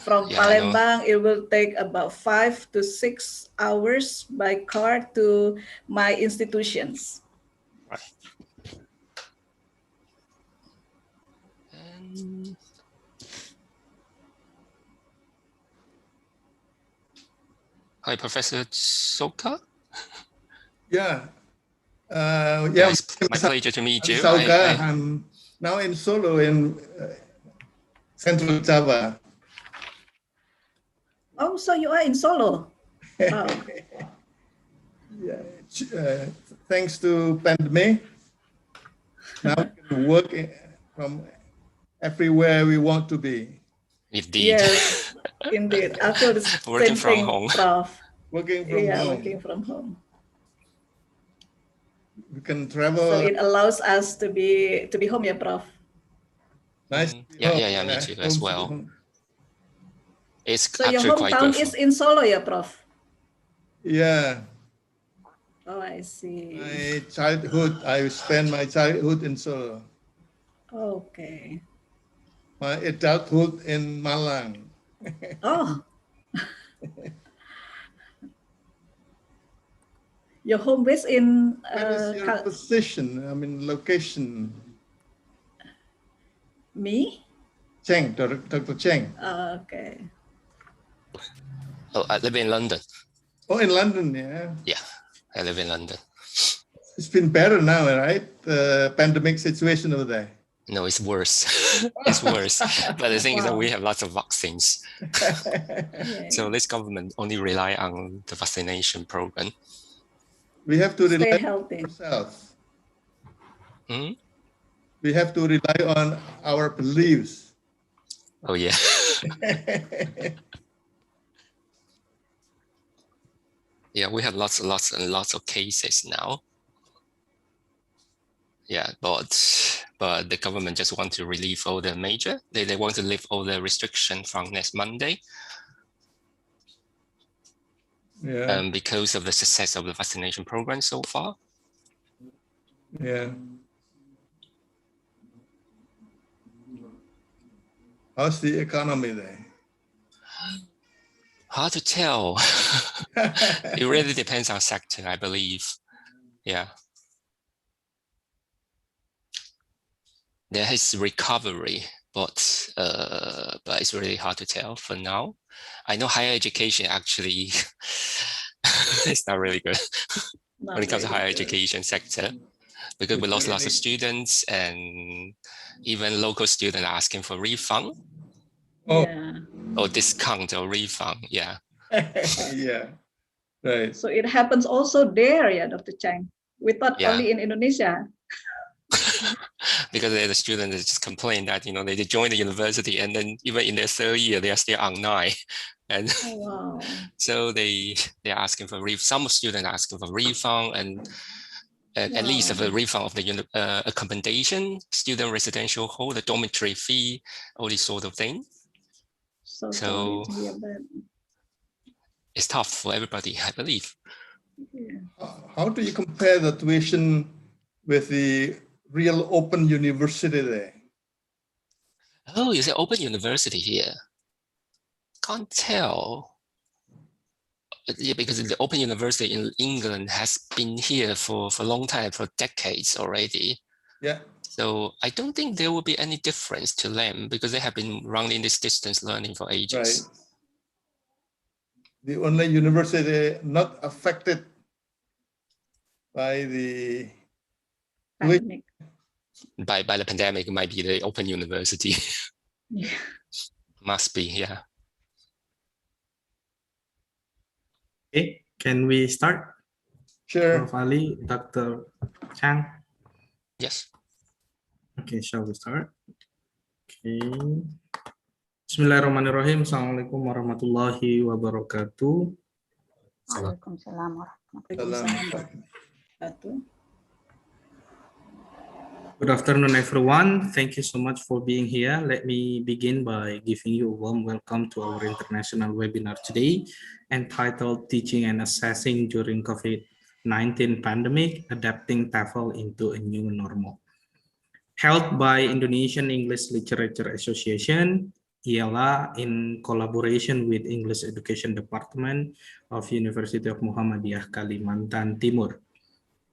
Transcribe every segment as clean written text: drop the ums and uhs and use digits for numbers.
From Yeah, I know. Palembang, it will take about 5 to 6 hours by car to my institutions. Right. And hi, Professor Soka. Yeah. Yeah, it's my pleasure to meet you. Sauka, I'm now in Solo in Central Java. Oh, so you are in Solo? Wow. Yeah, thanks to pandemic, now we can work from everywhere we want to be. Indeed. Yes, indeed. I feel the Working same from thing, home. Prof. Working from home. Working from home. We can travel. So it allows us to be home, yeah, Prof. Nice. Yeah, me too as well. It's so your actually quite good. hometown is in Solo, yeah, Prof? Yeah. Oh, I see. My childhood, I spent my childhood in Solo. Okay. My adulthood in Malang. Oh. Your home base in What is your position? I mean, location. Me? Cheng, Dr. Cheng. Okay. Oh, I live in London. Oh, in London, yeah. Yeah, I live in London. It's been better now, right? The pandemic situation over there. No, it's worse. It's worse. But the thing is that we have lots of vaccines. So this government only rely on the vaccination program. We have to rely healthy. on ourselves. We have to rely on our beliefs. Oh, yeah. Yeah, we have lots and lots of cases now. Yeah, but the government just want to relieve all the major. They want to lift all the restriction from next Monday. Yeah. Because of the success of the vaccination program so far. Yeah. How's the economy there? Hard to tell. It really depends on sector, I believe. Yeah. There is recovery, but it's really hard to tell for now. I know higher education actually it's not really good when it comes to higher education sector, because we lost lots of students and even local students are asking for refund. Yeah. Or discount or refund, yeah. Yeah, right. So it happens also there, yeah, Dr. Chang. We thought only in Indonesia. Because the students just complain that, you know, they join the university and then even in their third year, they are still online. And so they're asking for some students are asking for refund and at least of a refund of the accommodation, student residential hall, the dormitory fee, all these sort of things. So it's tough for everybody, I believe. Yeah. How do you compare the tuition with the real open university there? Oh, you say open university here? Can't tell. Yeah, because the open university in England has been here for a long time, for decades already. Yeah. So I don't think there will be any difference to them because they have been running this distance learning for ages. Right. The only university not affected by the pandemic. By the pandemic might be the open university. Yeah. Must be, yeah. Okay, can we start? Sure. Prof. Ali, Dr. Chang. Yes. Okay, shall we start? Okay. Bismillahirrahmanirrahim. Assalamualaikum warahmatullahi wabarakatuh. Waalaikumsalam warahmatullahi wabarakatuh. Good afternoon, everyone. Thank you so much for being here. Let me begin by giving you a warm welcome to our international webinar today, entitled Teaching and Assessing During COVID-19 Pandemic, Adapting TEFL into a New Normal. Held by Indonesian English Literature Association, IELA in collaboration with English Education Department of University of Muhammadiyah Kalimantan Timur.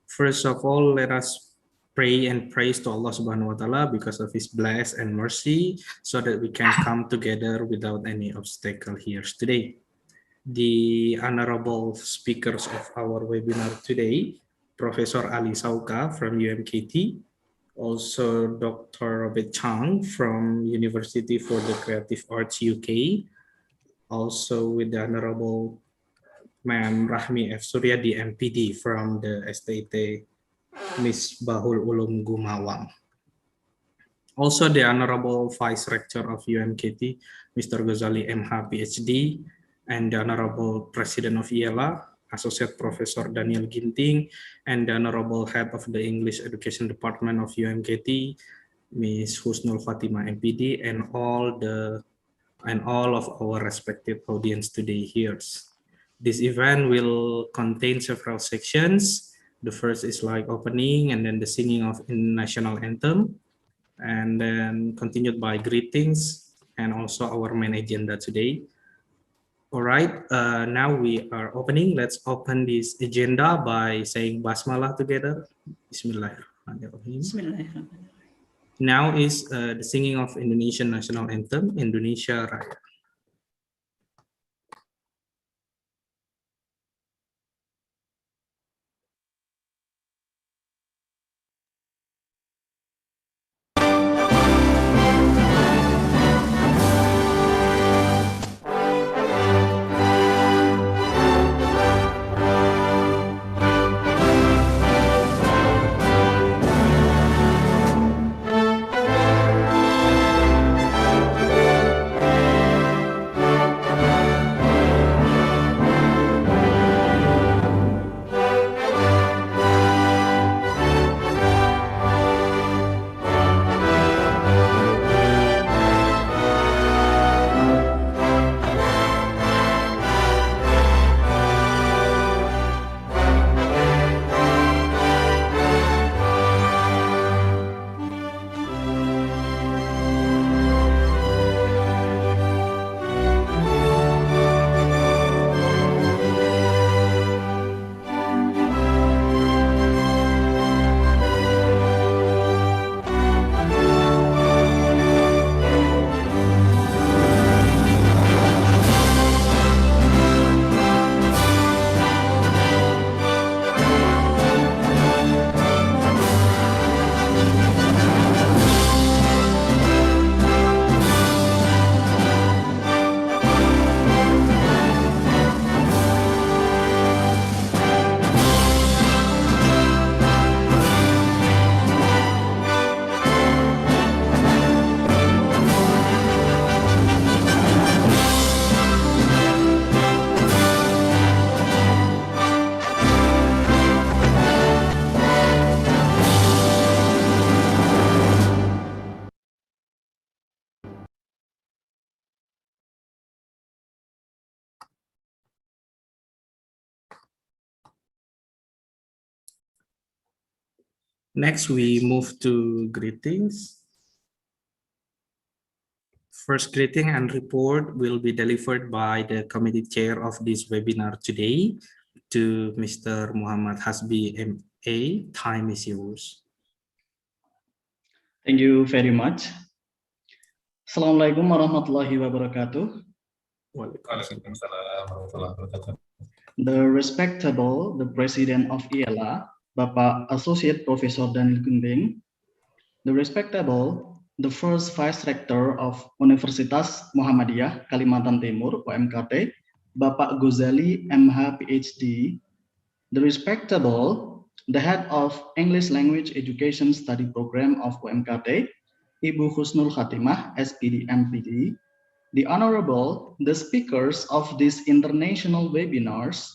First of all, let us pray and praise to Allah Subhanahu wa Ta'ala because of His bless and mercy so that we can come together without any obstacle here today. The honorable speakers of our webinar today, Professor Ali Sauka from UMKT, also Dr. Robert Chang from University for the Creative Arts UK, also with the Honorable Ma'am Rahmi F. Suryadi MPD from the STT Miss Bahul Ulum Gumawang. Also the Honorable Vice Rector of UMKT, Mr. Ghazali MH PhD, and the Honorable President of IELA, Associate Professor Daniel Ginting, and the Honorable Head of the English Education Department of UMKT, Ms. Husnul Fatima MPD, and all of our respective audience today here. This event will contain several sections. The first is like opening and then the singing of national anthem, and then continued by greetings and also our main agenda today. All right, now we are opening. Let's open this agenda by saying Basmalah together. Bismillahirrahmanirrahim. Bismillahirrahmanirrahim. Now is the singing of Indonesian national anthem, Indonesia Raya. Next, we move to greetings. First greeting and report will be delivered by the committee chair of this webinar today to Mr. Muhammad Hasbi MA. Time is yours. Thank you very much. Assalamualaikum warahmatullahi wabarakatuh. The respectable, the President of IELA, Bapak Associate Professor Daniel Ginting, the respectable, the first Vice Rector of Universitas Muhammadiyah Kalimantan Timur, UMKT, Bapak Ghazali MH PhD, the respectable, the Head of English Language Education Study Program of UMKT, Ibu Husnul Khatimah, SPD MPD, the Honorable, the speakers of these international webinars,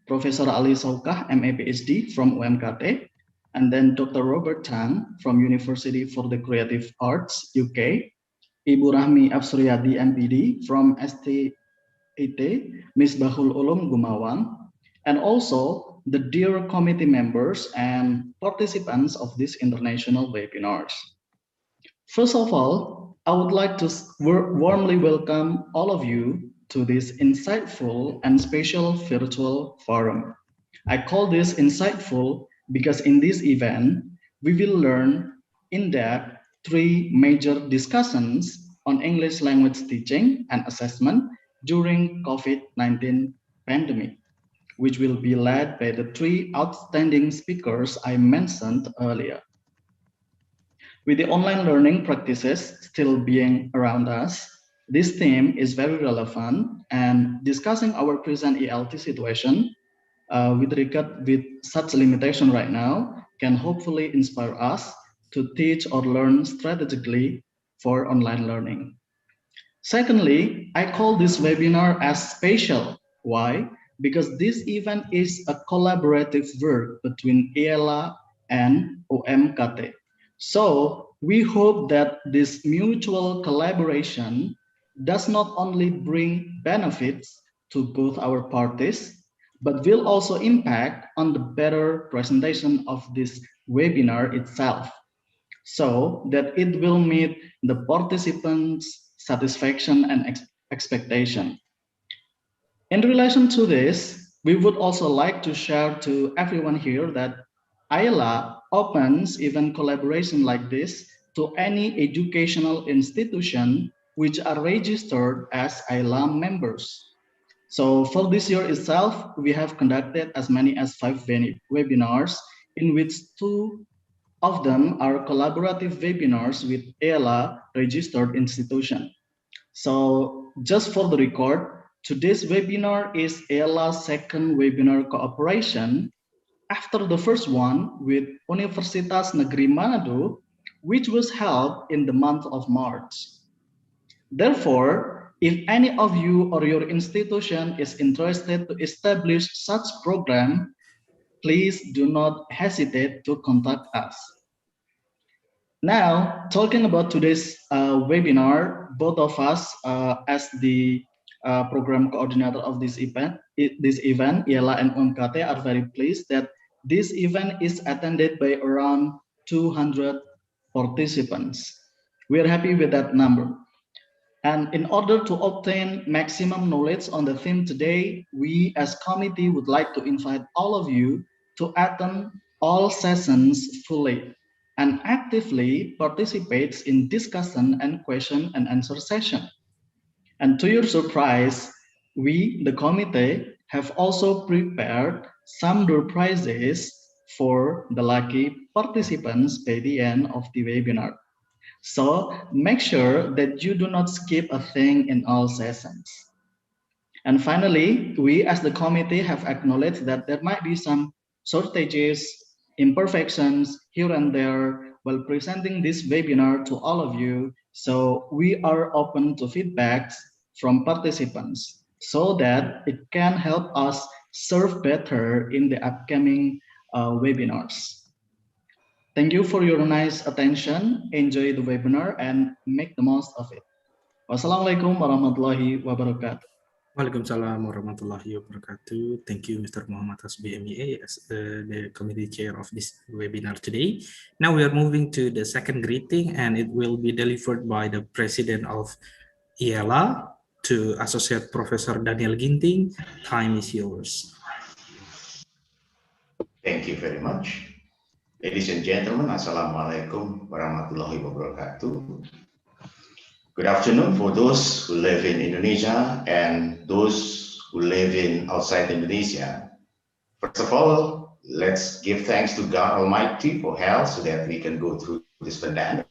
Professor Ali Saukah, MA PhD from UMKT, and then Dr. Robert Chang from University for the Creative Arts, UK, Ibu Rahmi F. Suryadi, MPD from STT, Miss Bahul Ulum Gumawang, and also the dear committee members and participants of these international webinars. First of all, I would like to warmly welcome all of you to this insightful and special virtual forum. I call this insightful because in this event, we will learn in depth three major discussions on English language teaching and assessment during COVID-19 pandemic, which will be led by the three outstanding speakers I mentioned earlier. With the online learning practices still being around us, this theme is very relevant, and discussing our present ELT situation with regard with such limitation right now can hopefully inspire us to teach or learn strategically for online learning. Secondly, I call this webinar as special. Why? Because this event is a collaborative work between ELA and OMKT. So we hope that this mutual collaboration does not only bring benefits to both our parties, but will also impact on the better presentation of this webinar itself, so that it will meet the participants' satisfaction and expectation. In relation to this, we would also like to share to everyone here that ILA opens event collaboration like this to any educational institution which are registered as ILA members. So for this year itself, we have conducted as many as 5 webinars, in which 2 of them are collaborative webinars with ELA registered institution. So just for the record, today's webinar is ELA's second webinar cooperation after the first one with Universitas Negeri Manado, which was held in the month of March. Therefore, if any of you or your institution is interested to establish such program, please do not hesitate to contact us. Now, talking about today's webinar, both of us as the program coordinator of this event, ELA and OMKT are very pleased that this event is attended by around 200 participants. We are happy with that number. And in order to obtain maximum knowledge on the theme today, we as committee would like to invite all of you to attend all sessions fully and actively participates in discussion and question and answer session. And to your surprise, we, the committee, have also prepared some door prizes for the lucky participants by the end of the webinar. So make sure that you do not skip a thing in all sessions. And finally, we as the committee have acknowledged that there might be some shortages, imperfections here and there while presenting this webinar to all of you. So we are open to feedbacks from participants so that it can help us serve better in the upcoming webinars. Thank you for your nice attention. Enjoy the webinar and make the most of it. Wassalamualaikum warahmatullahi wabarakatuh. Waalaikumsalam warahmatullahi wabarakatuh. Thank you, Mr. Muhammad Hasbi MEA, as the committee chair of this webinar today. Now we are moving to the second greeting, and it will be delivered by the president of ELA to Associate Professor Daniel Ginting. Time is yours. Thank you very much. Ladies and gentlemen, Assalamualaikum warahmatullahi wabarakatuh. Good afternoon for those who live in Indonesia and those who live in outside Indonesia. First of all, let's give thanks to God Almighty for health so that we can go through this pandemic,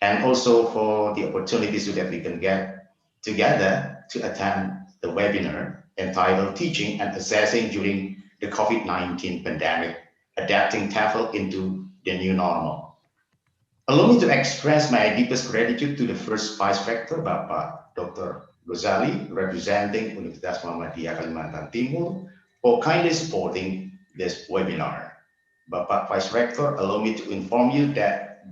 and also for the opportunity so that we can get together to attend the webinar entitled Teaching and Assessing During the COVID-19 Pandemic, Adapting TEFL into the New Normal. Allow me to express my deepest gratitude to the first Vice Rector, Bapak Dr. Gozali, representing Universitas Muhammadiyah Kalimantan Timur, for kindly supporting this webinar. Bapak Vice Rector, allow me to inform you that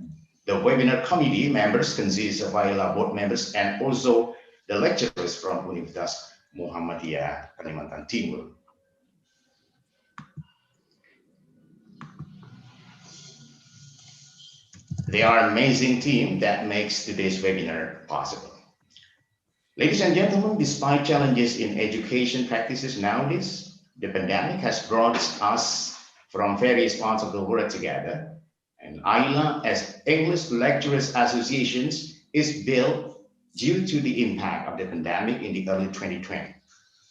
the webinar committee members consist of ILA board members and also the lecturers from Universitas Muhammadiyah Kalimantan Timur. They are an amazing team that makes today's webinar possible. Ladies and gentlemen, despite challenges in education practices nowadays, the pandemic has brought us from various parts of the world together. And AILA, as English Lecturers Associations, is built due to the impact of the pandemic in the early 2020.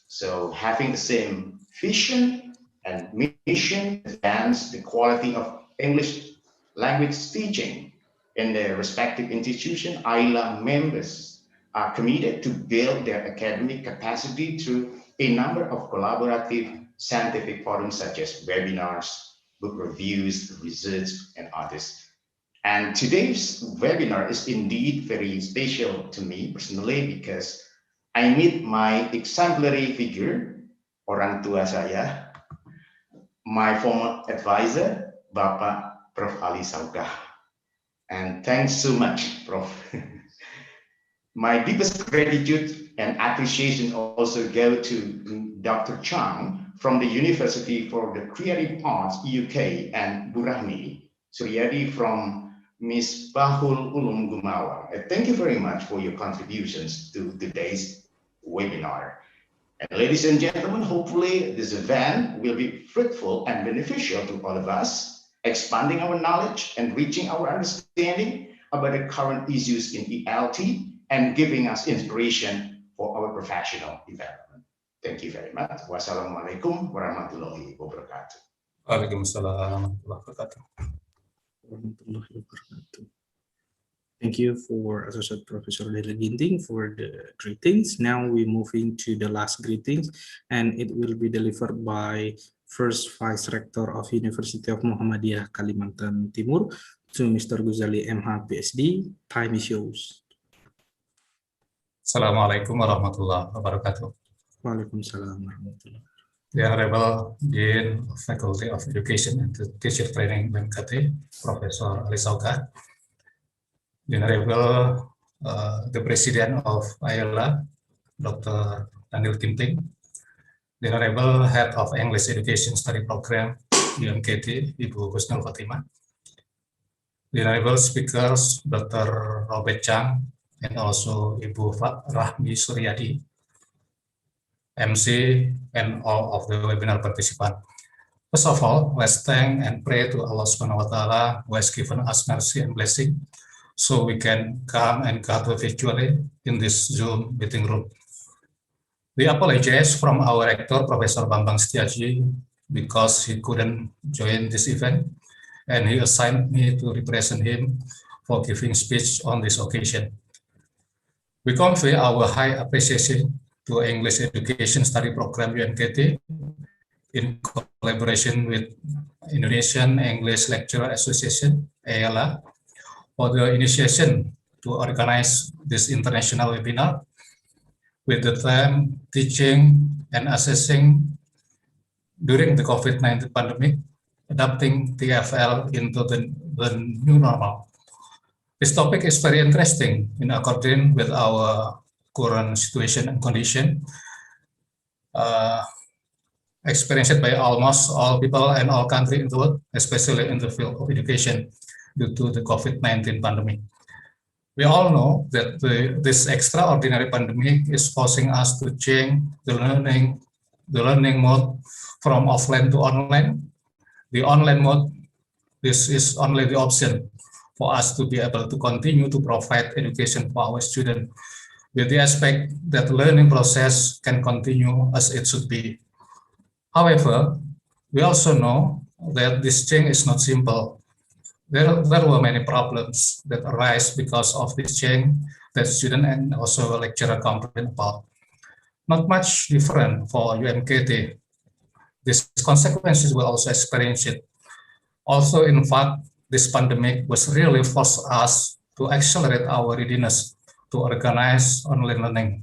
So having the same vision and mission to advance the quality of English language teaching in their respective institution, AILA members are committed to build their academic capacity through a number of collaborative scientific forums such as webinars, book reviews, research, and others. And today's webinar is indeed very special to me personally because I meet my exemplary figure, orang tua saya, my former advisor, Bapak Prof. Ali Saugah. And thanks so much, Prof. My deepest gratitude and appreciation also go to Dr. Chang from the University for the Creative Arts, UK, and Burahmi Suryadi from Ms. Bahul Ulum Gumawa. Thank you very much for your contributions to today's webinar. And ladies and gentlemen, hopefully this event will be fruitful and beneficial to all of us, expanding our knowledge and reaching our understanding about the current issues in ELT and giving us inspiration for our professional development. Thank you very much. Wassalamualaikum warahmatullahi wabarakatuh. Waalaikumsalam warahmatullahi wabarakatuh. Thank you for Associate Professor Dele Ginting for the greetings. Now we're moving to the last greetings, and it will be delivered by First Vice Rector of University of Muhammadiyah Kalimantan Timur to Mr. Ghazali MH PhD. Time is yours. Assalamualaikum warahmatullahi wabarakatuh. Waalaikumsalam warahmatullahi wabarakatuh. The Honorable Dean of Faculty of Education and Teacher Training BMKT, Professor Ali Saugah, the Honorable the President of AILA, Dr. Daniel Ginting, the Honorable Head of English Education Study Program, BMKT, Ibu Husnul Fatimah, the Honorable Speakers, Dr. Robert Chang, and also Ibu Rahmi Suryadi, MC, and all of the webinar participants. First of all, let's thank and pray to Allah Subhanahu wa Ta'ala who has given us mercy and blessing so we can come and gather virtually in this Zoom meeting room. We apologize from our rector, Professor Bambang Setiaji, because he couldn't join this event, and he assigned me to represent him for giving speech on this occasion. We convey our high appreciation to English Education Study Program UNKT in collaboration with Indonesian English Lecturer Association, AILA, for the initiation to organize this international webinar with the theme Teaching and Assessing during the COVID-19 pandemic, adapting TFL into the new normal. This topic is very interesting in accordance with our current situation and condition, experienced by almost all people and all countries in the world, especially in the field of education due to the COVID-19 pandemic. We all know that this extraordinary pandemic is forcing us to change the learning mode from offline to online. The online mode, this is only the option for us to be able to continue to provide education for our students, with the aspect that the learning process can continue as it should be. However, we also know that this change is not simple. There were many problems that arise because of this change that students and also lecturer complain about. Not much different for UMKT. These consequences will also experience it. Also, in fact, this pandemic was really forced us to accelerate our readiness to organize online learning.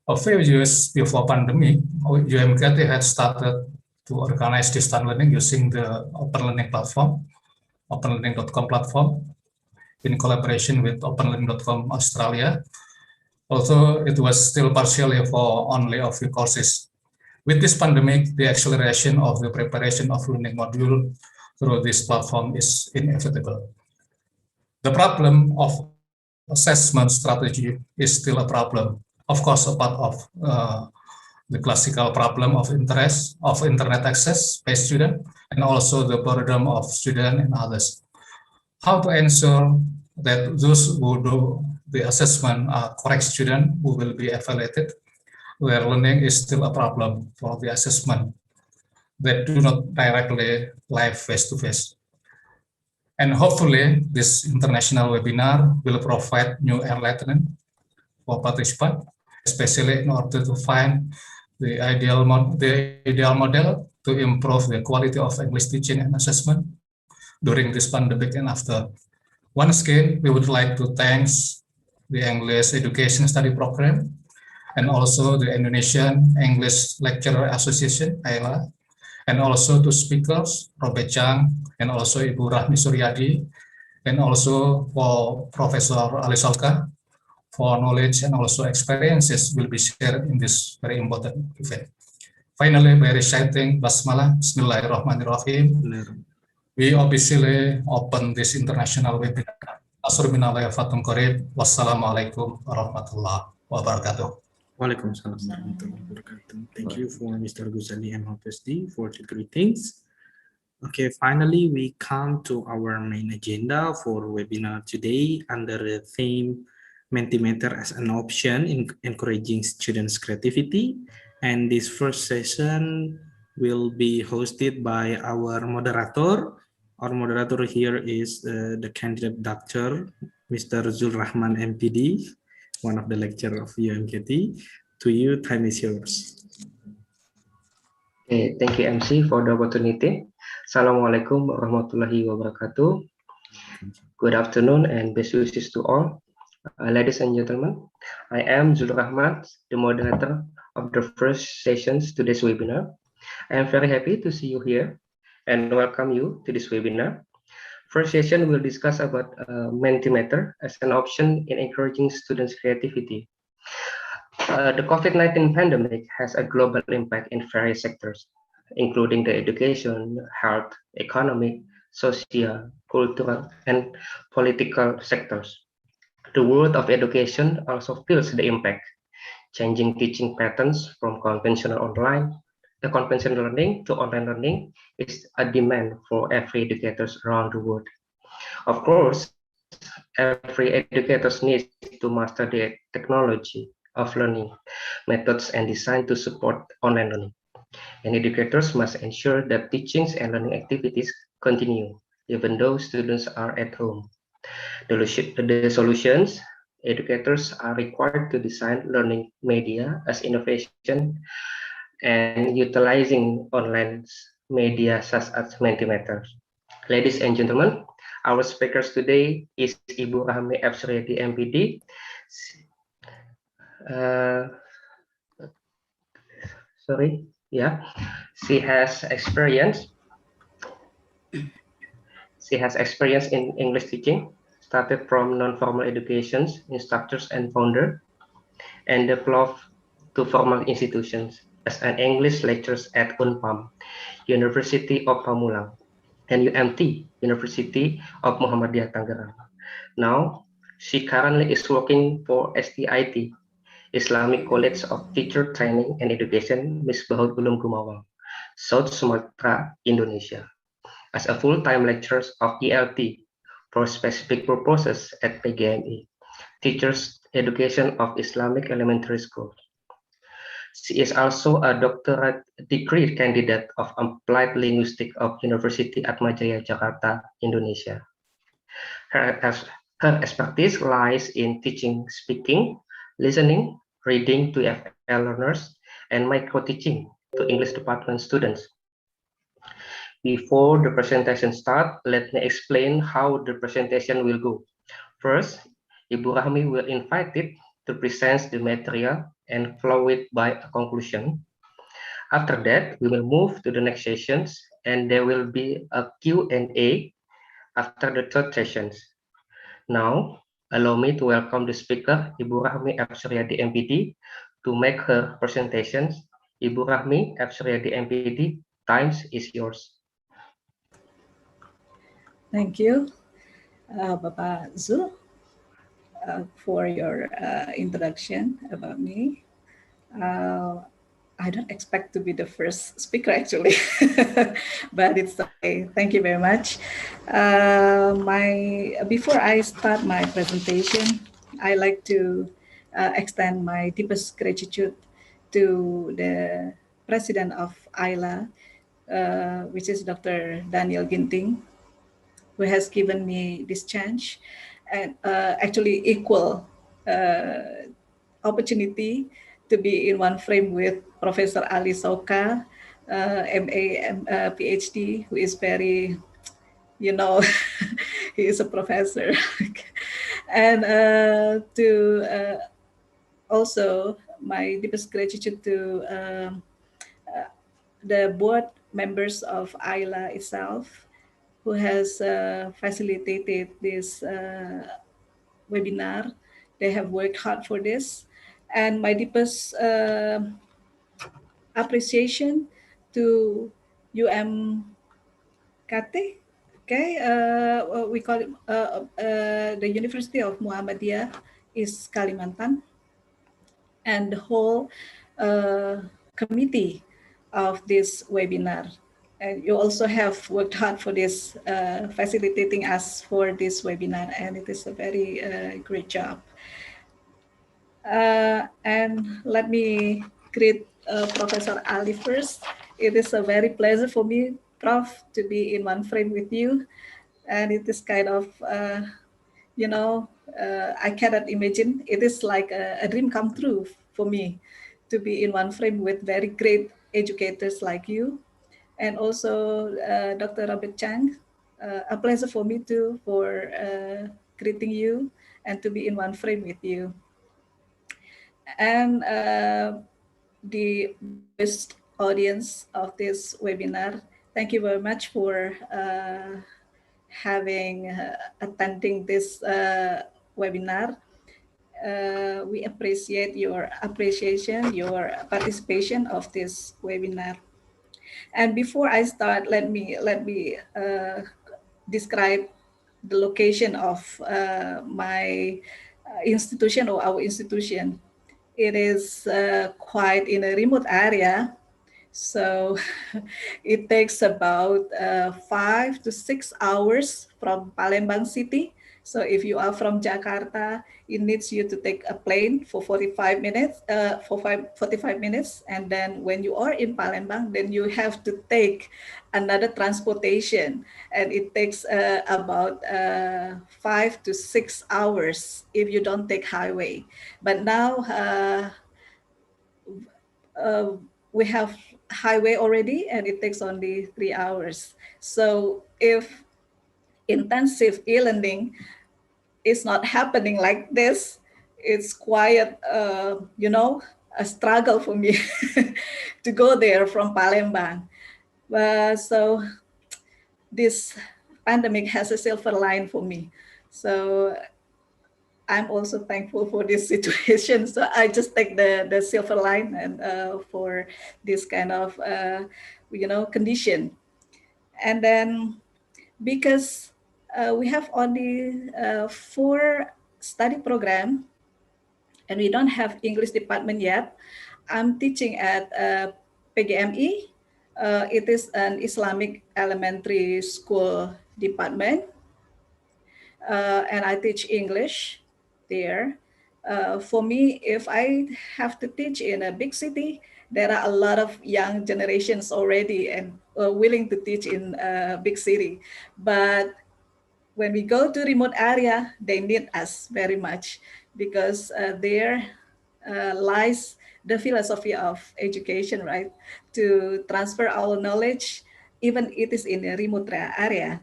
A few years before pandemic, UMKT had started to organize distance learning using the Open Learning platform, openlearning.com platform, in collaboration with openlearning.com Australia, although it was still partially for only a few courses. With this pandemic, the acceleration of the preparation of learning module through this platform is inevitable. The problem of assessment strategy is still a problem. Of course, a part of the classical problem of interest of internet access by student, and also the burden of student and others. How to ensure that those who do the assessment are correct students who will be evaluated, where learning is still a problem for the assessment that do not directly live face-to-face. And hopefully, this international webinar will provide new enlightenment for participants, especially in order to find the ideal model to improve the quality of English teaching and assessment during this pandemic and after. Once again, we would like to thank the English Education Study Program and also the Indonesian English Lecturer Association, AELA, and also to speakers, Robert Chang, and also Ibu Rahmi Suryadi, and also for Professor Ali Solka, for knowledge and also experiences will be shared in this very important event. Finally, by reciting Basmalah, Bismillahirrahmanirrahim, we officially open this international webinar. Wassalamualaikum warahmatullahi wabarakatuh. Waalaikumsalam warahmatullahi wabarakatuh. Thank you for Mr. Ghazali and MPSD for the greetings. Okay, finally, we come to our main agenda for webinar today under the theme Mentimeter as an option in encouraging students' creativity. And this first session will be hosted by our moderator. Our moderator here is the candidate doctor, Mr. Zul Rahman, MPD, one of the lecturer of UMKT. To you, time is yours. Okay, thank you, MC, for the opportunity. Assalamualaikum warahmatullahi wabarakatuh. Good afternoon and best wishes to all. Ladies and gentlemen, I am Zul Rahman, the moderator of the first sessions today's webinar. I am very happy to see you here and welcome you to this webinar. First session will discuss about Mentimeter as an option in encouraging students' creativity. The COVID-19 pandemic has a global impact in various sectors, including the education, health, economic, social, cultural, and political sectors. The world of education also feels the impact, changing teaching patterns from conventional learning to online learning is a demand for every educators around the world. Of course, every educator needs to master the technology of learning methods and design to support online learning. And educators must ensure that teachings and learning activities continue, even though students are at home. The solutions, educators are required to design learning media as innovation and utilizing online media such as Mentimeter. Ladies and gentlemen, our speakers today is Ibu Rahmi Suryadi, MPD. She has experience in English teaching, started from non-formal education instructors and founder, and developed to formal institutions as an English lecturer at UNPAM, University of Pamulang, and UMT, University of Muhammadiyah Tangerang. Now, she currently is working for STIT, Islamic College of Teacher Training and Education, Misbahul Ulum Gumawang, South Sumatra, Indonesia, as a full-time lecturer of ELT for specific purposes at PGME, Teachers Education of Islamic Elementary School. She is also a doctorate degree candidate of Applied Linguistics of University Atmajaya, Jakarta, Indonesia. Her expertise lies in teaching speaking, listening, reading to FL learners, and micro-teaching to English department students. Before the presentation starts, let me explain how the presentation will go. First, Ibu Rahmi will invite it to present the material and follow it by a conclusion. After that, we will move to the next sessions, and there will be a Q&A after the third sessions. Now, allow me to welcome the speaker, Ibu Rahmi Suryadi, MPD, to make her presentations. Ibu Rahmi Suryadi, MPD, time is yours. Thank you. Bapak Zul, for your introduction about me. I don't expect to be the first speaker actually, but it's okay. Thank you very much. Before I start my presentation, I like to extend my deepest gratitude to the president of ILA, which is Dr. Daniel Ginting, who has given me this chance and actually equal opportunity to be in one frame with Professor Ali Soka, MA and PhD, who is very, you know, he is a professor. And to also my deepest gratitude to the board members of ILA itself, who has facilitated this webinar. They have worked hard for this. And my deepest appreciation to UMKT, okay, we call it the University of Muhammadiyah is Kalimantan, and the whole committee of this webinar. And you also have worked hard for this, facilitating us for this webinar, and it is a very great job. And let me greet Professor Ali first. It is a very pleasure for me, Prof, to be in one frame with you. And it is kind of, you know, I cannot imagine. It is like a dream come true for me to be in one frame with very great educators like you. And also Dr. Robert Chang, a pleasure for me too for greeting you and to be in one frame with you. And the best audience of this webinar, thank you very much for attending this webinar. We appreciate your appreciation, your participation of this webinar. And before I start, let me describe the location of my institution or our institution. It is quite in a remote area, so it takes about 5 to 6 hours from Palembang city. So if you are from Jakarta, it needs you to take a plane for 45 minutes, 45 minutes. And then when you are in Palembang, then you have to take another transportation. And it takes about 5 to 6 hours if you don't take highway. But now we have highway already, and it takes only 3 hours. So if intensive e-learning is not happening like this, it's quite, you know, a struggle for me to go there from Palembang. So this pandemic has a silver line for me. So I'm also thankful for this situation. So I just take the silver line and for this kind of, you know, condition. And then because we have only 4 study program and we don't have English department yet, I'm teaching at PGME. It is an Islamic elementary school department. And I teach English there. For me, if I have to teach in a big city, there are a lot of young generations already and willing to teach in a big city. But when we go to remote area, they need us very much because there lies the philosophy of education, right? To transfer our knowledge, even it is in a remote area.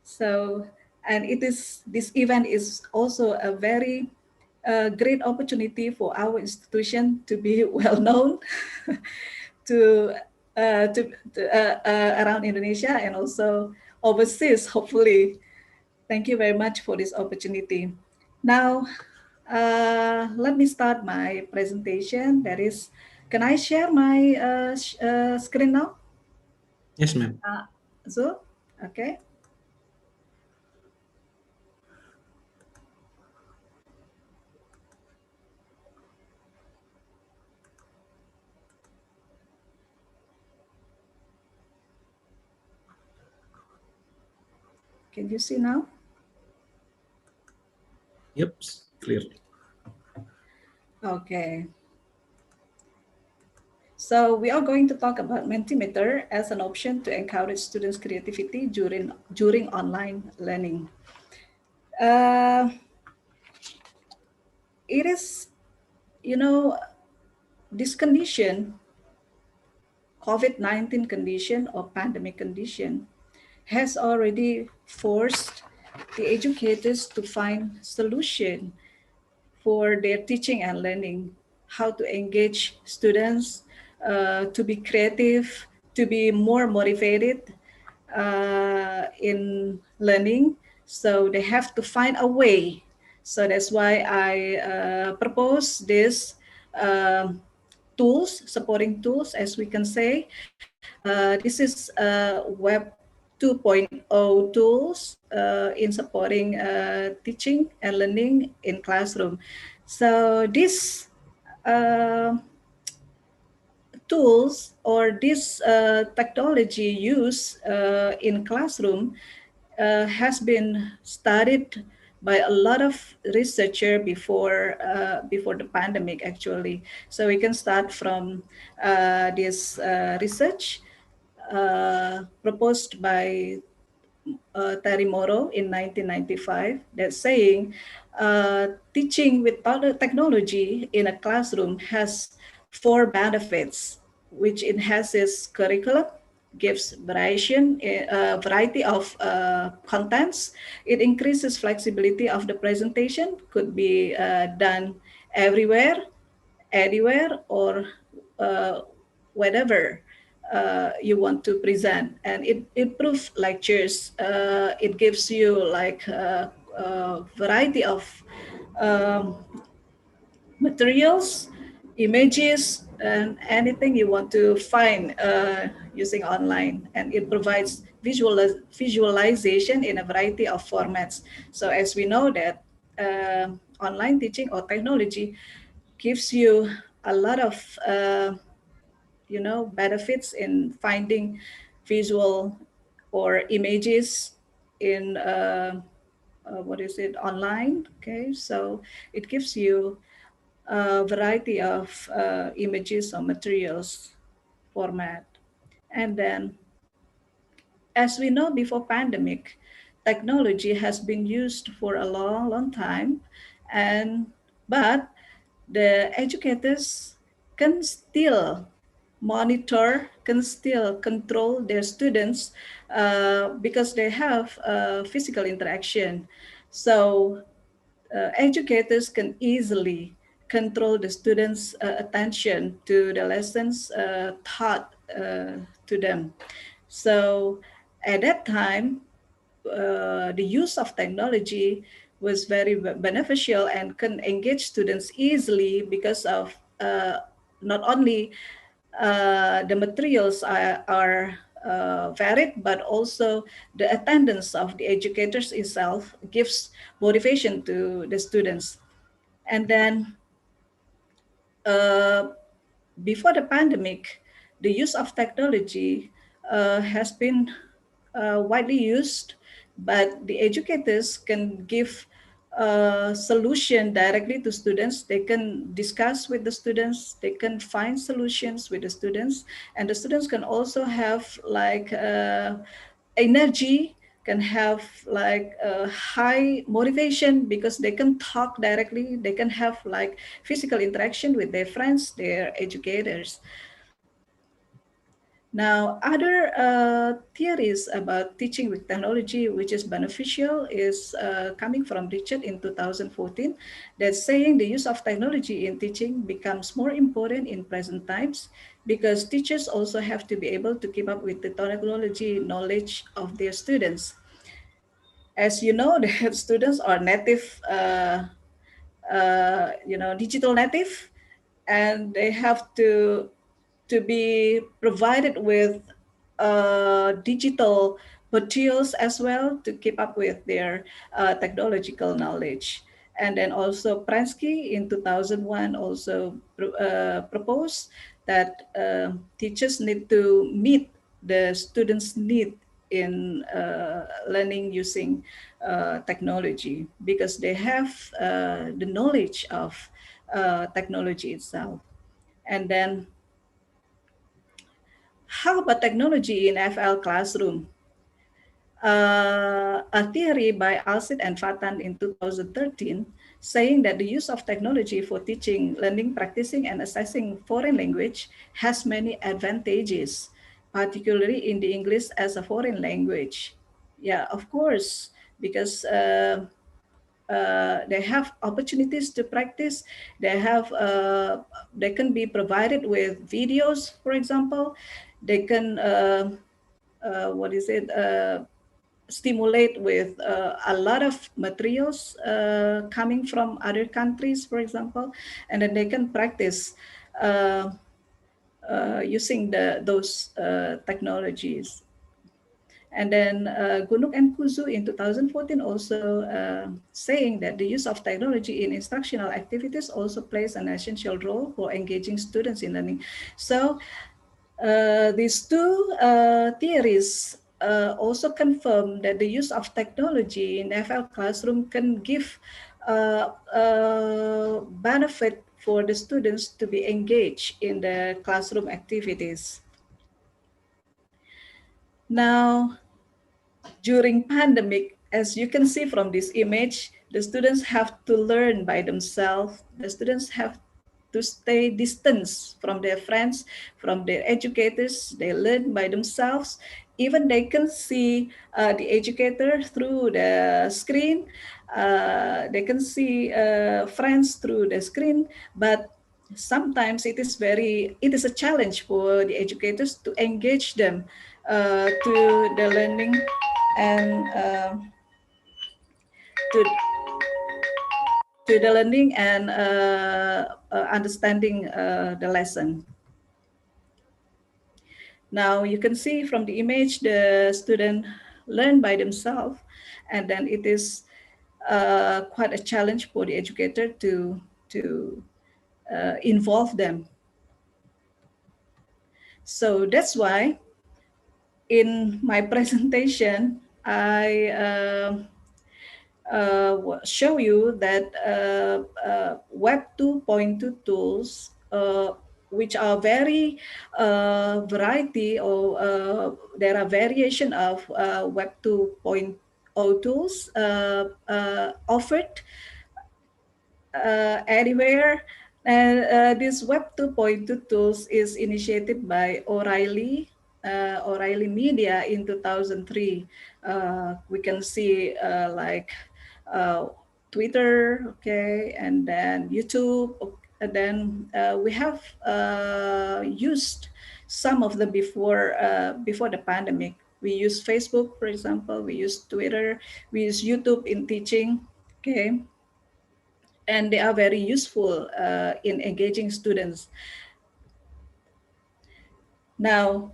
So, and this event is also a very great opportunity for our institution to be well known to, around Indonesia and also overseas, hopefully. Thank you very much for this opportunity. Now, let me start my presentation. That is, can I share my screen now? Yes, ma'am. So, okay. Can you see now? Yep, clear. Okay. So we are going to talk about Mentimeter as an option to encourage students' creativity during online learning. It is, this condition, COVID-19 condition or pandemic condition, has already forced the educators to find solution for their teaching and learning, how to engage students, to be creative, to be more motivated in learning. So they have to find a way. So that's why I propose this tools, supporting tools, as we can say. This is Web 2.0 tools in supporting teaching and learning in classroom. So this tools or this technology used in classroom has been studied by a lot of researcher before the pandemic actually. So we can start from this research proposed by Terry Moro in 1995 that's saying teaching without the technology in a classroom has four benefits, which enhances curriculum, gives variety of contents. It increases flexibility of the presentation, could be done everywhere, anywhere, or uh, whatever you want to present. And it improves lectures. It gives you like a variety of um, materials, images, and anything you want to find using online. And it provides visualization in a variety of formats. So as we know that online teaching or technology gives you a lot of benefits in finding visual or images in what is it online. Okay, so it gives you a variety of images or materials format. And then, as we know, before pandemic, technology has been used for a long time, and but the educators can still monitor, can still control their students because they have physical interaction. So educators can easily control the students' attention to the lessons taught to them. So at that time, the use of technology was very beneficial and can engage students easily because of not only the materials are varied, but also the attendance of the educators itself gives motivation to the students. And then uh, before the pandemic, the use of technology has been widely used, but the educators can give a solution directly to students. They can discuss with the students, they can find solutions with the students, and the students can also have like energy, can have like a high motivation because they can talk directly, they can have like physical interaction with their friends, their educators. Now, other theories about teaching with technology, which is beneficial, is coming from Richard in 2014, that's saying the use of technology in teaching becomes more important in present times because teachers also have to be able to keep up with the technology knowledge of their students. As you know, the students are native, digital native, and they have to be provided with digital materials as well to keep up with their technological knowledge. And then also Pransky in 2001 also proposed that teachers need to meet the students' need in learning using technology, because they have the knowledge of technology itself. And then, how about technology in FL classroom? A theory by Alcid and Fatan in 2013 saying that the use of technology for teaching, learning, practicing, and assessing foreign language has many advantages, particularly in the English as a foreign language. Yeah, of course, because they have opportunities to practice. They can be provided with videos, for example. They can stimulate with a lot of materials coming from other countries, for example, and then they can practice using those technologies. And then Gunuk and Kuzu in 2014 also saying that the use of technology in instructional activities also plays an essential role for engaging students in learning. So these two theories also confirm that the use of technology in FL classroom can give benefit for the students to be engaged in the classroom activities. Now, during pandemic, as you can see from this image, the students have to learn by themselves. The students have to stay distance from their friends, from their educators. They learn by themselves. Even they can see the educator through the screen. They can see friends through the screen, but sometimes it is a challenge for the educators to engage them to the learning and to the learning and understanding the lesson. Now you can see from the image the student learn by themselves, and then it is quite a challenge for the educator to involve them. So that's why in my presentation I show you that Web 2.2 tools, which are very variety, or there are variation of Web 2.0 tools offered anywhere. And this Web 2.2 tools is initiated by O'Reilly Media in 2003. We can see like Twitter, okay, and then YouTube, and then we have used some of them before the pandemic. We use Facebook, for example. We use Twitter. We use YouTube in teaching, okay, and they are very useful in engaging students. Now,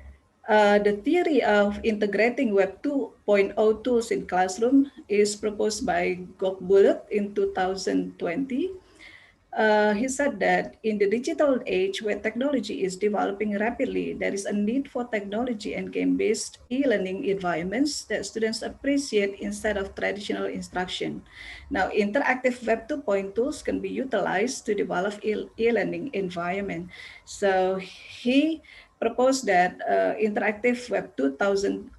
the theory of integrating Web 2.0 tools in classroom is proposed by Gokbulut in 2020. He said that in the digital age where technology is developing rapidly, there is a need for technology and game-based e-learning environments that students appreciate instead of traditional instruction. Now, interactive Web 2.0 tools can be utilized to develop e-learning environment. So he proposed that interactive Web 2000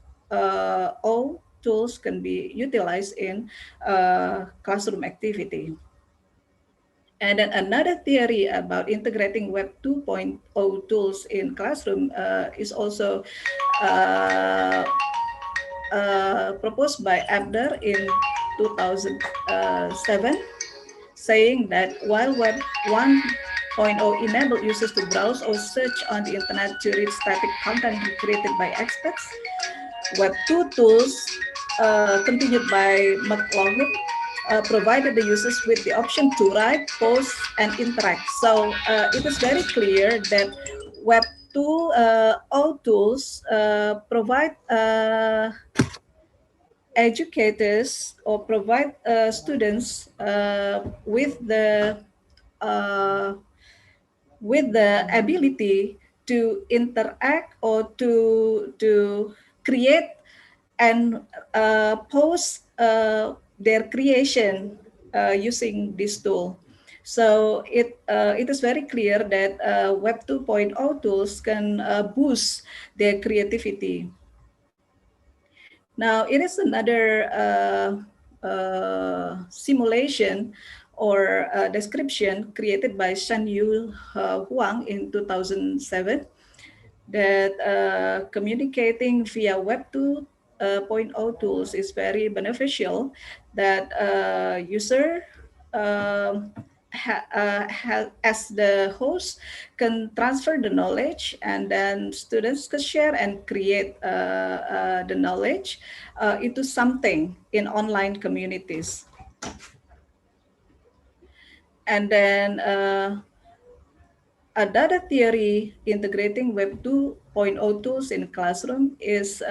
tools can be utilized in classroom activity. And then another theory about integrating Web 2.0 tools in classroom is also proposed by Abder in 2007, saying that while Web 1.0 enabled users to browse or search on the internet to read static content created by experts, Web 2 tools continued by McLaughlin provided the users with the option to write, post, and interact. So it is very clear that Web 2.0 tools provide educators or provide students with the ability to interact or to create and post their creation using this tool. So it is very clear that Web 2.0 tools can boost their creativity. Now, it is another simulation or description created by Shanyu Huang in 2007 that communicating via Web 2.0 tools is very beneficial, that user as the host can transfer the knowledge, and then students can share and create the knowledge into something in online communities. And then another theory integrating Web 2.0 tools in classroom is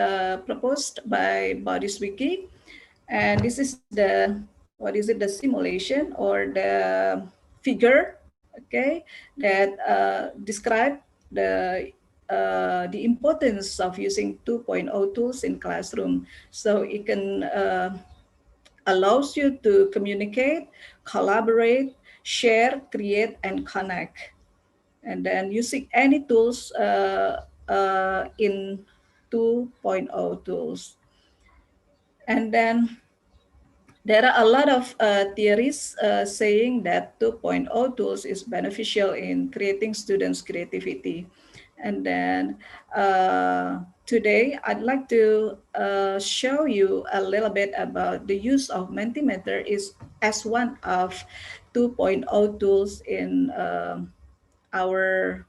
proposed by Boris Wiki. And this is the, what is it, the simulation or the figure, okay, that describe the importance of using 2.0 tools in classroom. So it can allows you to communicate, collaborate, share, create, and connect. And then using any tools in 2.0 tools. And then there are a lot of theories saying that 2.0 tools is beneficial in creating students' creativity. And then today, I'd like to show you a little bit about the use of Mentimeter is as one of 2.0 tools in our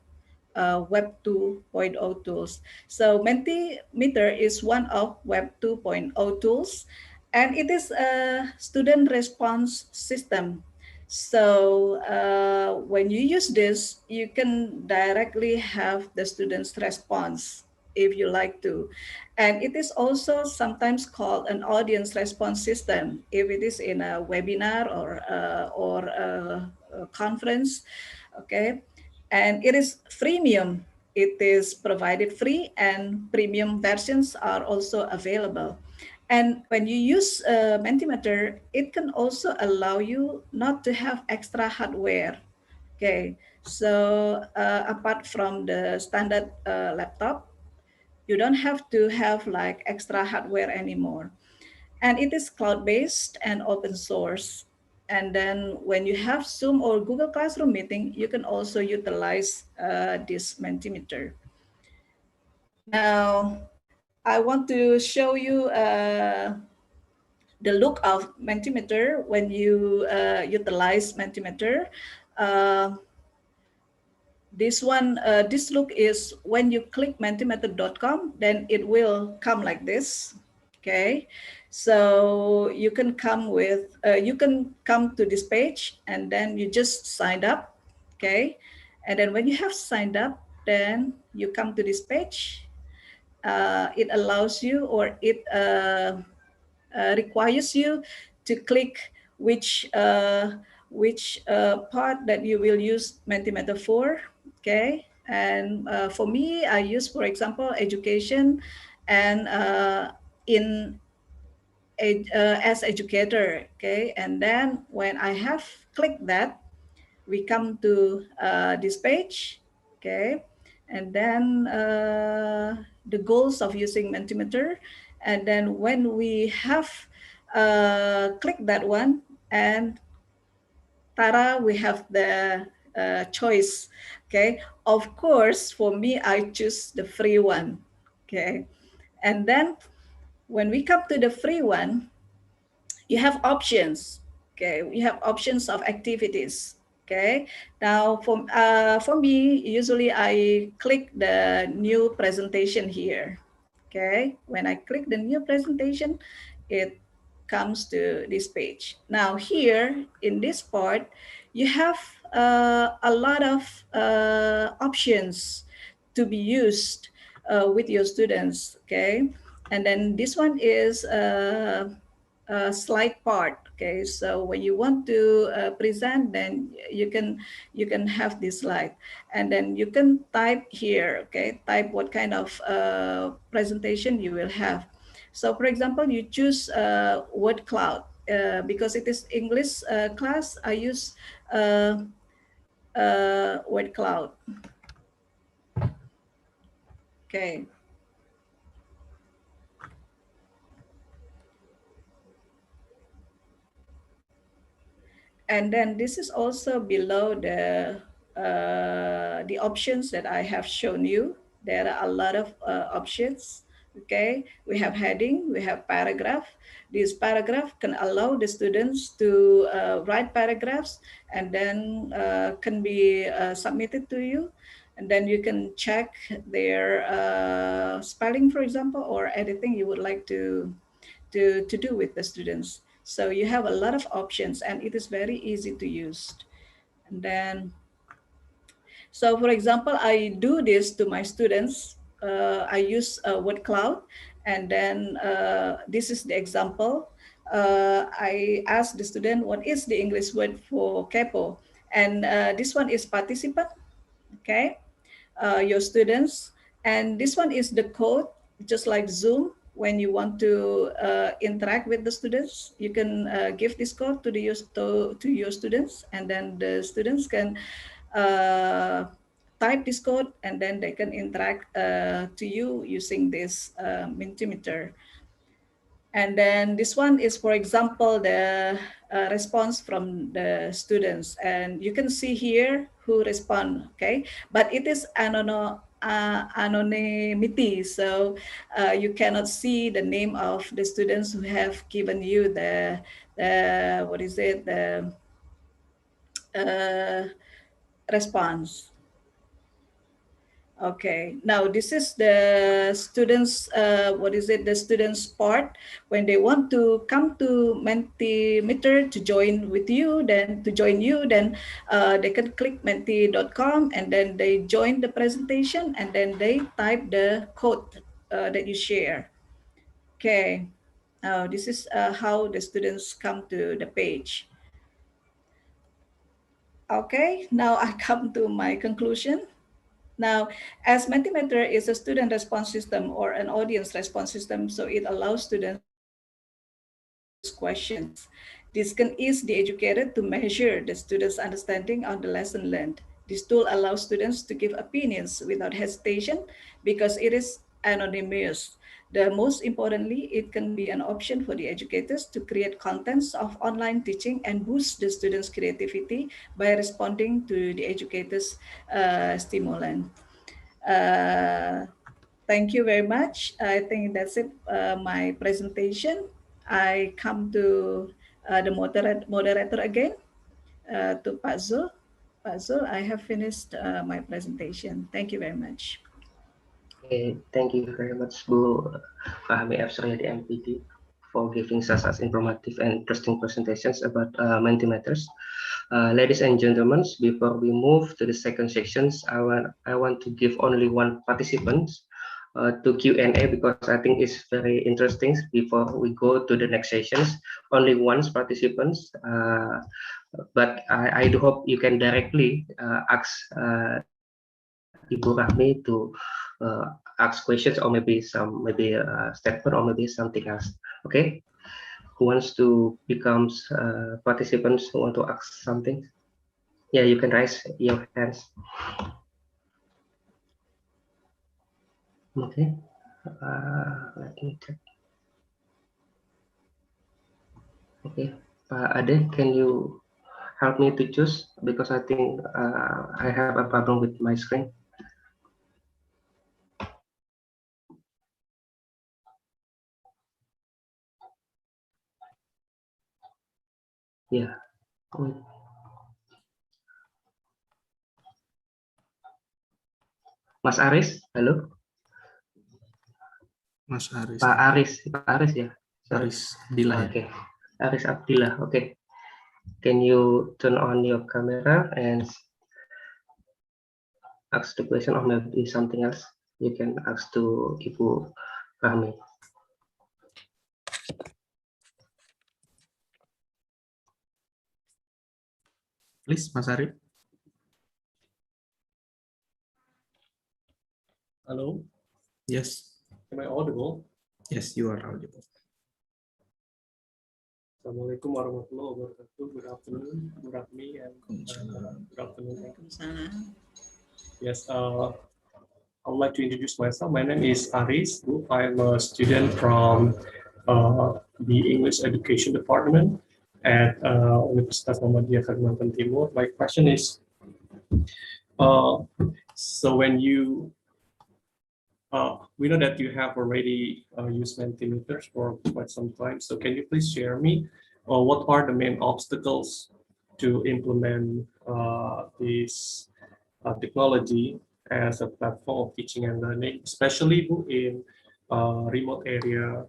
Web 2.0 tools. So Mentimeter is one of Web 2.0 tools, and it is a student response system. So when you use this, you can directly have the students' response if you like to. And it is also sometimes called an audience response system if it is in a webinar or a conference, okay? And it is freemium. It is provided free, and premium versions are also available. And when you use Mentimeter, it can also allow you not to have extra hardware. Okay, so apart from the standard laptop, you don't have to have like extra hardware anymore. And it is cloud-based and open source. And then when you have Zoom or Google Classroom meeting, you can also utilize this Mentimeter. Now, I want to show you the look of Mentimeter when you utilize Mentimeter. This one, this look is when you click mentimeter.com, then it will come like this. Okay, so you can come with, you can come to this page and then you just signed up. Okay, and then when you have signed up, then you come to this page. It allows you, or it requires you to click which part that you will use Mentimeter for. Okay, and for me, I use, for example, education, and in as educator. Okay, and then when I have clicked that, we come to this page. Okay, and then the goals of using Mentimeter, and then when we have clicked that one, and Tara, we have the choice. Okay, of course, for me, I choose the free one. Okay, and then when we come to the free one, you have options. Okay, we have options of activities. Okay, now for me, usually I click the new presentation here. Okay, when I click the new presentation, it comes to this page. Now here in this part, you have a lot of options to be used with your students. Okay, and then this one is slide part. Okay, so when you want to present, then you can have this slide, and then you can type here. Okay, type what kind of presentation you will have. So for example, you choose word cloud. Because it is English class, I use word cloud. Okay. And then this is also below the options that I have shown you. There are a lot of options. Okay, we have heading, we have paragraph. This paragraph can allow the students to write paragraphs and then can be submitted to you. And then you can check their spelling, for example, or anything you would like to do with the students. So you have a lot of options and it is very easy to use. And then, so for example, I do this to my students. I use word cloud, and then this is the example. I ask the student what is the English word for capo, and this one is participant. Okay, your students, and this one is the code, just like Zoom. When you want to interact with the students, you can give this code to your students, and then the students can type this code, and then they can interact to you using this Mentimeter. And then this one is, for example, the response from the students. And you can see here who respond, okay? But it is anonymity, so you cannot see the name of the students who have given you the what is it, the response. Okay, now this is the students, what is it, the students part. When they want to come to Mentimeter to join with you, then they can click menti.com, and then they join the presentation, and then they type the code that you share. Okay, now this is how the students come to the page. Okay, now I come to my conclusion. Now, as Mentimeter is a student response system or an audience response system, so it allows students to ask questions. This can ease the educator to measure the students' understanding of the lesson learned. This tool allows students to give opinions without hesitation because it is anonymous. The most importantly, it can be an option for the educators to create contents of online teaching and boost the students' creativity by responding to the educators' stimulant. Thank you very much. I think that's it, my presentation. I come to the moderator again, to Pak Zul. Pak Zul, I have finished my presentation. Thank you very much. Okay, thank you very much, Bu Fahmi Absriyadi MPD, for giving such as informative and interesting presentations about Mentimeters. Ladies and gentlemen, before we move to the second sections, I want to give only one participant to Q&A because I think it's very interesting. Before we go to the next sessions, only one participants, but I do hope you can directly ask Ibu Rahmi to ask questions, or maybe statement, or maybe something else. Okay, who wants to become participants, who want to ask something? Yeah, you can raise your hands. Okay, let me check. Okay, Pak Ade, can you help me to choose, because I think I have a problem with my screen. Yeah. Mas Aris, halo. Mas Aris. Pak Aris ya. Sorry. Aris Abdillah. Okay. Aris Abdillah. Okay. Can you turn on your camera and ask the question, or maybe something else? You can ask to Ibu Rahmi. Please, Mas Arif. Hello. Yes. Am I audible? Yes, you are audible. Assalamualaikum warahmatullahi wabarakatuh. Good afternoon, good afternoon, and good afternoon. Yes, I would like to introduce myself. My name is Aris. I'm a student from the English Education Department at Universitas Muhammadiyah Kalimantan Timur. My question is, so when you we know that you have already used Mentimeters for quite some time. So can you please share me what are the main obstacles to implement this technology as a platform of teaching and learning, especially in remote area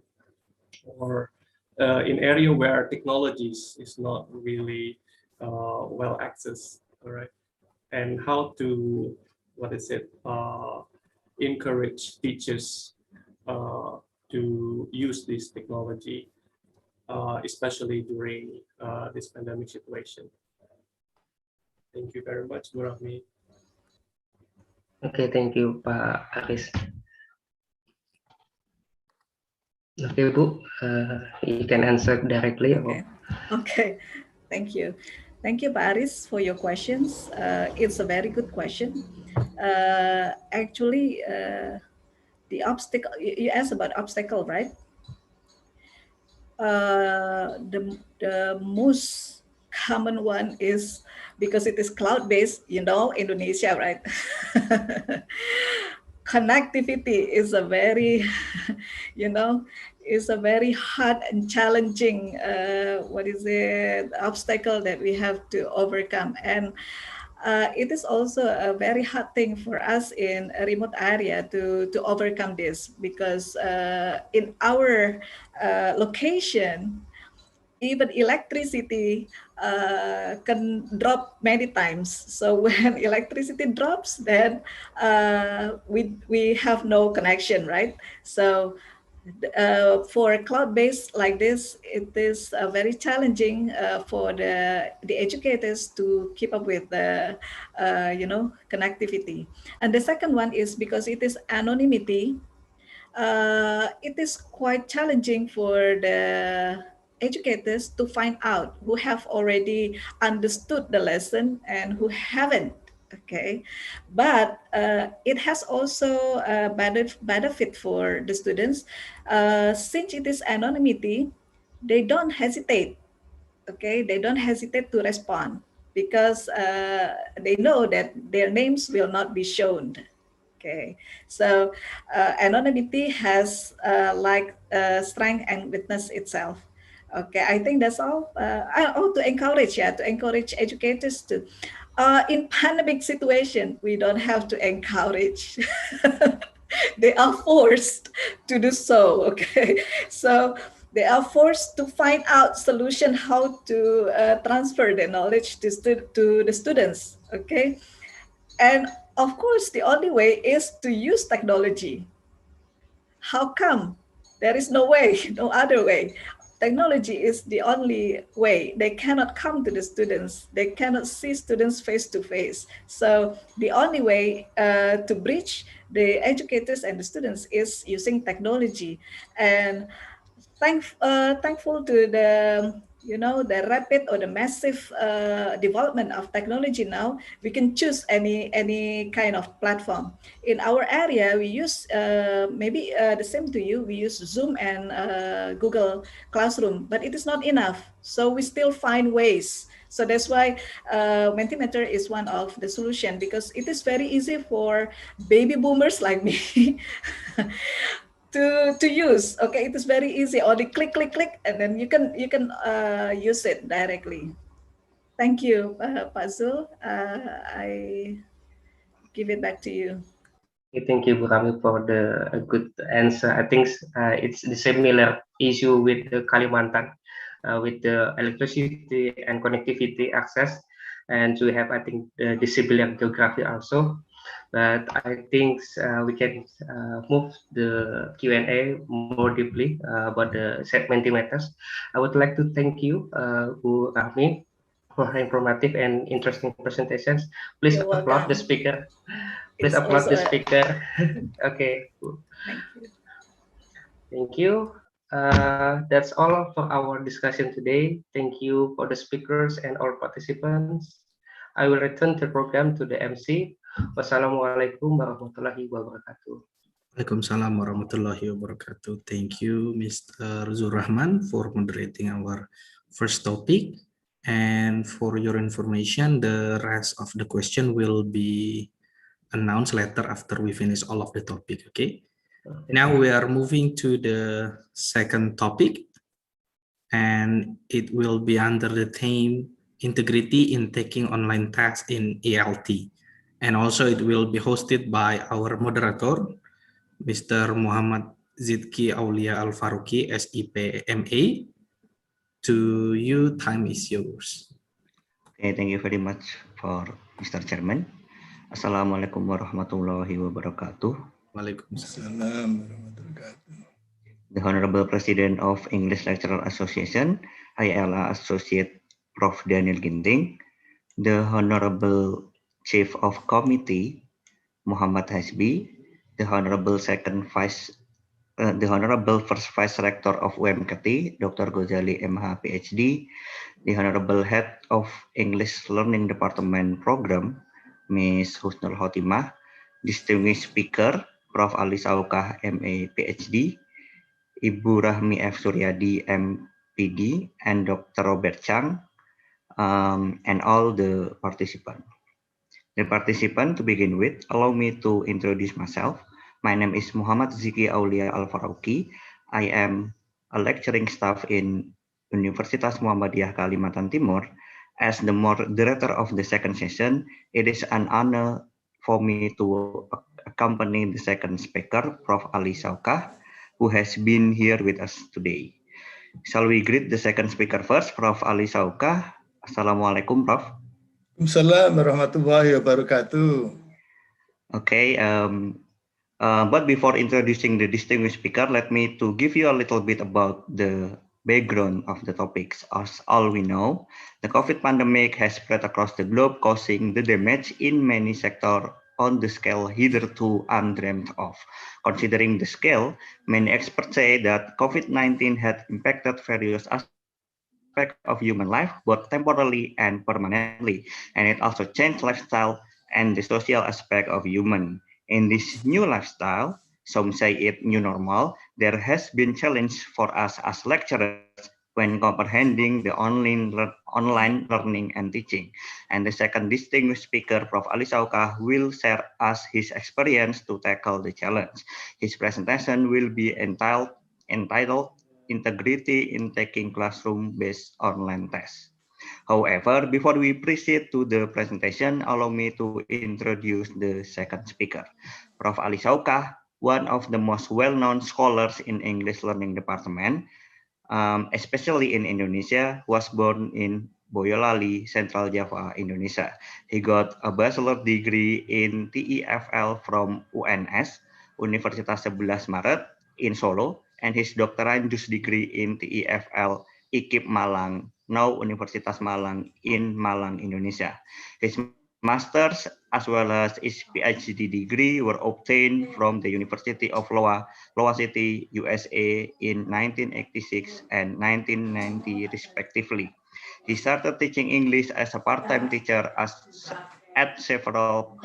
or in area where technologies is not really well accessed, all right? And how to, what is it, encourage teachers to use this technology, especially during this pandemic situation. Thank you very much, Murahmi. Okay, thank you, Pak Aris. Okay, Bu, you can answer directly. Okay. Okay. Thank you. Thank you, Pak Aris, for your questions. It's a very good question. Actually, the obstacle, you asked about obstacle, right? The most common one is because it is cloud-based, you know, Indonesia, right? Connectivity is a very, you know, is a very hard and challenging, what is it, obstacle that we have to overcome. And it is also a very hard thing for us in a remote area to overcome this, because in our location, even electricity can drop many times. So when electricity drops, then we have no connection, right? So for cloud-based like this, it is very challenging for the educators to keep up with the you know, connectivity. And the second one is because it is anonymity. It is quite challenging for the educators to find out who have already understood the lesson and who haven't. Okay, but it has also a benefit for the students. Since it is anonymity, they don't hesitate. Okay, they don't hesitate to respond because they know that their names will not be shown. Okay, so anonymity has strength and weakness itself. Okay, I think that's all. To encourage, yeah, to encourage educators to. In pandemic situation, we don't have to encourage. They are forced to do so. Okay, so they are forced to find out solution how to transfer the knowledge to the students. Okay, and of course, the only way is to use technology. How come? There is no way, no other way. Technology is the only way. They cannot come to the students. They cannot see students face to face. So the only way to bridge the educators and the students is using technology. And thankful to the, you know, the rapid or the massive development of technology now, we can choose any kind of platform. In our area, we use maybe the same to you. We use Zoom and Google Classroom, but it is not enough. So we still find ways. So that's why Mentimeter is one of the solution, because it is very easy for baby boomers like me to use. Okay, it is very easy. Only click, click, click, and then you can use it directly. Thank you, Pak Zul. I give it back to you. Thank you, Bu Rami, for the good answer. I think it's the similar issue with the Kalimantan, with the electricity and connectivity access, and we have, I think, the similar geography also. But I think we can move the Q&A more deeply about the Mentimeters. I would like to thank you, Bu Rami, for informative and interesting presentations. Please You're applaud the welcome. speaker. Please It's applaud also the speaker. Okay. Thank you. Thank you. That's all for our discussion today. Thank you for the speakers and all participants. I will return the program to the MC. Wassalamualaikum warahmatullahi wabarakatuh. Waalaikumsalam warahmatullahi wabarakatuh. Thank you, Mr. Zurrahman, for moderating our first topic. And for your information, the rest of the question will be announced later after we finish all of the topic, okay? Now we are moving to the second topic, and it will be under the theme Integrity in Taking Online Tasks in ELT. And also it will be hosted by our moderator, Mr. Muhammad Zidki Aulia Al-Faruqi, SIPMA. To you, time is yours. Okay, thank you very much for Mr. Chairman. Assalamualaikum warahmatullahi wabarakatuh. Waalaikumsalam warahmatullahi wabarakatuh. The Honorable President of English Lecturer Association, ILA Associate Prof. Daniel Ginting, the Honorable Chief of Committee, Muhammad Hasbi, the Honorable First Vice Rector of UMKT, Dr. Ghazali MH PhD, the Honorable Head of English Learning Department Program, Ms. Husnul Khotimah, distinguished speaker, Prof. Ali Saukah MA PhD, Ibu Rahmi F. Suryadi MPD, and Dr. Robert Chang, and all the participants. The participant to begin with, allow me to introduce myself. My name is Muhammad Ziki Aulia Al-Faruqi. I am a lecturing staff in Universitas Muhammadiyah Kalimantan Timur. As the moderator of the second session, it is an honor for me to accompany the second speaker, Prof. Ali Saukah, who has been here with us today. Shall we greet the second speaker first, Prof. Ali Saukah? Assalamualaikum, Prof. Waalaikumsalam warahmatullahi wabarakatuh. Okay, but before introducing the distinguished speaker, let me to give you a little bit about the background of the topics. As all we know, the COVID pandemic has spread across the globe, causing the damage in many sectors on the scale hitherto undreamt of. Considering the scale, many experts say that COVID-19 had impacted various aspects of human life, both temporarily and permanently, and it also changed lifestyle and the social aspect of human. In this new lifestyle, some say it new normal, there has been challenge for us as lecturers when comprehending the online learning and teaching. And the second distinguished speaker, Prof. Ali Saukah, will share us his experience to tackle the challenge. His presentation will be entitled Integrity in Taking Classroom-Based Online Tests. However, before we proceed to the presentation, allow me to introduce the second speaker. Prof. Ali Saukah, one of the most well-known scholars in English Learning Department, especially in Indonesia, was born in Boyolali, Central Java, Indonesia. He got a bachelor degree in TEFL from UNS, Universitas 11 Maret in Solo, and his doctorandus degree in TEFL IKIP Malang, now Universitas Malang in Malang, Indonesia. His master's as well as his PhD degree were obtained from the University of Iowa City, USA in 1986 and 1990 respectively. He started teaching English as a part-time teacher at several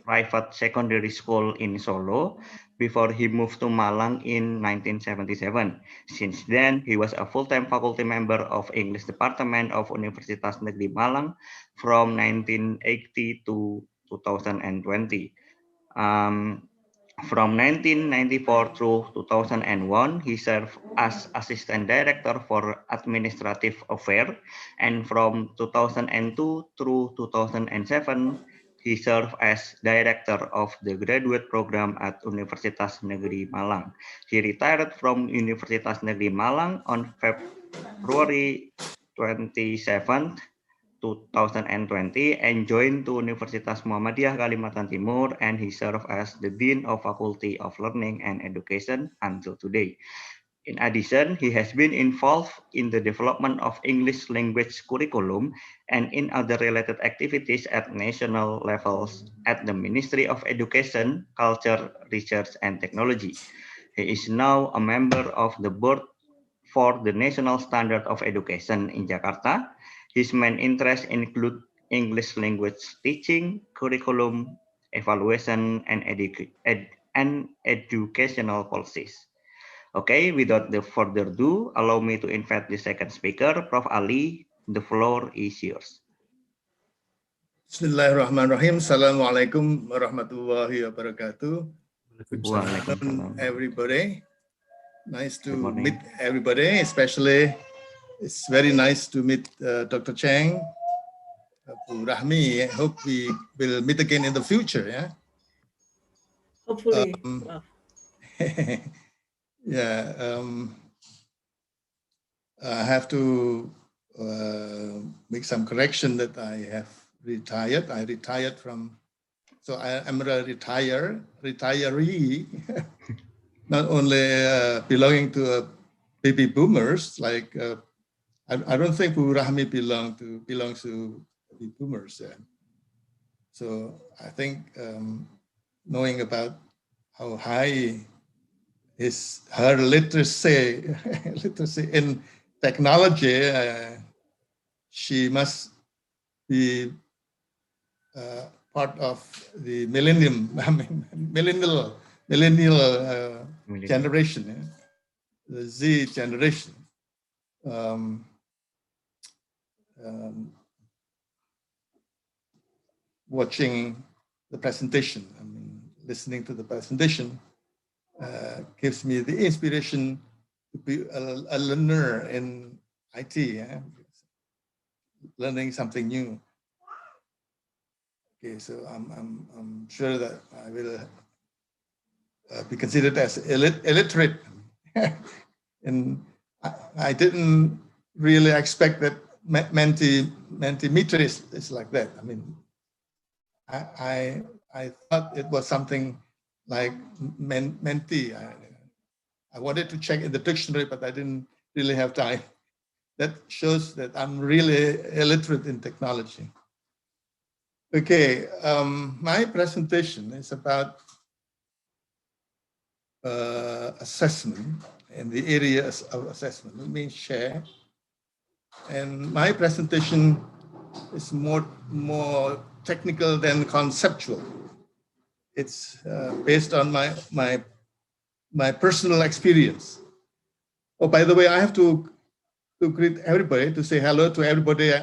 private secondary school in Solo before he moved to Malang in 1977. Since then, he was a full-time faculty member of English Department of Universitas Negeri Malang from 1980 to 2020. From 1994 through 2001, he served as Assistant Director for Administrative Affairs, and from 2002 through 2007, he served as Director of the Graduate Program at Universitas Negeri Malang. He retired from Universitas Negeri Malang on February 27th, 2020 and joined to Universitas Muhammadiyah Kalimantan Timur, and he served as the Dean of Faculty of Learning and Education until today. In addition, he has been involved in the development of English language curriculum and in other related activities at national levels at the Ministry of Education, Culture, Research and Technology. He is now a member of the board for the National Standard of Education in Jakarta. His main interests include English language teaching, curriculum, evaluation, and educational policies. Okay, without the further ado, allow me to invite the second speaker, Prof. Ali. The floor is yours. Bismillahirrahmanirrahim. Assalamualaikum warahmatullahi wabarakatuh. Good afternoon, everybody. Nice to meet everybody, especially it's very nice to meet Dr. Chang, Bu Rahmi. I hope we will meet again in the future. Yeah. Hopefully. Yeah. I have to make some correction that I have retired. I retired from, so I am a retiree, not only belonging to baby boomers, like I don't think Bu Rahmi belongs to baby boomers. So I think knowing about how high is her literacy in technology, she must be part of the millennial generation, the Z generation. Watching the presentation, I mean, listening to the presentation gives me the inspiration to be a learner in IT, learning something new. Okay, so I'm sure that I will be considered as illiterate, and I didn't really expect that Mentimeter is like that. I mean, I thought it was something like Menti. I wanted to check in the dictionary, but I didn't really have time. That shows that I'm really illiterate in technology. Okay, my presentation is about assessment in the areas of assessment. Let me share. And my presentation is more technical than conceptual. It's based on my personal experience. Oh, by the way, I have to greet everybody, to say hello to everybody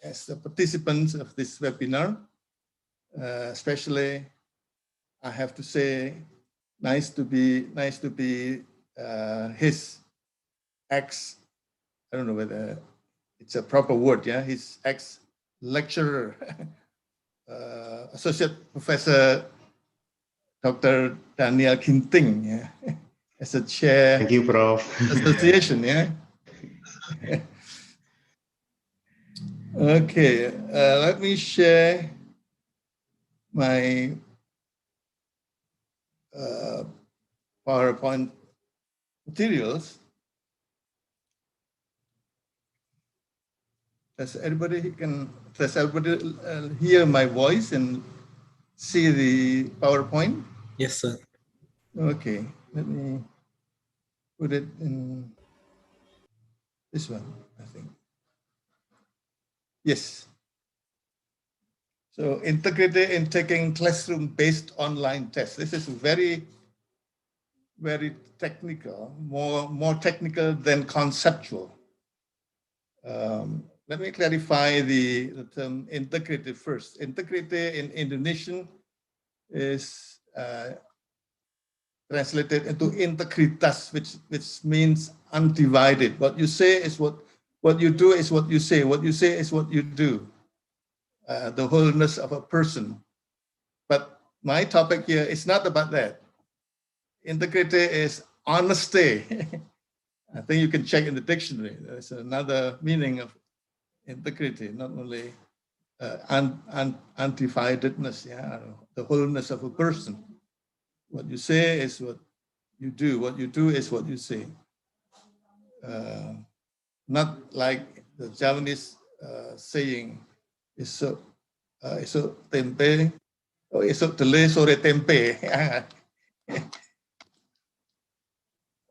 as the participants of this webinar. Especially, I have to say, nice to be his ex. I don't know whether it's a proper word. Yeah, his ex lecturer, Associate Professor Dr. Daniel Kinting. Yeah, as a chair. Thank you, Prof. Association. Yeah. Okay, let me share my PowerPoint materials. Does everybody hear my voice and see the PowerPoint? Yes, sir. Okay, let me put it in this one, I think. Yes. So integrated in taking classroom-based online tests. This is very, very technical, more technical than conceptual. Let me clarify the term integrated first. Integrated in Indonesian is translated into integritas, which means undivided. What you say is what you do is what you say. What you say is what you do. The wholeness of a person. But my topic here is not about that. Integrity is honesty. I think you can check in the dictionary. There's another meaning of integrity, not only undividedness, yeah, the wholeness of a person. What you say is what you do. What you do is what you say. Not like the Javanese saying, iso tempe, or iso tele sore tempe.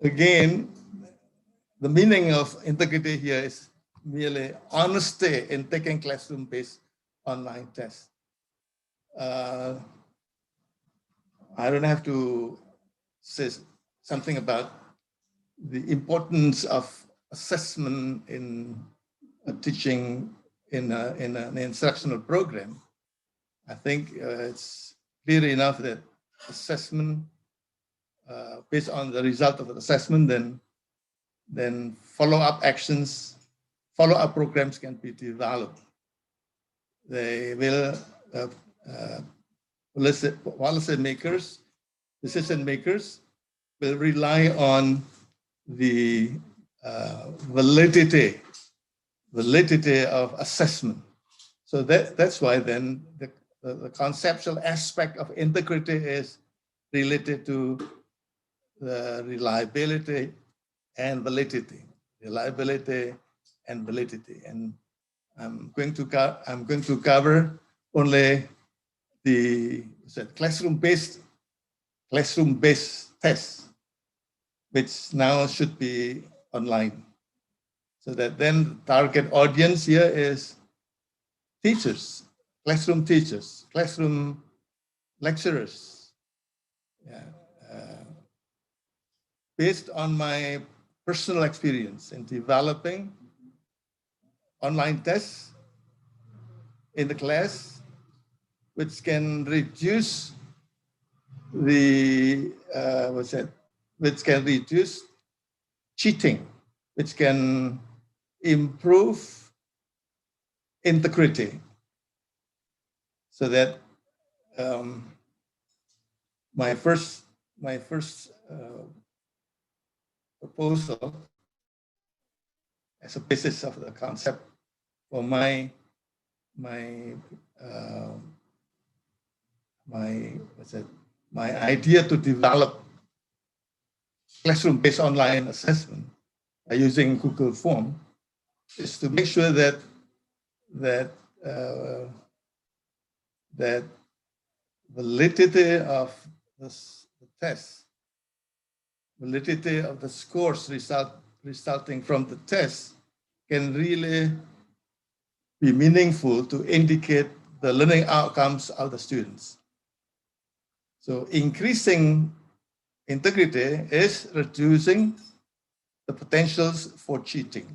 again, the meaning of integrity here is merely honesty in taking classroom-based online tests. I don't have to say something about the importance of assessment in teaching in an instructional program. I think it's clear enough that assessment, based on the result of the assessment, then follow-up actions, follow-up programs can be developed. They will policy makers, decision makers will rely on the validity of assessment. So that's why then the conceptual aspect of integrity is related to the reliability and validity. Reliability and validity. And I'm going to cover only the classroom-based tests, which now should be online. So that then target audience here is teachers, classroom teachers, classroom lecturers. Yeah. Based on my personal experience in developing online tests in the class, which can reduce the which can reduce cheating, which can improve integrity, so that my first proposal as a basis of the concept for my idea to develop classroom-based online assessment by using Google Form is to make sure that validity of the test, validity of the scores resulting from the test can really be meaningful to indicate the learning outcomes of the students. So increasing integrity is reducing the potentials for cheating.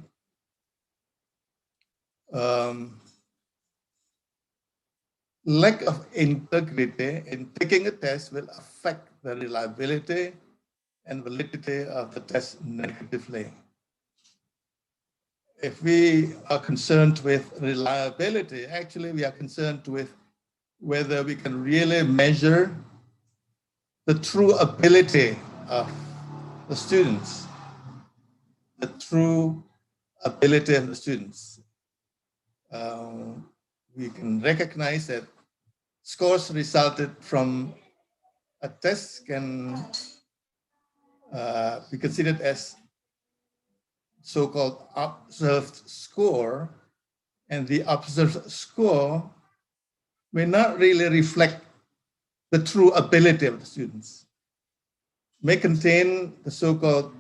Lack of integrity in taking a test will affect the reliability and validity of the test negatively. If we are concerned with reliability, actually we are concerned with whether we can really measure the true ability of the students, the true ability of the students. We can recognize that scores resulted from a test can be considered as so-called observed score, and the observed score may not really reflect the true ability of the students. May contain the so-called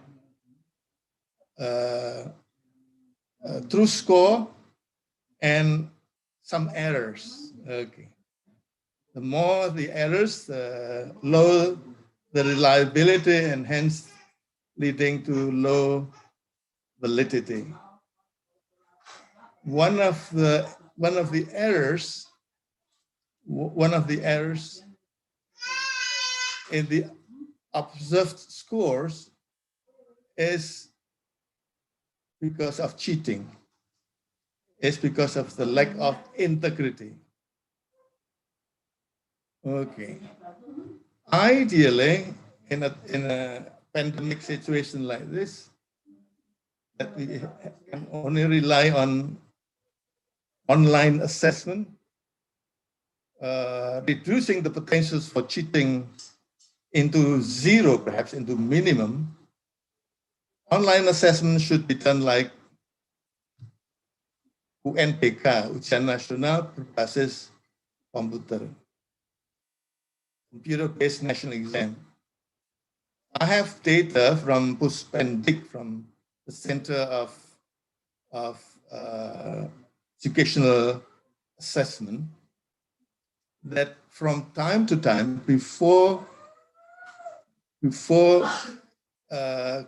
true score and some errors. Okay. The more the errors, the lower the reliability, and hence leading to low validity. One of the errors in the observed scores is because of cheating. It's because of the lack of integrity. Okay. Ideally, in a pandemic situation like this, that we can only rely on online assessment, reducing the potentials for cheating into zero, perhaps into minimum. Online assessment should be done like UNPK, Ujian Nasional Berbasis Komputer, computer-based national exam. I have data from Puspendik, from the Center of Educational Assessment, that from time to time, before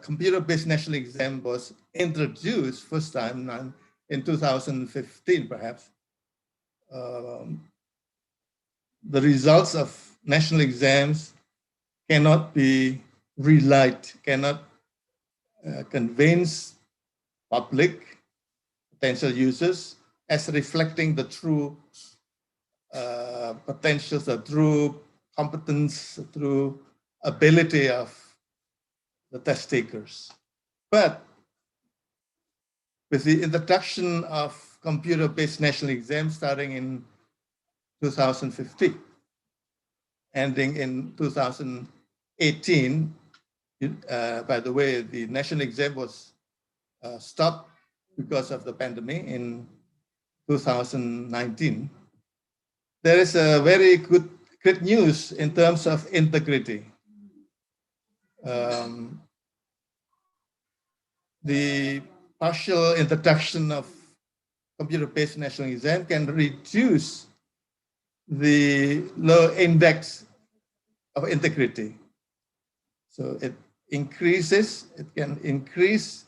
computer-based national exam was introduced first time in 2015, perhaps, the results of national exams cannot be relied, cannot convince public potential users as reflecting the true potentials, the true competence, the true ability of the test takers. But with the introduction of computer-based national exams starting in 2015, ending in 2018, by the way, the national exam was stopped because of the pandemic in 2019. There is a very good news in terms of integrity. The partial introduction of computer-based national exam can reduce the low index of integrity. So it can increase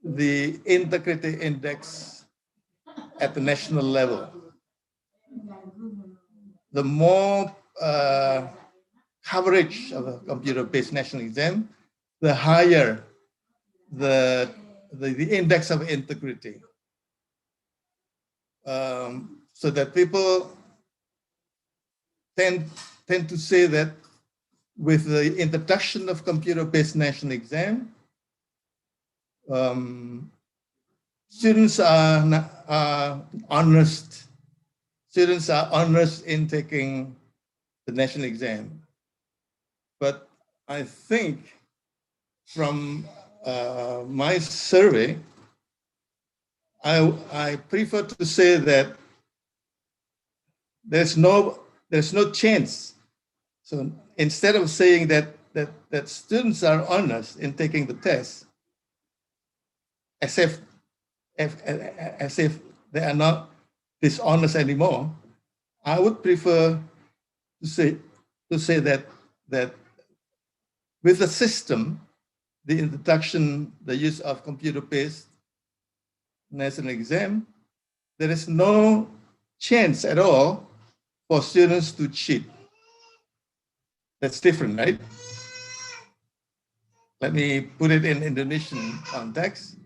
the integrity index at the national level. The more coverage of a computer-based national exam, the higher the index of integrity. So that people tend to say that with the introduction of computer-based national exam, students are honest. Students are honest in taking the national exam. But I think from my survey, I prefer to say that there's no chance. So instead of saying that students are honest in taking the test, as if they are not dishonest anymore, I would prefer to say that with the system, the introduction, the use of computer-based national exam, there is no chance at all for students to cheat. That's different, right? Let me put it in Indonesian context.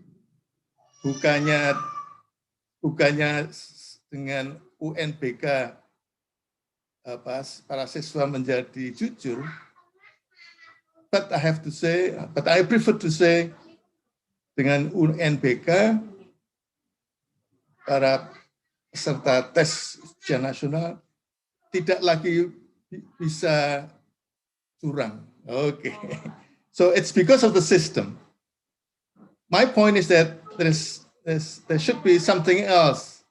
Bukannya dengan UNBK para siswa menjadi jujur, but I prefer to say dengan UNBK para peserta tes ujian nasional tidak lagi bisa curang. Okay. So it's because of the system. My point is that there should be something else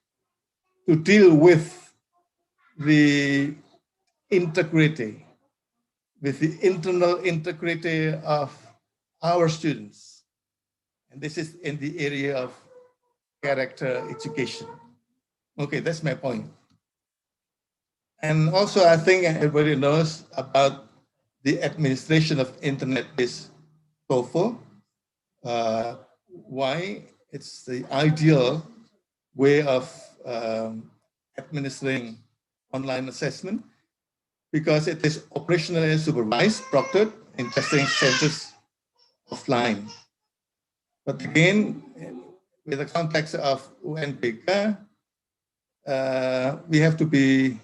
to deal with the integrity, with the internal integrity of our students. And this is in the area of character education. Okay, that's my point. And also, I think everybody knows about the administration of internet-based TOEFL. Why it's the ideal way of administering online assessment, because it is operationally supervised, proctored in testing centers offline. But again, with the context of UNBK, we have to be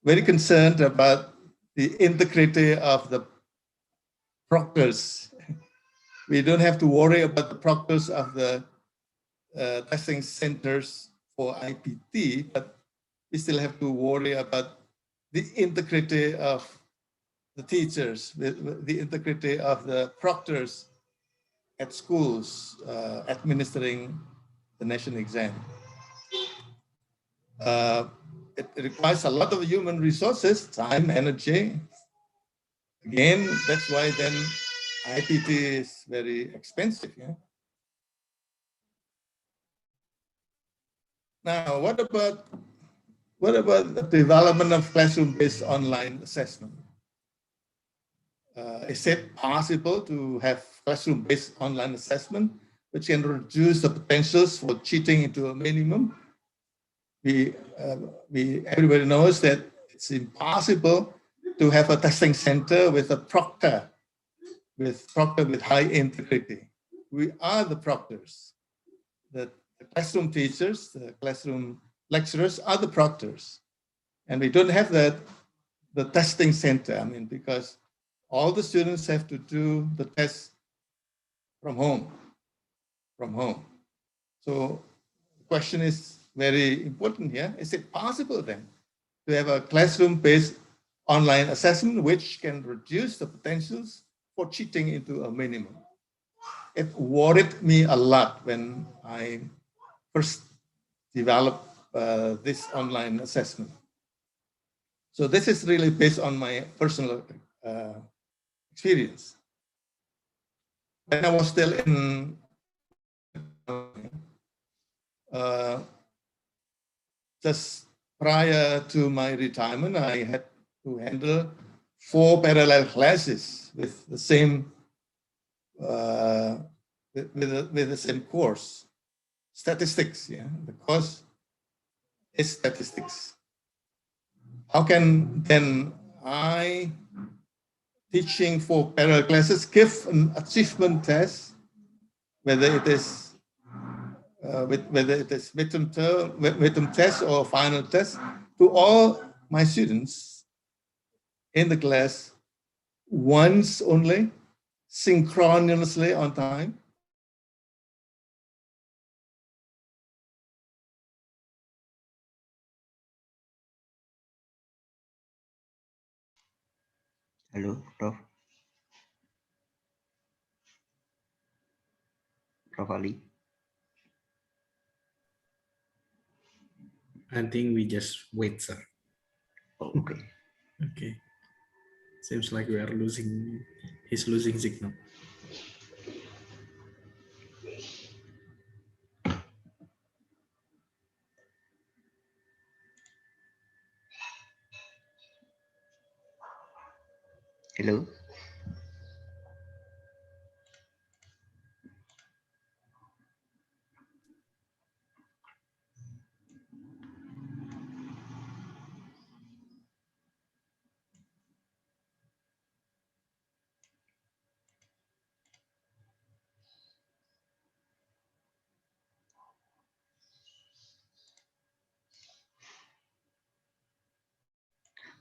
very concerned about the integrity of the proctors. We don't have to worry about the proctors of the testing centers for IPT, but we still have to worry about the integrity of the teachers, the integrity of the proctors at schools administering the national exam. It requires a lot of human resources, time, energy, Again, that's why then IPT is very expensive. Yeah. Now, what about the development of classroom-based online assessment? Is it possible to have classroom-based online assessment, which can reduce the potentials for cheating into a minimum? Everybody knows that it's impossible to have a testing center with a proctor, with high integrity. We are the proctors. The classroom teachers, the classroom lecturers are the proctors. And we don't have the testing center, I mean, because all the students have to do the test from home. So the question is very important here. Is it possible then to have a classroom-based online assessment which can reduce the potentials for cheating into a minimum? It worried me a lot when I first developed this online assessment. So this is really based on my personal experience. When I was still in just prior to my retirement, I had to handle 4 parallel classes with the same with the same course, statistics. Yeah, the course is statistics. How can then I, teaching 4 parallel classes, give an achievement test, whether it is midterm test or final test, to all my students in the class once only, synchronously on time? Hello, Prof. Prof. Ali. I think we just wait, sir. Oh, okay. Okay. Seems like we are losing, he's losing signal. Hello.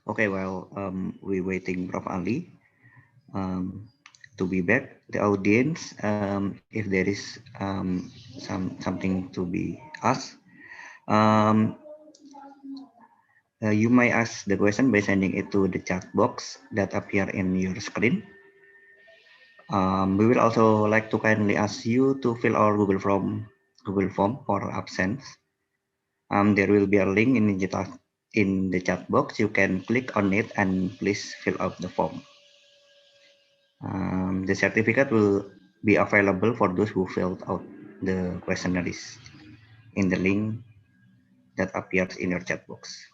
Okay, well, we're waiting Prof. Ali to be back. The audience, if there is something to be asked, you may ask the question by sending it to the chat box that appear in your screen. We will also like to kindly ask you to fill our Google form for absence. There will be a link in the chat box. You can click on it and please fill out the form. The certificate will be available for those who filled out the questionnaires in the link that appears in your chat box.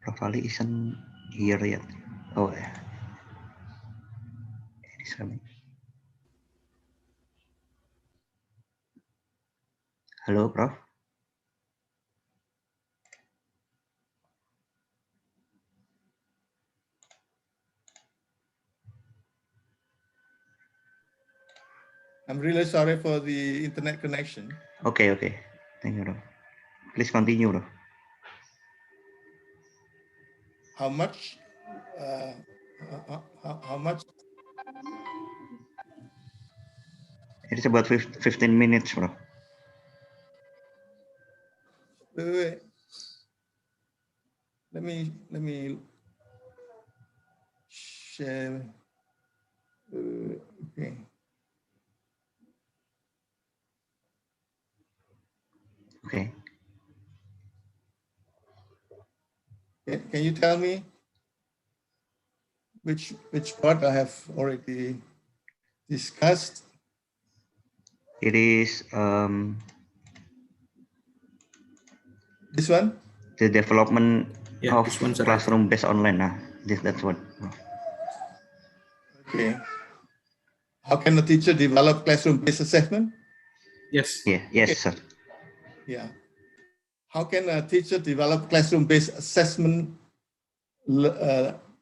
Prof. Ali isn't here yet. Oh, yeah. It is coming. Hello, Prof. I'm really sorry for the internet connection. Okay. Thank you, Prof. Please continue, Prof. How much? How much? It is about 15 minutes, Prof. Wait. Let me share. Okay. Okay. Can you tell me which part I have already discussed? It is this one? The development Yeah, of this one's right. classroom-based online. That's what. Okay. How can a teacher develop classroom-based assessment? Yes. Yeah. Yes, Okay. sir. Yeah. How can a teacher develop classroom-based assessment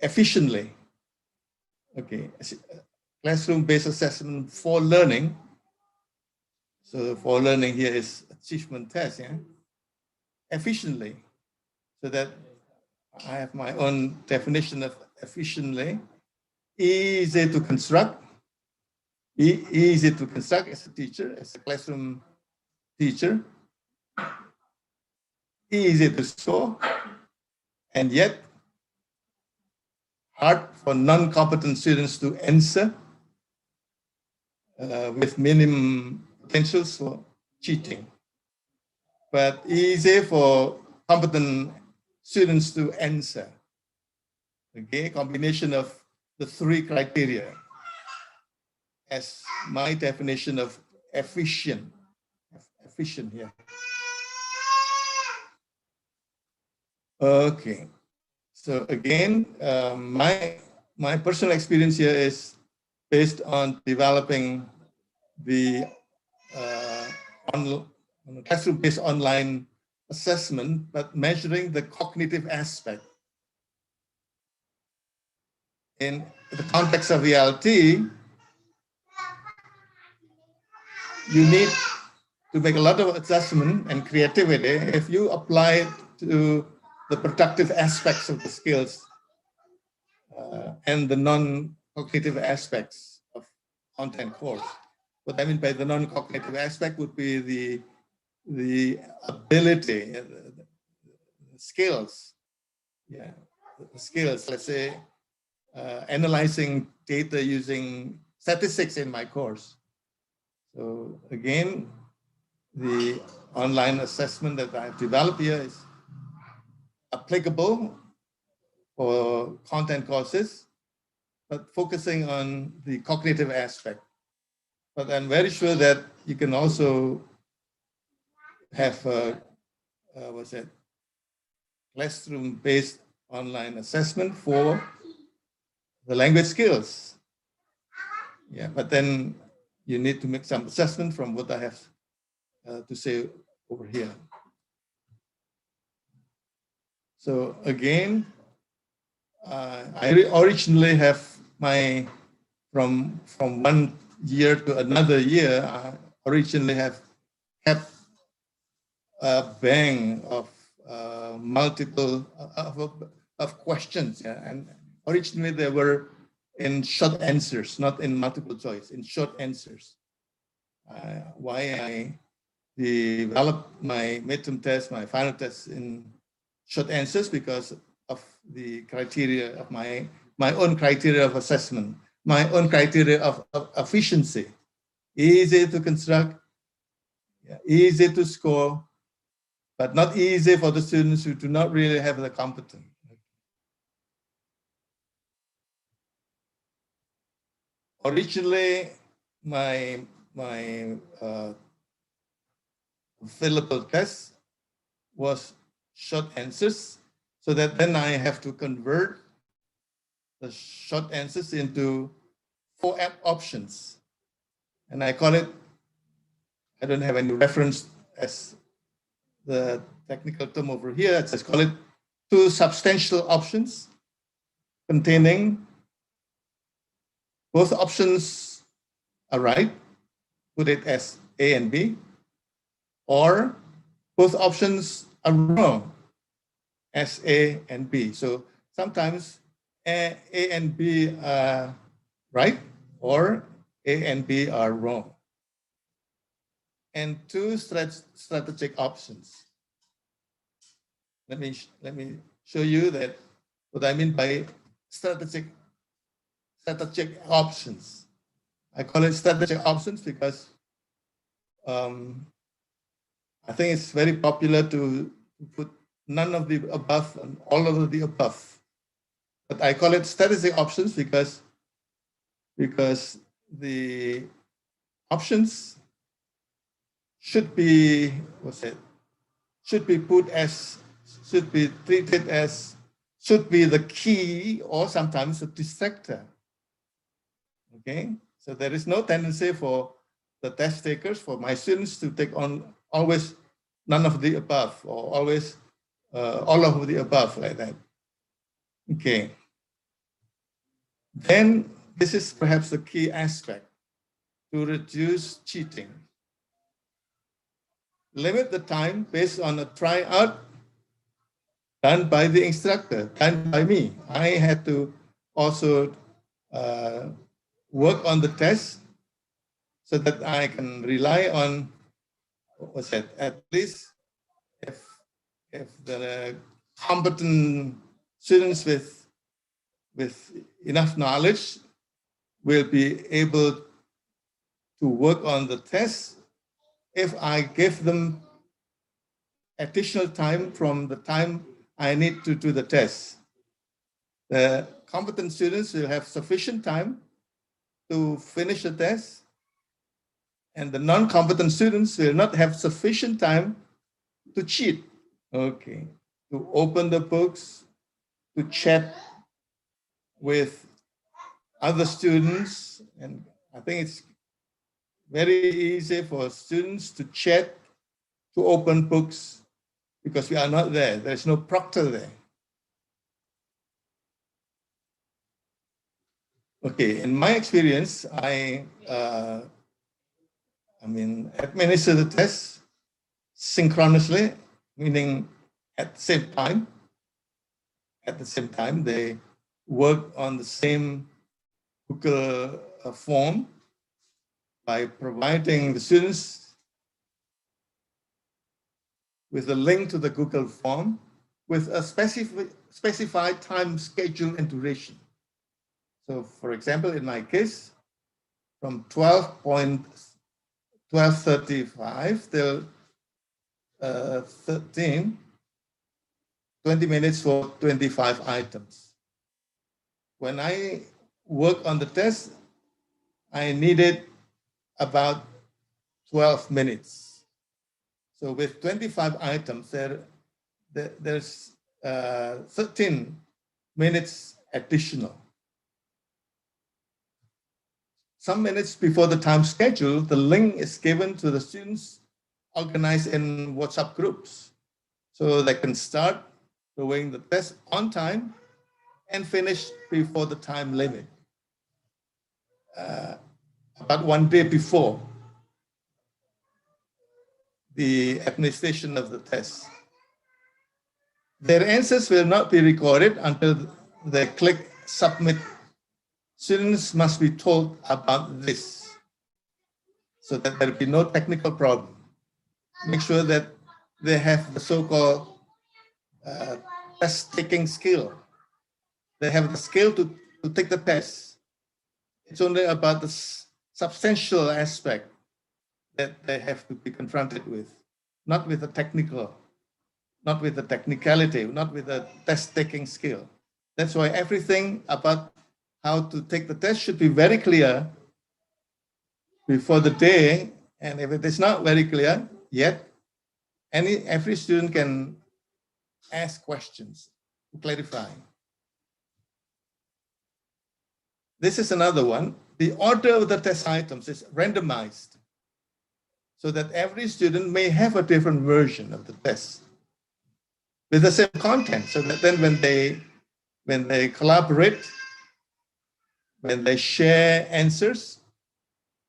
efficiently? Okay. Classroom-based assessment for learning. So for learning here is achievement test, yeah? Efficiently. So that I have my own definition of efficiently. Easy to construct. Easy to construct as a teacher, as a classroom teacher. Easy to score. And yet hard for non-competent students to answer with minimum potentials for cheating. But easy for competent students to answer. Okay, combination of the three criteria as my definition of efficient here. Okay, so again, my personal experience here is based on developing the classroom-based online assessment, but measuring the cognitive aspect. In the context of VLT, you need to make a lot of adjustment and creativity if you apply it to the productive aspects of the skills and the non-cognitive aspects of content course. What I mean by the non-cognitive aspect would be the ability, the skills, yeah, the skills, let's say, analyzing data using statistics in my course. So again, the online assessment that I've developed here is applicable for content courses, but focusing on the cognitive aspect. But I'm very sure that you can also have what's that, classroom-based online assessment for the language skills. Yeah, but then you need to make some assessment from what I have to say over here. So again, I originally have my, from 1 year to another year, I originally have kept a bank of multiple of questions, yeah? And originally they were in short answers, not in multiple choice, in short answers. Why I developed my midterm test, my final test in short answers, because of the criteria of my own criteria of assessment, my own criteria of efficiency. Easy to construct, yeah, easy to score, but not easy for the students who do not really have the competence. Originally, my fillable test was short answers, so that then I have to convert the short answers into 4 options. And I call it, I don't have any reference as the technical term over here, I just call it 2 substantial options containing both options are right, put it as A and B, or both options are wrong, as A and B. So sometimes A and B are right, or A and B are wrong. And 2 strategic options. Let me show you that what I mean by strategic options. I call it strategic options because I think it's very popular to put none of the above and all of the above. But I call it statistic options because the options should be, should be treated as, should be the key or sometimes a distractor. Okay, so there is no tendency for the test takers, for my students, to take on always none of the above or always all of the above like that. Okay. Then this is perhaps the key aspect to reduce cheating. Limit the time based on a tryout done by the instructor, done by me. I had to also work on the test so that I can rely on, at least if the competent students with enough knowledge will be able to work on the test if I give them additional time from the time I need to do the test. The competent students will have sufficient time to finish the test, and the non-competent students will not have sufficient time to cheat. Okay, to open the books, to chat with other students. And I think it's very easy for students to chat, to open books, because we are not there. There's no proctor there. Okay, in my experience, I administer the test synchronously, meaning at the same time. At the same time, they work on the same Google form by providing the students with a link to the Google form with a specified time schedule and duration. So for example, in my case, from 12:35 till 13, 20 minutes for 25 items. When I work on the test, I needed about 12 minutes. So with 25 items, there's 13 minutes additional. Some minutes before the time schedule, the link is given to the students organized in WhatsApp groups, so they can start doing the test on time and finish before the time limit, about 1 day before the administration of the test. Their answers will not be recorded until they click submit. Students must be told about this so that there will be no technical problem. Make sure that they have the so-called test-taking skill. They have the skill to take the test. It's only about the substantial aspect that they have to be confronted with, not with the technical, not with the technicality, not with the test-taking skill. That's why everything about how to take the test should be very clear before the day. And if it is not very clear yet, every student can ask questions to clarify. This is another one. The order of the test items is randomized so that every student may have a different version of the test with the same content, so that then when they collaborate, when they share answers,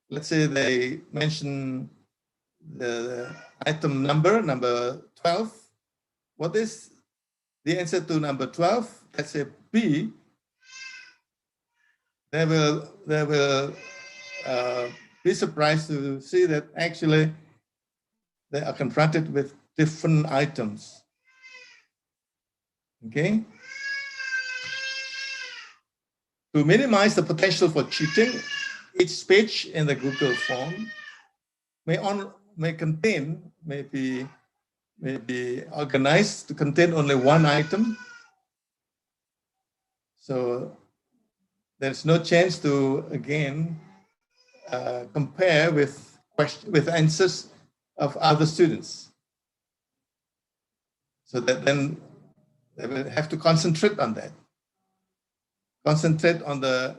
let's say they mention the item number 12. What is the answer to number 12? Let's say B. They will be surprised to see that actually they are confronted with different items. Okay. To minimize the potential for cheating, each page in the Google form may may be organized to contain only one item. So there's no chance to, again, compare with answers of other students. So that then they will have to concentrate on that. Concentrate on the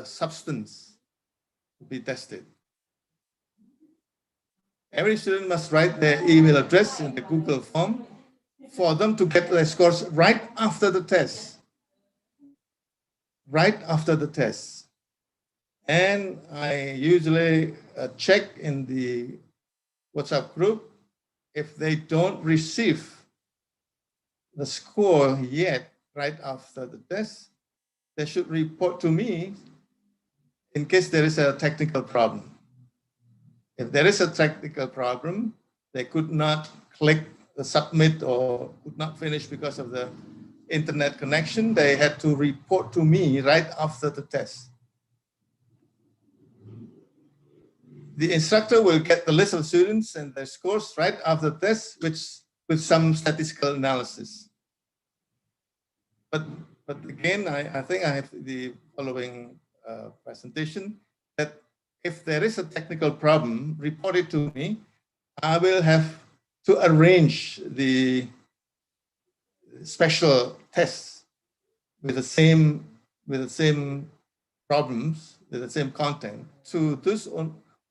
substance to be tested. Every student must write their email address in the Google form for them to get their scores right after the test. Right after the test. And I usually check in the WhatsApp group if they don't receive the score yet right after the test, they should report to me in case there is a technical problem. If there is a technical problem, they could not click the submit or could not finish because of the internet connection, they had to report to me right after the test. The instructor will get the list of students and their scores right after the test, with some statistical analysis. But again, I think I have the following presentation, that if there is a technical problem, report it to me. I will have to arrange the special tests with the same problems, with the same content to those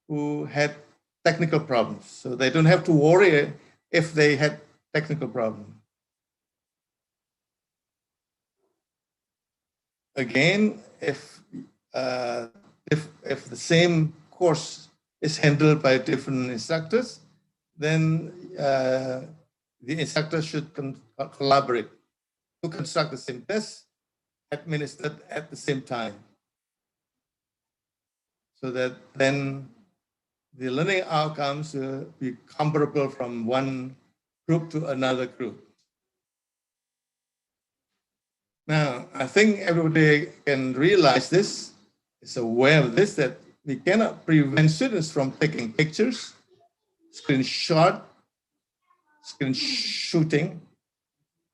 who had technical problems. So they don't have to worry if they had technical problems. Again, if the same course is handled by different instructors, then the instructor should collaborate to construct the same test administered at the same time, so that then the learning outcomes will be comparable from one group to another group. Now, I think everybody can realize this, is aware of this, that we cannot prevent students from taking pictures, screenshotting,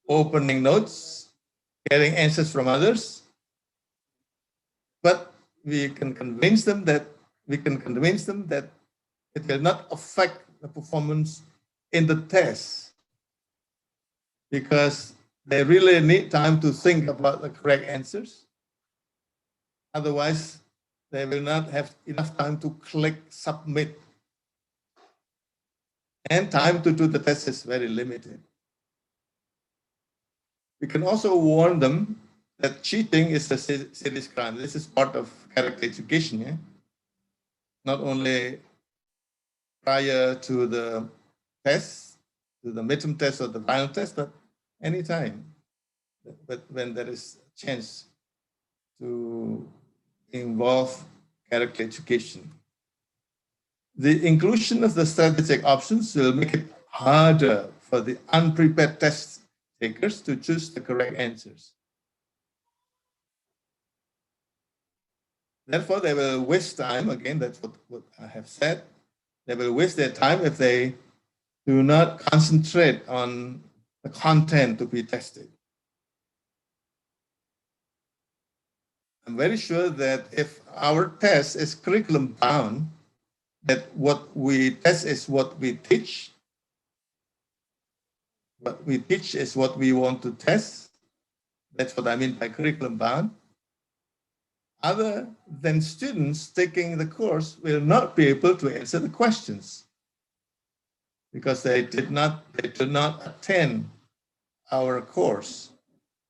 opening notes, getting answers from others. But we can convince them that it will not affect the performance in the test, because they really need time to think about the correct answers. Otherwise, they will not have enough time to click submit. And time to do the test is very limited. We can also warn them that cheating is a serious crime. This is part of character education. Yeah? Not only prior to the test, to the midterm test or the final test, but anytime. But when there is a chance to involve character education. The inclusion of the strategic options will make it harder for the unprepared test takers to choose the correct answers. Therefore, they will waste time. Again, that's what I have said. They will waste their time if they do not concentrate on the content to be tested. I'm very sure that if our test is curriculum bound, that what we test is what we teach. What we teach is what we want to test. That's what I mean by curriculum bound. Other than students taking the course will not be able to answer the questions because they did not attend our course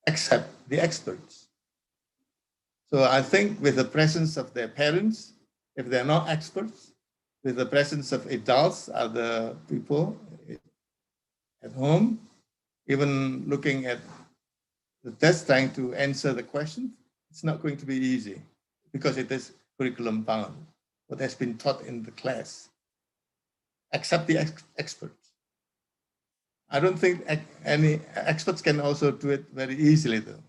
except the experts. So I think with the presence of their parents, if they're not experts, with the presence of adults, other people at home, even looking at the test, trying to answer the questions, it's not going to be easy because it is curriculum bound, what has been taught in the class, except the experts. I don't think any experts can also do it very easily though.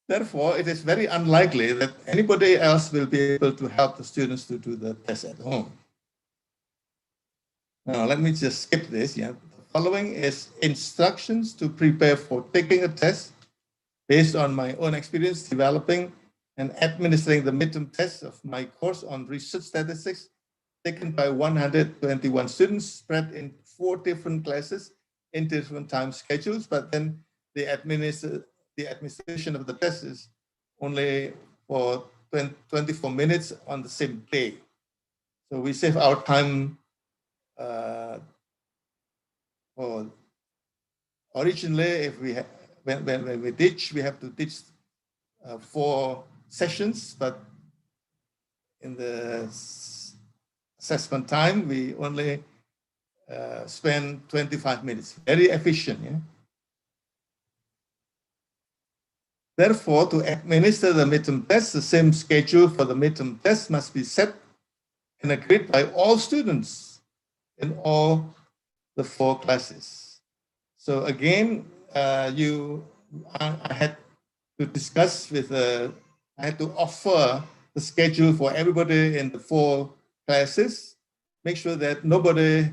Therefore, it is very unlikely that anybody else will be able to help the students to do the test at home. Now, let me just skip this. Yeah. The following is instructions to prepare for taking a test based on my own experience developing and administering the midterm test of my course on research statistics taken by 121 students spread in 4 different classes in different time schedules, but then the administration of the test is only for 24 minutes on the same day. So we save our time. Or originally, if we when we teach, we have to teach 4 sessions, but in the assessment time, we only spend 25 minutes. Very efficient. Yeah? Therefore, to administer the midterm test, the same schedule for the midterm test must be set and agreed by all students in all the 4 classes. So again, I had to discuss with, I had to offer the schedule for everybody in the 4 classes, make sure that nobody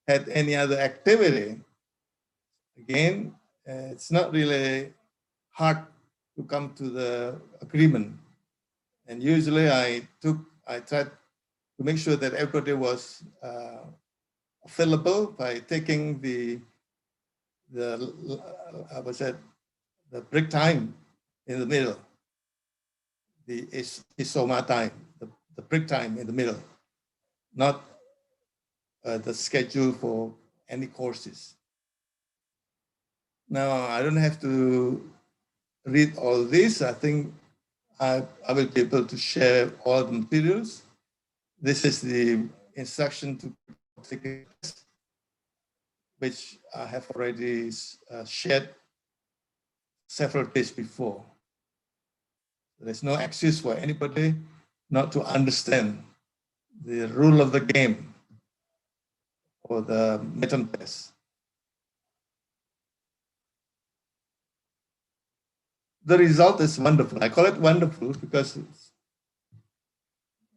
had any other activity. Again, it's not really hard to come to the agreement. And usually I tried to make sure that everybody was available by taking the break time in the middle, the isoma time, the break time in the middle, not the schedule for any courses. Now, I don't have to read all this. I think I will be able to share all the materials. This is the instruction to take a test, which I have already shared several days before. There's no excuse for anybody not to understand the rule of the game or the midterm test. The result is wonderful. I call it wonderful because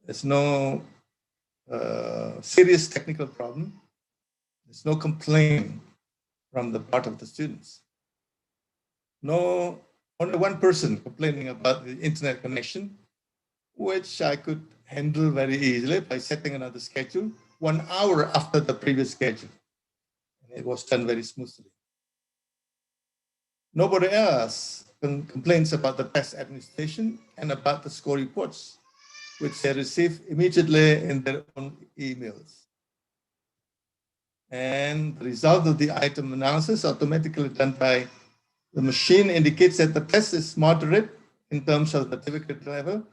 there's no serious technical problem. There's no complaint from the part of the students. No, only one person complaining about the internet connection, which I could handle very easily by setting another schedule 1 hour after the previous schedule. And it was done very smoothly. Nobody else complains about the test administration and about the score reports, which they receive immediately in their own emails. And the result of the item analysis automatically done by the machine indicates that the test is moderate in terms of the difficulty level,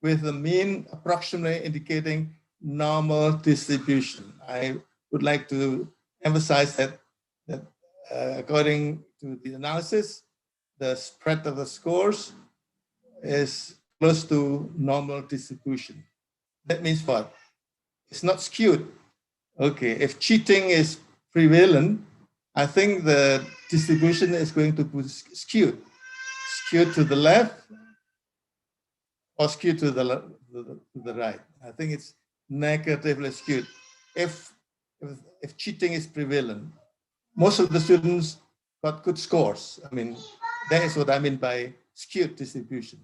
with the mean approximately indicating normal distribution. I would like to emphasize that according to the analysis, the spread of the scores is close to normal distribution. That means what? It's not skewed. Okay, if cheating is prevalent, I think the distribution is going to be skewed to the left or skewed to the right. I think it's negatively skewed. If cheating is prevalent, most of the students got good scores. I mean, that is what I mean by skewed distribution.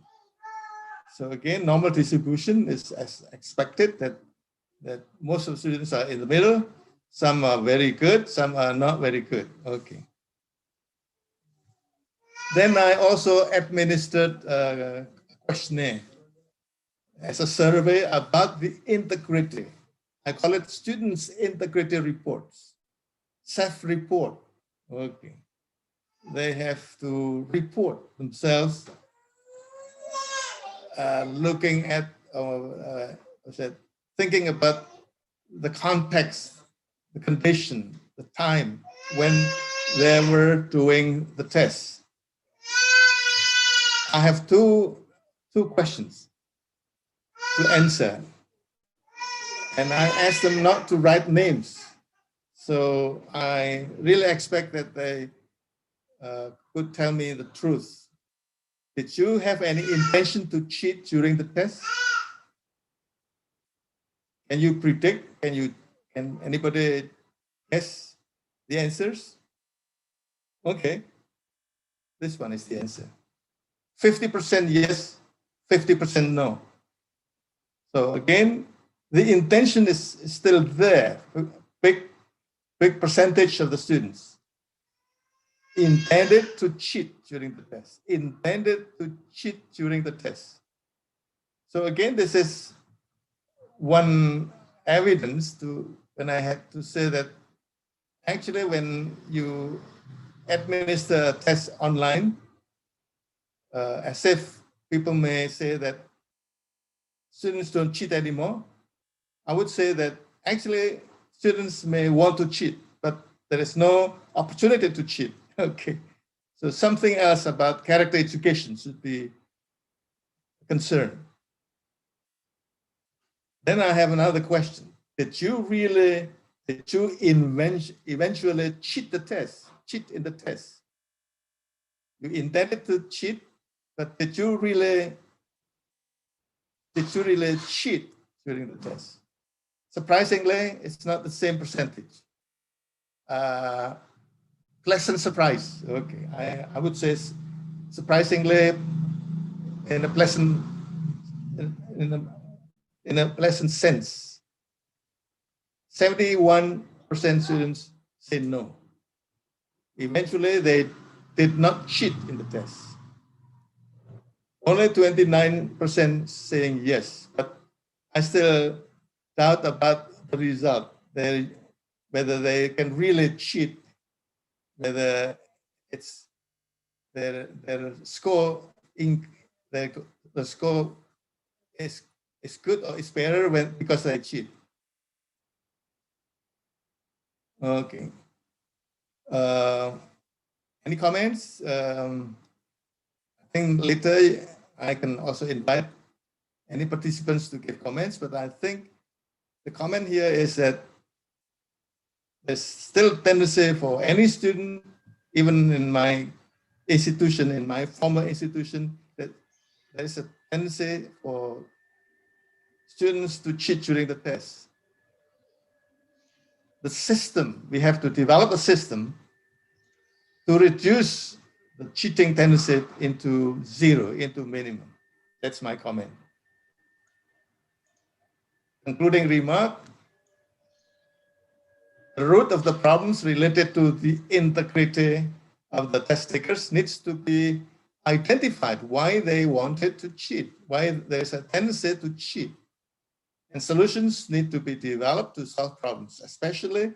So again, normal distribution is as expected, that most of the students are in the middle. Some are very good, some are not very good. Okay. Then I also administered a questionnaire as a survey about the integrity. I call it students' integrity reports, self-report. Okay. They have to report themselves looking at, thinking about the context, the condition, the time when they were doing the test. I have two questions to answer. And I asked them not to write names. So I really expect that they could tell me the truth Did you have any intention to cheat during the test? Can you predict? Can anybody guess the answers? Okay, this one is the answer. 50% yes, 50% no. So again, the intention is still there. Big percentage of the students intended to cheat during the test. Intended to cheat during the test. So again, this is one evidence to when I had to say that actually when you administer a test online, as if people may say that students don't cheat anymore, I would say that actually students may want to cheat, but there is no opportunity to cheat. Okay, so something else about character education should be a concern. Then I have another question. Did you eventually cheat the test, cheat in the test? You intended to cheat, but did you really cheat during the test? Surprisingly, it's not the same percentage. Pleasant surprise. Okay, I would say surprisingly in a pleasant in a pleasant sense. 71% students say no. Eventually, they did not cheat in the test. Only 29% saying yes, but I still doubt about the result. Whether they can really cheat, whether it's their score the score is good or is better because they cheat. Okay. Any comments? I think later I can also invite any participants to give comments, but I think the comment here is that there's still tendency for any student, even in my institution, in my former institution, that there is a tendency for students to cheat during the test. The system, we have to develop a system to reduce the cheating tendency into zero, into minimum. That's my comment. Concluding remark, the root of the problems related to the integrity of the test takers needs to be identified, why they wanted to cheat, why there's a tendency to cheat. And solutions need to be developed to solve problems, especially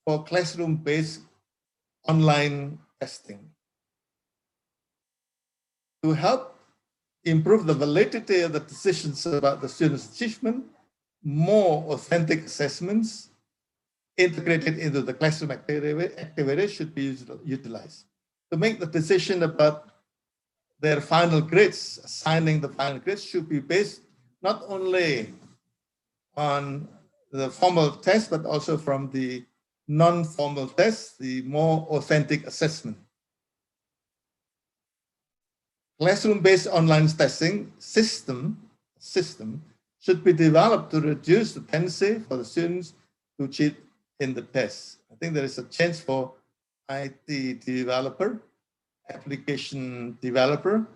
for classroom-based online testing. To help improve the validity of the decisions about the student's achievement, more authentic assessments integrated into the classroom activity should be utilized. To make the decision about their final grades, assigning the final grades should be based not only on the formal test, but also from the non-formal test, the more authentic assessment. Classroom-based online testing system should be developed to reduce the tendency for the students to cheat in the test. I think there is a chance for IT developer, application developer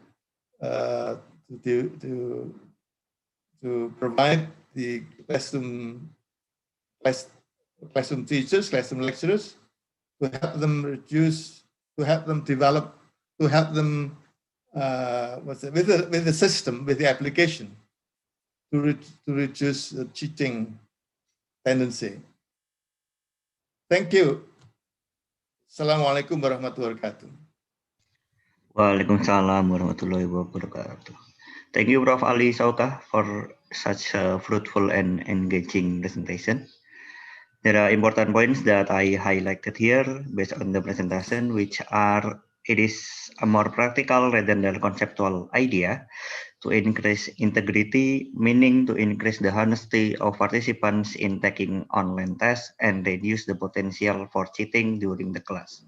to provide the classroom teachers, classroom lecturers, to help them reduce, to help them develop, to help them with the system, with the application, to reduce the cheating tendency. Thank you. Assalamualaikum warahmatullahi wabarakatuh. Waalaikumsalam warahmatullahi wabarakatuh. Thank you, Prof. Ali Sauka, for such a fruitful and engaging presentation. There are important points that I highlighted here based on the presentation, which are, it is a more practical rather than conceptual idea to increase integrity, meaning to increase the honesty of participants in taking online tests and reduce the potential for cheating during the class.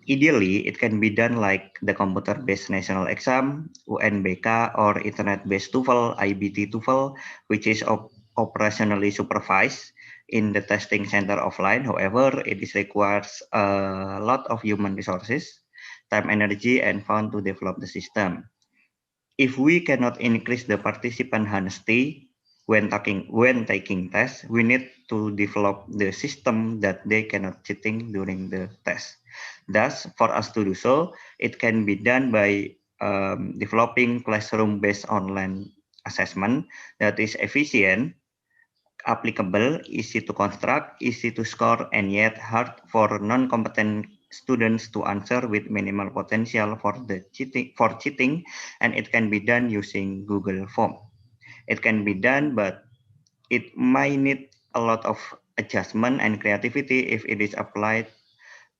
Ideally, it can be done like the computer-based national exam, UNBK, or internet-based TOEFL, IBT TOEFL, which is operationally supervised in the testing center offline. However, it requires a lot of human resources, time, energy, and fund to develop the system. If we cannot increase the participant honesty when taking tests, we need to develop the system that they cannot cheating during the test. Thus, for us to do so, it can be done by developing classroom-based online assessment that is efficient, applicable, easy to construct, easy to score, and yet hard for non-competent students to answer with minimal potential for cheating, and it can be done using Google Form. It can be done, but it might need a lot of adjustment and creativity if it is applied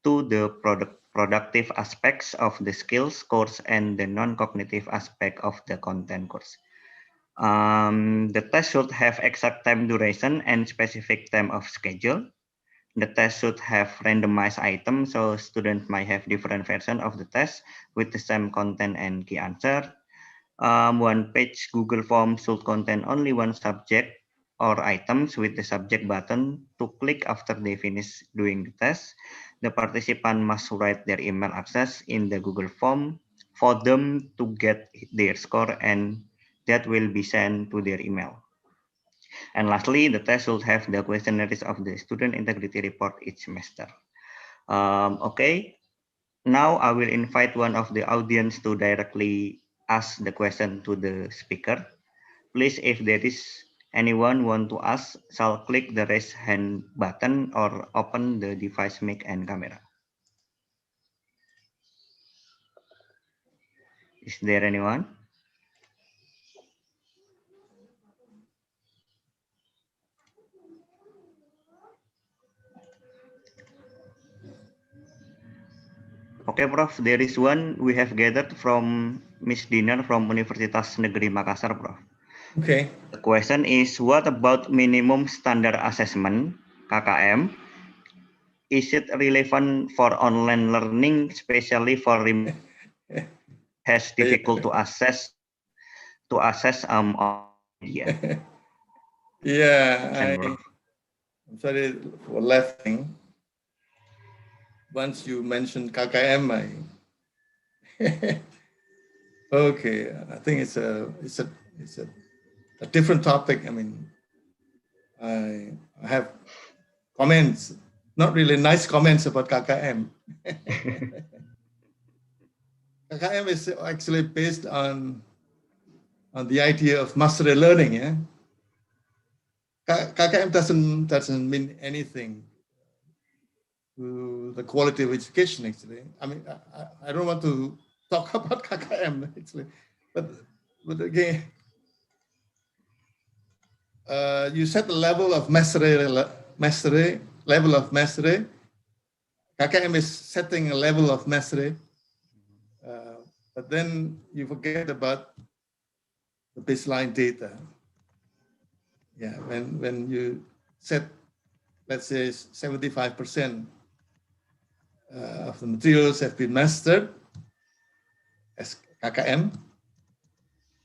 to the productive aspects of the skills course and the non-cognitive aspect of the content course. The test should have exact time duration and specific time of schedule. The test should have randomized items, so students might have different versions of the test with the same content and key answer. One page Google Form should contain only one subject or items with the subject button to click after they finish doing the test. The participant must write their email address in the Google Form for them to get their score, and that will be sent to their email. And lastly, the test should have the questionnaires of the student integrity report each semester. Okay, now I will invite one of the audience to directly ask the question to the speaker. Please, if there is anyone want to ask, shall click the raise hand button or open the device mic and camera. Is there anyone? Okay, Prof. There is one we have gathered from Miss Dinar from Universitas Negeri Makassar, Prof. Okay. The question is, what about minimum standard assessment, KKM? Is it relevant for online learning, especially for remote has difficult to access media? Yeah, I'm sorry for laughing. Once you mentioned KKM, okay, I think it's a different topic. I mean, I have comments, not really nice comments about KKM. KKM is actually based on the idea of mastery learning. Yeah, KKM doesn't mean anything to the quality of education. Actually, I mean, I don't want to talk about KKM actually, but again, you set the level of mastery. Level of mastery. KKM is setting a level of mastery, but then you forget about the baseline data. Yeah, when you set, let's say, 75% of the materials have been mastered as KKM,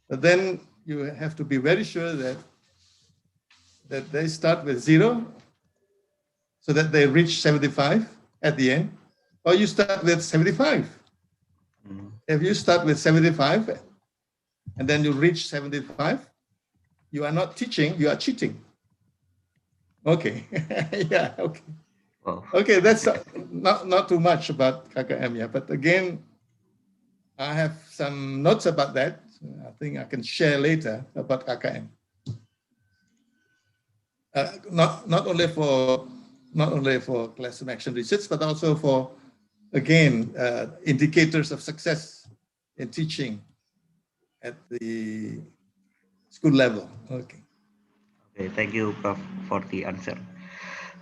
but then you have to be very sure that they start with 0 so that they reach 75 at the end, or you start with 75. If you start with 75 and then you reach 75, you are not teaching, you are cheating. Okay, yeah, okay. Oh. Okay, that's not too much about KKM, yeah, but again, I have some notes about that. I think I can share later about KKM. Not only for classroom action research, but also for, again, indicators of success in teaching at the school level. Okay. Okay, thank you, Prof, for the answer.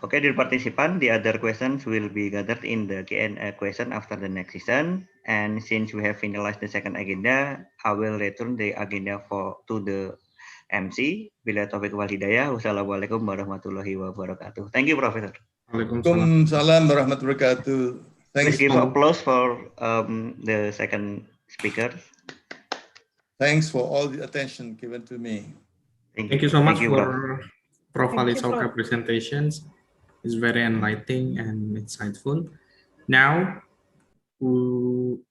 Okay, dear participant, the other questions will be gathered in the Q&A question after the next session. And since we have finalized the second agenda, I will return the agenda to the MC. Bila taufiq wal hidayah. Wassalamualaikum warahmatullahi wabarakatuh. Thank you, Professor. Waalaikumsalam warahmatullahi wabarakatuh. Thanks. Please give applause for the second speaker. Thanks for all the attention given to me. Thank you so much for Prof. Thank you, Alisauka Prof. presentations. It's very enlightening and insightful. Now,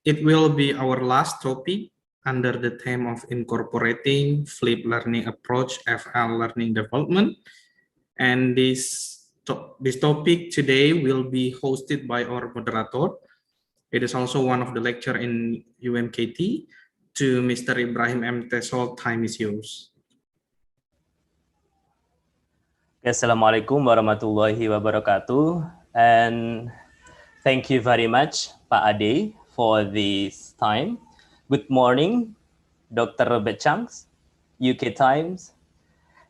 it will be our last topic under the theme of incorporating flipped learning approach FL learning development. And this topic today will be hosted by our moderator. It is also one of the lecture in UMKT. To Mr. Ibrahim M. Tesol, time is yours. Assalamualaikum warahmatullahi wabarakatuh, and thank you very much, Pak Ade, for this time. Good morning, Dr. Robert Changs, UK Times,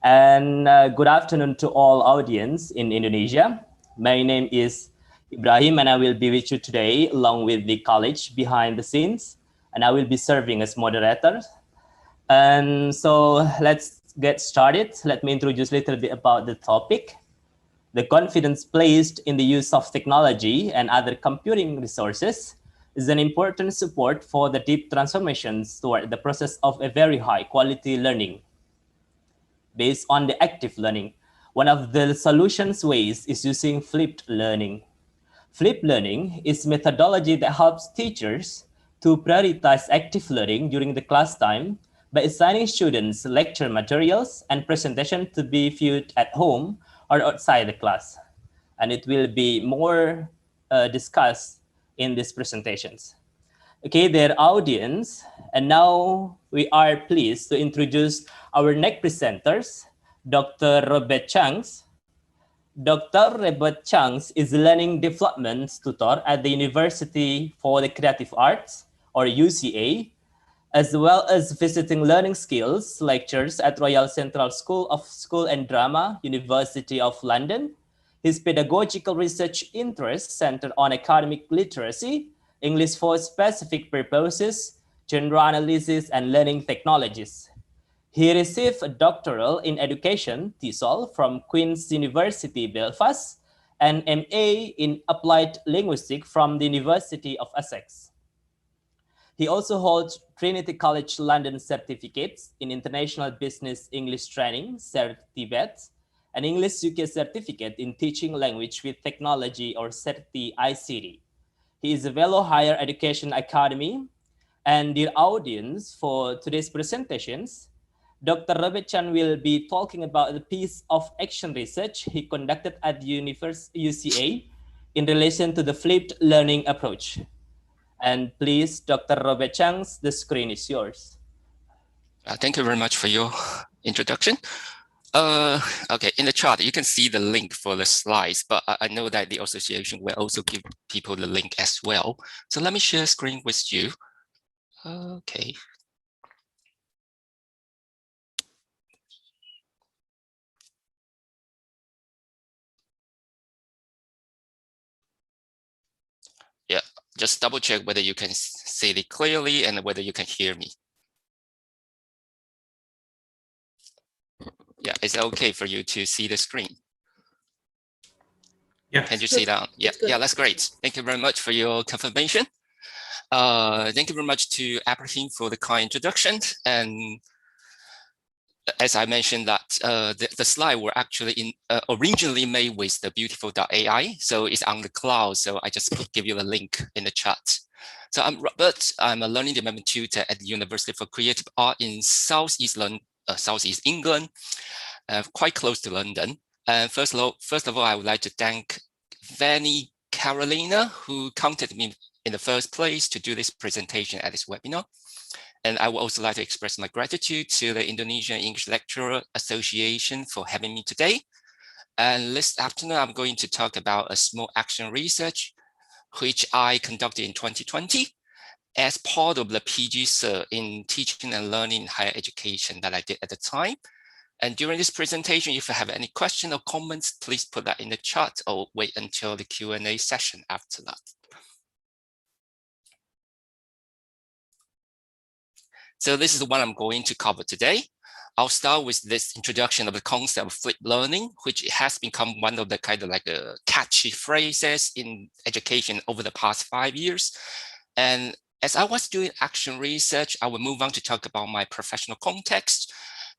and good afternoon to all audience in Indonesia. My name is Ibrahim, and I will be with you today along with the college behind the scenes, and I will be serving as moderator. And so let's get started. Let me introduce a little bit about the topic. The confidence placed in the use of technology and other computing resources is an important support for the deep transformations toward the process of a very high quality learning. Based on the active learning, one of the solutions ways is using flipped learning. Flipped learning is methodology that helps teachers to prioritize active learning during the class time by assigning students lecture materials and presentation to be viewed at home or outside the class. And it will be more discussed in these presentations. Okay, dear audience, and now we are pleased to introduce our next presenters, Dr. Robert Changs. Dr. Robert Changs is a learning development tutor at the University for the Creative Arts, or UCA, as well as visiting learning skills lectures at Royal Central School of School and Drama, University of London. His pedagogical research interests center on academic literacy, English for specific purposes, genre analysis, and learning technologies. He received a doctoral in education, TESOL, from Queen's University, Belfast, and MA in applied linguistics from the University of Essex. He also holds Trinity College London certificates in International Business English Training, CERTIBET, and English UK certificate in Teaching Language with Technology, or CERTI-ICT. He is a fellow Higher Education Academy. And dear audience, for today's presentations, Dr. Robert Chan will be talking about the piece of action research he conducted at the UCA in relation to the flipped learning approach. And please, Dr. Robert Changs, the screen is yours. Thank you very much for your introduction. Okay, in the chart, you can see the link for the slides, but I know that the association will also give people the link as well. So let me share screen with you. Okay. Yeah, just double check whether you can see it clearly and whether you can hear me. Yeah, is it okay for you to see the screen? Yeah. Can you see that? Yeah, yeah, that's great. Thank you very much for your confirmation. Thank you very much to Abraham for the kind introduction. And as I mentioned that the slide were actually originally made with the beautiful AI. So it's on the cloud. So I just give you a link in the chat. So I'm Robert. I'm a learning development tutor at the University for Creative Art in Southeast England, quite close to London. And first of all, I would like to thank Vanny Carolina, who contacted me in the first place to do this presentation at this webinar. And I would also like to express my gratitude to the Indonesian English Lecturer Association for having me today. And this afternoon, I'm going to talk about a small action research, which I conducted in 2020 as part of the PG Cert in Teaching and Learning in Higher Education that I did at the time. And during this presentation, if you have any questions or comments, please put that in the chat or wait until the Q&A session after that. So this is what I'm going to cover today. I'll start with this introduction of the concept of flipped learning, which has become one of the kind of like catchy phrases in education over the past 5 years. And as I was doing action research, I will move on to talk about my professional context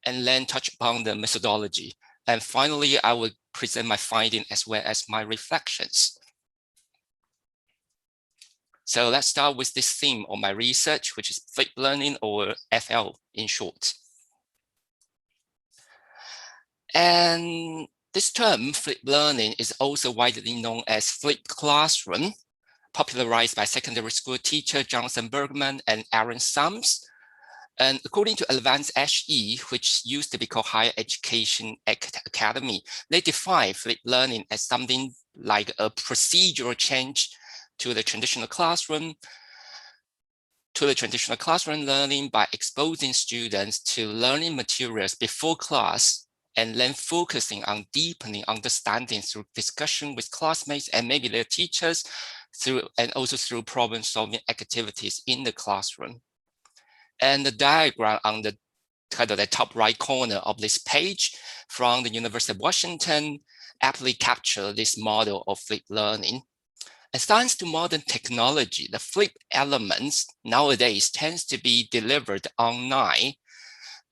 and then touch upon the methodology. And finally, I will present my finding as well as my reflections. So let's start with this theme of my research, which is flipped learning, or FL in short. And this term, flipped learning, is also widely known as flipped classroom, popularized by secondary school teacher Jonathan Bergman and Aaron Sams. And according to Advanced HE, which used to be called Higher Education Academy, they define flipped learning as something like a procedural change to the traditional classroom learning by exposing students to learning materials before class and then focusing on deepening understanding through discussion with classmates and maybe their teachers, and also through problem-solving activities in the classroom. And the diagram on the kind of the top right corner of this page from the University of Washington aptly capture this model of flipped learning. And thanks to modern technology, the flipped elements nowadays tends to be delivered online.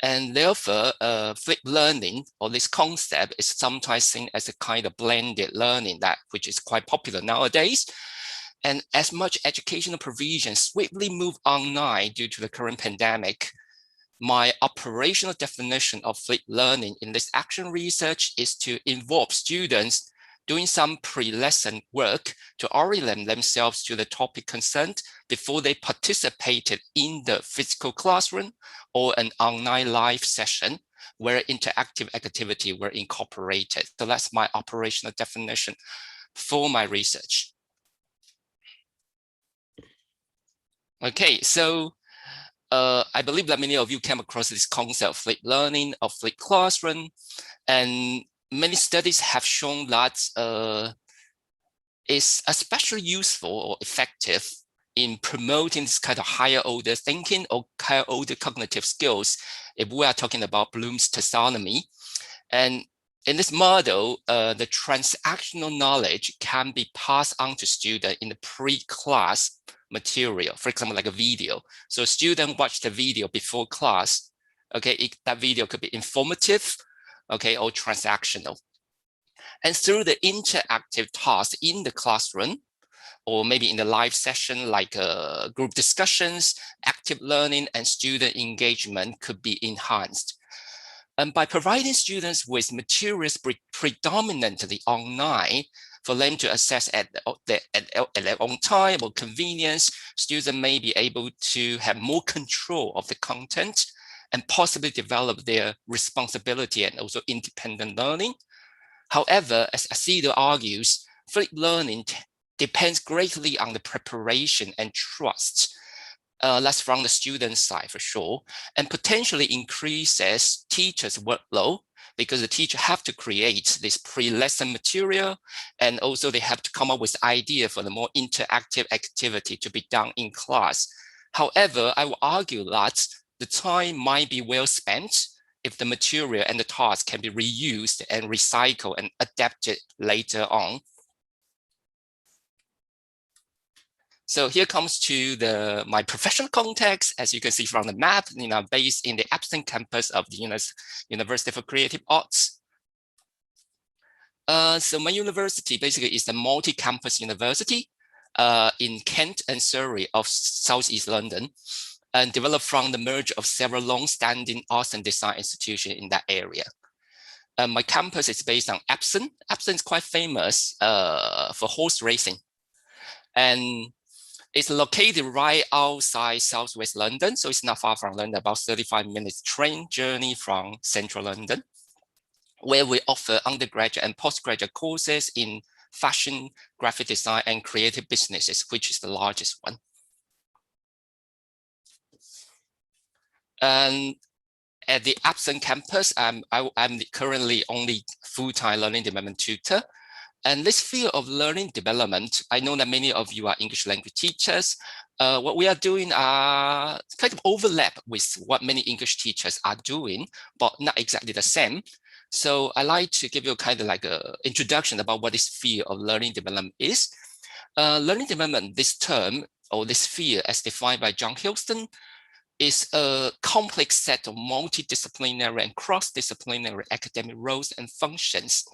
And therefore, flipped learning, or this concept, is sometimes seen as a kind of blended learning, which is quite popular nowadays. And as much educational provision swiftly move online due to the current pandemic, my operational definition of flipped learning in this action research is to involve students doing some pre-lesson work to orient themselves to the topic concerned before they participated in the physical classroom or an online live session where interactive activity were incorporated. So that's my operational definition for my research. Okay, so I believe that many of you came across this concept of flipped learning, of flipped classroom, and many studies have shown that it's especially useful or effective in promoting this kind of higher order thinking or higher order cognitive skills if we are talking about Bloom's taxonomy. And in this model, the transactional knowledge can be passed on to students in the pre-class material, for example, like a video. So a student watched the video before class, okay, that video could be informative, okay, or transactional. And through the interactive tasks in the classroom, or maybe in the live session, like group discussions, active learning and student engagement could be enhanced. And by providing students with materials predominantly online for them to access at their own time or convenience, students may be able to have more control of the content and possibly develop their responsibility and also independent learning. However, as Asido argues, flipped learning depends greatly on the preparation and trust. That's from the student side for sure, and potentially increases teachers' workload because the teacher have to create this pre-lesson material, and also they have to come up with idea for the more interactive activity to be done in class. However, I will argue that the time might be well spent if the material and the task can be reused and recycled and adapted later on. So here comes to my professional context, as you can see from the map, based in the Epson campus of the University for Creative Arts. So my university basically is a multi-campus university in Kent and Surrey of Southeast London, and developed from the merge of several long-standing arts and design institutions in that area. My campus is based on Epson. Epson is quite famous for horse racing. And it's located right outside Southwest London, so it's not far from London, about 35 minutes train journey from central London, where we offer undergraduate and postgraduate courses in fashion, graphic design, and creative businesses, which is the largest one. And at the Epson campus, I'm currently only full-time learning development tutor. And this field of learning development, I know that many of you are English language teachers. What we are doing are kind of overlap with what many English teachers are doing, but not exactly the same. So I like to give you kind of like an introduction about what this field of learning development is. Learning development, this term or this field as defined by John Houston, is a complex set of multidisciplinary and cross-disciplinary academic roles and functions.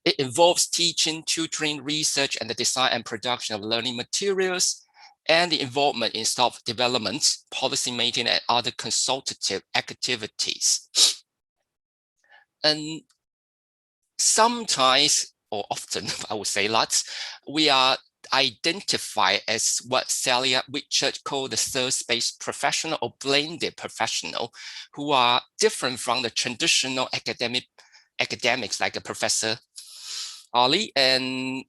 It involves teaching, tutoring, research, and the design and production of learning materials, and the involvement in staff development, policy making, and other consultative activities. And sometimes, or often, I would say lots, we are identified as what Celia Whitchurch called the third space professional or blended professional, who are different from the traditional academics like a Professor Ali and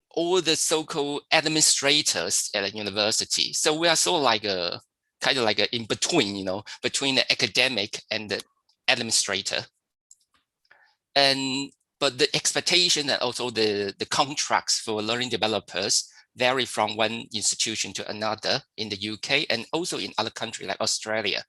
all the so-called administrators at a university. So we are sort of like a kind of like a in between, you know, between the academic and the administrator. But the expectation and also the contracts for learning developers vary from one institution to another in the UK and also in other countries like Australia.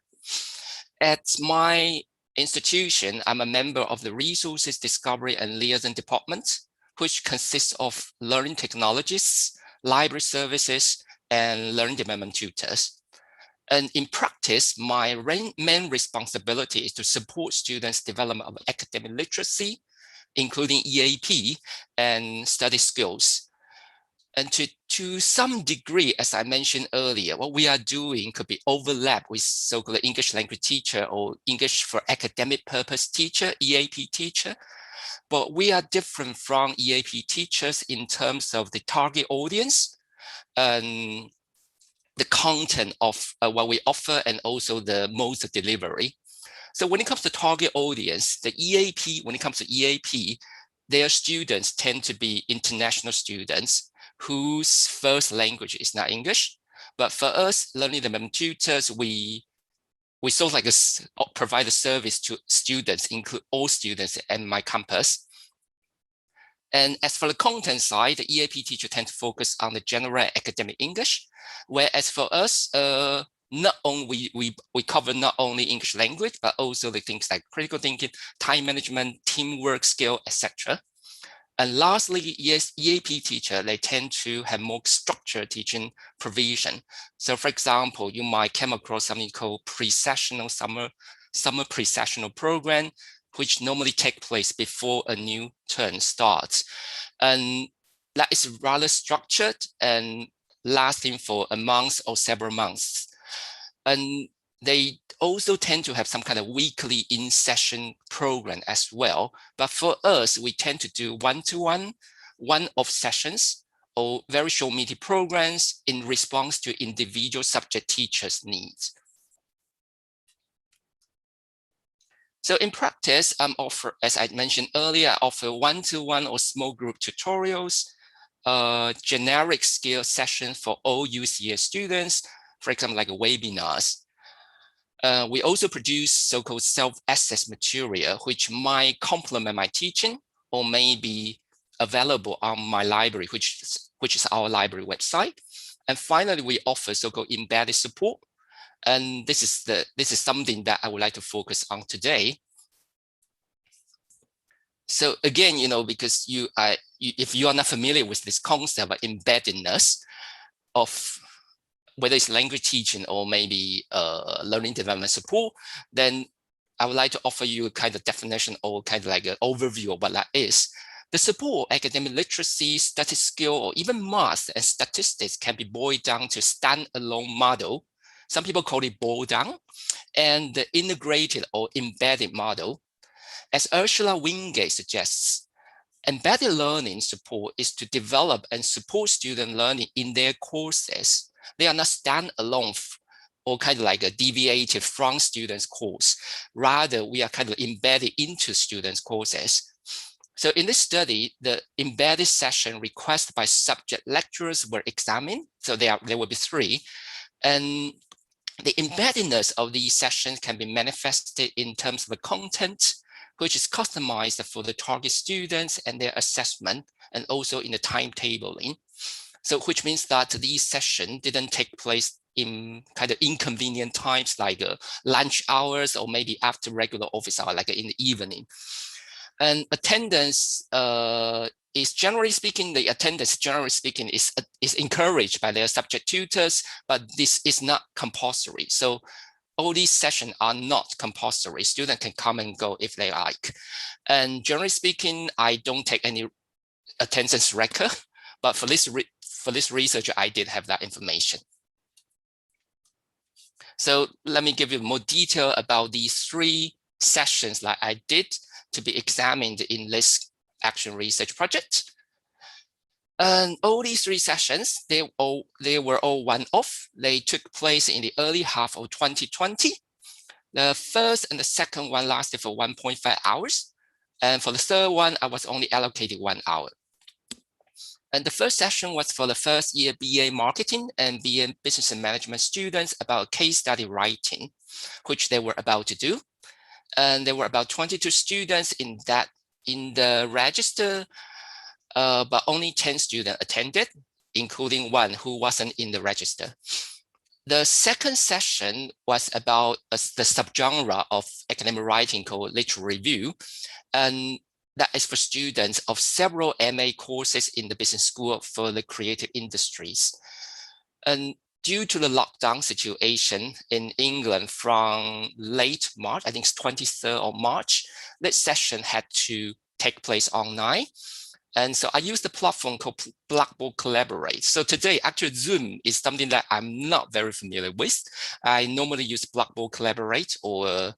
At my institution, I'm a member of the Resources Discovery and Liaison Department, which consists of learning technologists, library services, and learning development tutors. And in practice, my main responsibility is to support students' development of academic literacy, including EAP and study skills. And to some degree, as I mentioned earlier, what we are doing could be overlap with so-called English language teacher or English for academic purpose teacher, EAP teacher. But we are different from EAP teachers in terms of the target audience and the content of what we offer and also the modes of delivery. So when it comes to target audience, the EAP, when it comes to EAP, their students tend to be international students whose first language is not English. But for us, learning development tutors, we sort of like provide a service to students, include all students in my campus. And as for the content side, the EAP teacher tend to focus on the general academic English, whereas for us, not only we cover not only English language, but also the things like critical thinking, time management, teamwork skill, etc. And lastly, yes, EAP teacher, they tend to have more structured teaching provision. So for example, you might come across something called pre-sessional summer pre-sessional program, which normally take place before a new term starts. And that is rather structured and lasting for a month or several months. And they also tend to have some kind of weekly in-session program as well. But for us, we tend to do one-to-one, one-off sessions or very short meeting programs in response to individual subject teachers' needs. So in practice, I'm offer, as I mentioned earlier, I offer one-to-one or small group tutorials, generic skill sessions for all UCS students, for example, like webinars. We also produce so-called self-assess material, which might complement my teaching or may be available on my library, which is our library website. And finally, we offer so-called embedded support. And this is something that I would like to focus on today. So again, you know, because if you are not familiar with this concept of embeddedness of whether it's language teaching or maybe learning development support, then I would like to offer you a kind of definition or kind of like an overview of what that is. The support, academic literacy, study skill, or even math and statistics can be boiled down to standalone model. Some people call it boiled down, and the integrated or embedded model. As Ursula Wingate suggests, embedded learning support is to develop and support student learning in their courses. They are not standalone or kind of like a deviated from students' course. Rather, we are kind of embedded into students' courses. So in this study, the embedded session requested by subject lecturers were examined. So there will be 3. And the embeddedness of these sessions can be manifested in terms of the content, which is customized for the target students and their assessment, and also in the timetabling. So which means that these sessions didn't take place in kind of inconvenient times like lunch hours or maybe after regular office hour, like in the evening. And attendance is generally speaking, is encouraged by their subject tutors, but this is not compulsory. So all these sessions are not compulsory. Students can come and go if they like. And generally speaking, I don't take any attendance record, but for this research, I did have that information. So let me give you more detail about these 3 sessions that I did to be examined in this action research project. And all these 3 sessions, they were all one-off. They took place in the early half of 2020. The first and the second one lasted for 1.5 hours. And for the third one, I was only allocated 1 hour. And the first session was for the first year BA Marketing and BA Business and Management students about case study writing, which they were about to do. And there were about 22 students in the register, but only 10 students attended, including one who wasn't in the register. The second session was about the subgenre of academic writing called literary review. And that is for students of several MA courses in the business school for the creative industries. And due to the lockdown situation in England from late March, I think it's 23rd of March, this session had to take place online. And so I used the platform called Blackboard Collaborate. So today, actually Zoom is something that I'm not very familiar with. I normally use Blackboard Collaborate or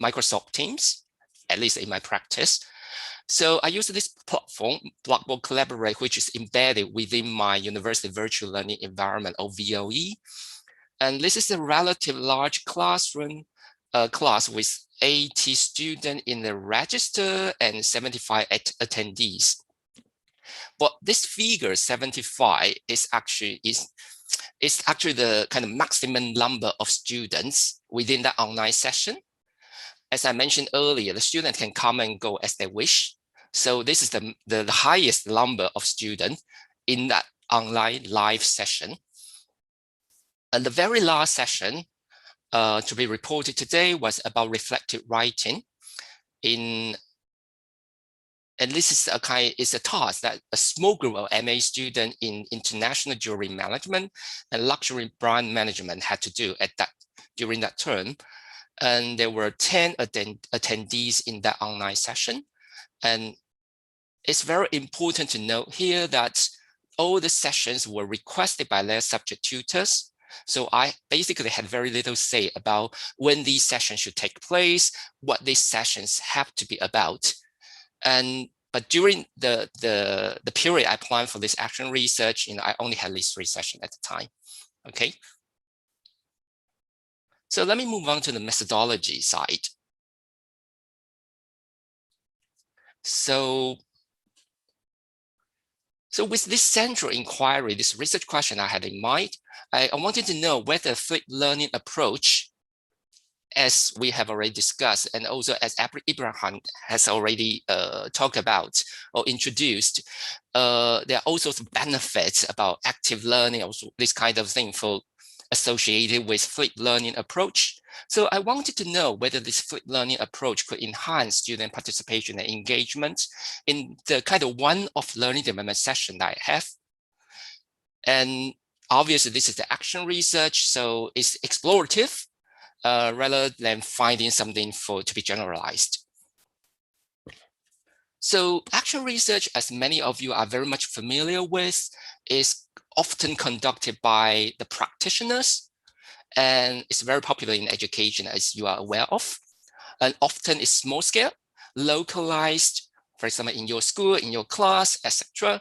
Microsoft Teams, at least in my practice. So I use this platform, Blackboard Collaborate, which is embedded within my university virtual learning environment, or VLE. And this is a relatively large classroom class with 80 students in the register and 75 attendees. But this figure 75 is actually the kind of maximum number of students within that online session. As I mentioned earlier, the student can come and go as they wish. So this is the highest number of students in that online live session. And the very last session to be reported today was about reflective writing. And this is a task that a small group of MA students in international jewelry management and luxury brand management had to do during that term. And there were 10 attendees in that online session. And it's very important to note here that all the sessions were requested by their subject tutors. So I basically had very little say about when these sessions should take place, what these sessions have to be about. But during the period I planned for this action research, I only had these 3 sessions at the time. Okay. So let me move on to the methodology side. So with this central inquiry, this research question I had in mind, I wanted to know whether flipped learning approach, as we have already discussed, and also as Ibrahim has already talked about or introduced, there are also some benefits about active learning, also this kind of thing associated with flipped learning approach. So I wanted to know whether this flipped learning approach could enhance student participation and engagement in the kind of one-off learning development session that I have. And obviously this is the action research, so it's explorative rather than finding something to be generalized. So action research, as many of you are very much familiar with, is often conducted by the practitioners, and it's very popular in education, as you are aware of. And often it's small scale, localized, for example, in your school, in your class, etc.,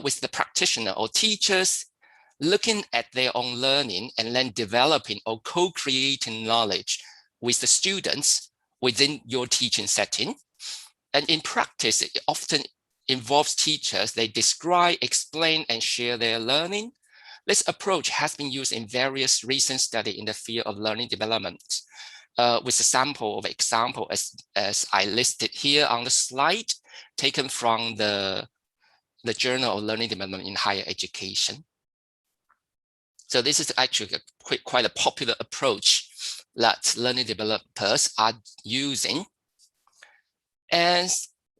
with the practitioner or teachers looking at their own learning and then developing or co-creating knowledge with the students within your teaching setting. And in practice, it often involves teachers. They describe, explain, and share their learning. This approach has been used in various recent studies in the field of learning development. with a sample of example as I listed here on the slide, taken from the Journal of Learning Development in Higher Education. So this is actually quite a popular approach that learning developers are using. And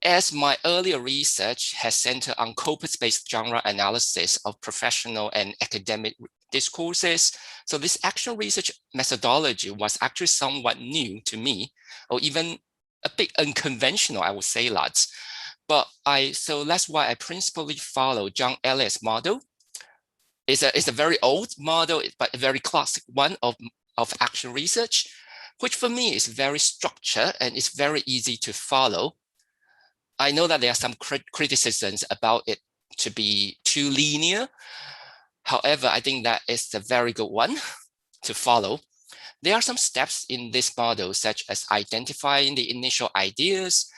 as my earlier research has centered on corpus-based genre analysis of professional and academic discourses, so this action research methodology was actually somewhat new to me, or even a bit unconventional, I would say that. But so that's why I principally follow John Elliott's model. It's a very old model, but a very classic one of action research, which for me is very structured and it's very easy to follow. I know that there are some criticisms about it to be too linear. However, I think that is a very good one to follow. There are some steps in this model, such as identifying the initial ideas,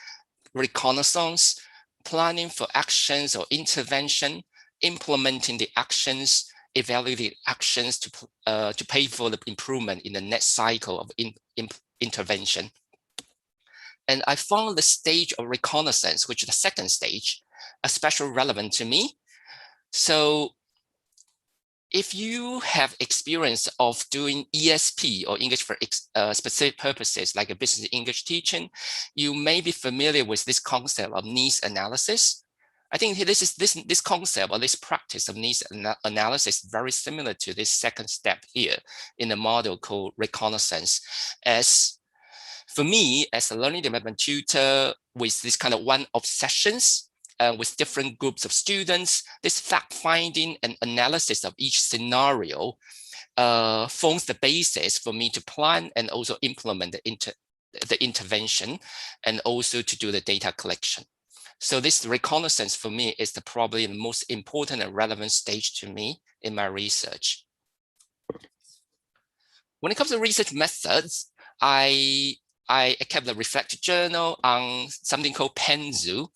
reconnaissance, planning for actions or intervention, implementing the actions, evaluating actions to pay for the improvement in the next cycle of intervention. And I found the stage of reconnaissance, which is the second stage, especially relevant to me. So if you have experience of doing ESP or English for specific purposes, like a business English teaching, you may be familiar with this concept of needs analysis. I think this concept or this practice of needs analysis is very similar to this second step here in the model called reconnaissance. As for me, as a learning development tutor with this kind of one-off sessions, with different groups of students, this fact-finding and analysis of each scenario forms the basis for me to plan and also implement the intervention, and also to do the data collection. So this reconnaissance for me is probably the most important and relevant stage to me in my research. When it comes to research methods, I kept a reflected journal on something called Penzu.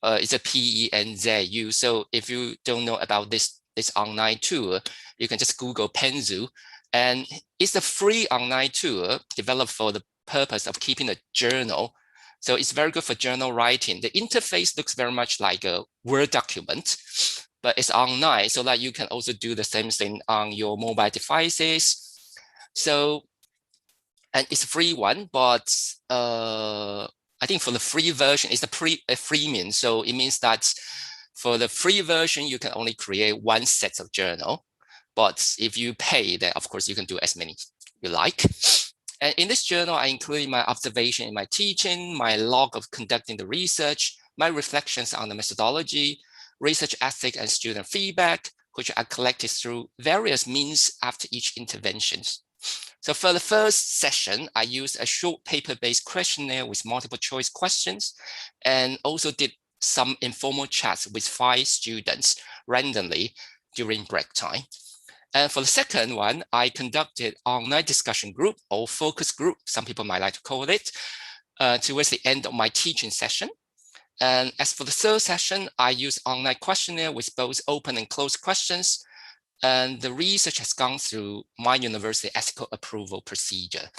It's a PENZU. So if you don't know about this online tool, you can just Google Penzu. And it's a free online tool developed for the purpose of keeping a journal. So it's very good for journal writing. The interface looks very much like a Word document, but it's online so that you can also do the same thing on your mobile devices. So, and it's a free one, but I think for the free version, it's a freemium. So it means that for the free version, you can only create one set of journal. But if you pay, then of course you can do as many you like. And in this journal, I include my observation in my teaching, my log of conducting the research, my reflections on the methodology, research ethic and student feedback, which are collected through various means after each intervention. So for the first session, I used a short paper-based questionnaire with multiple choice questions, and also did some informal chats with 5 students randomly during break time. And for the second one, I conducted online discussion group or focus group, some people might like to call it, towards the end of my teaching session. And as for the third session, I used online questionnaire with both open and closed questions. And the research has gone through my university ethical approval procedure.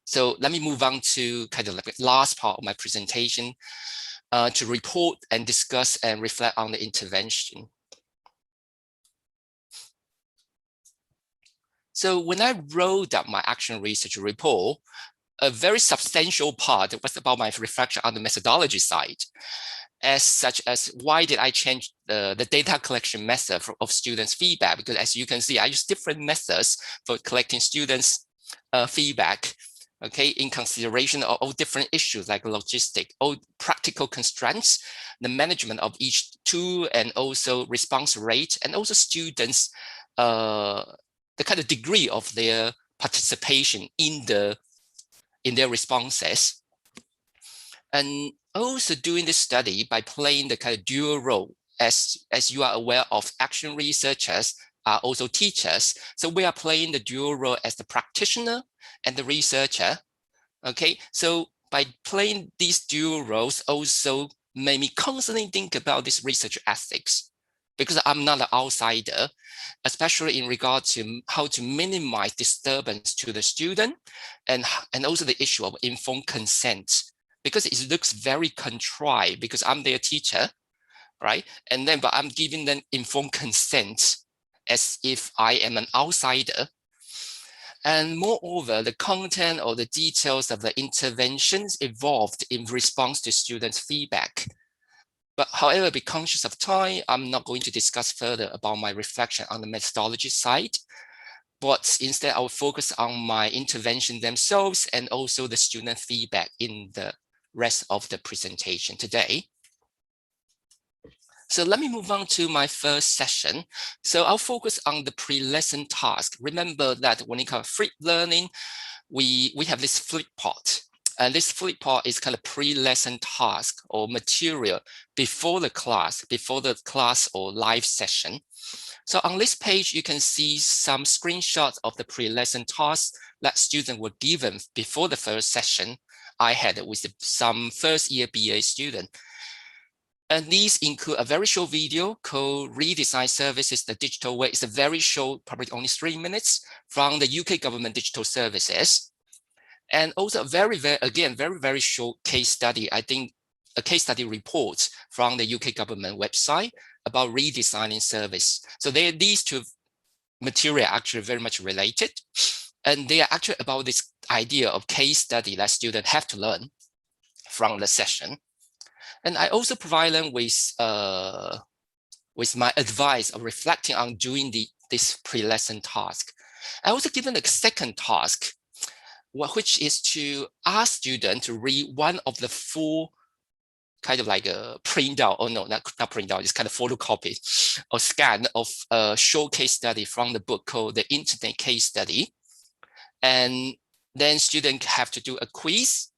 So let me move on to kind of like the last part of my presentation to report and discuss and reflect on the intervention. So when I wrote up my action research report, a very substantial part was about my reflection on the methodology side, such as why did I change the data collection method of students' feedback? Because as you can see, I use different methods for collecting students' feedback, okay, in consideration of all different issues like logistic, all practical constraints, the management of each tool, and also response rate, and also students' the kind of degree of their participation in their responses. And also doing this study by playing the kind of dual role, as you are aware of, action researchers are also teachers. So we are playing the dual role as the practitioner and the researcher. Okay, so by playing these dual roles also made me constantly think about this research ethics. because I'm not an outsider, especially in regard to how to minimize disturbance to the student, and also the issue of informed consent, because it looks very contrived because I'm their teacher, right? And then, but I'm giving them informed consent as if I am an outsider. And moreover, the content or the details of the interventions evolved in response to students' feedback. But however, be conscious of time, I'm not going to discuss further about my reflection on the methodology side, but instead I will focus on my intervention themselves and also the student feedback in the rest of the presentation today. So let me move on to my first session. So I'll focus on the pre-lesson task. Remember that when it comes to free learning, we have this flip part. And this flip part is kind of pre-lesson task or material before the class or live session. So on this page, you can see some screenshots of the pre-lesson tasks that students were given before the first session I had with some first year BA student. And these include a very short video called Redesign Services the Digital Way. It's a very short, probably only 3 minutes, from the UK government digital services. And also a very short case study. I think a case study report from the UK government website about redesigning service. So these two material are actually very much related. And they are actually about this idea of case study that students have to learn from the session. And I also provide them with my advice of reflecting on doing this pre-lesson task. I also give them a second task, which is to ask students to read one of the 4 kind of like a printout, or no, not printout, it's kind of photocopy or scan of a short case study from the book called The Internet Case Study. And then students have to do a quiz.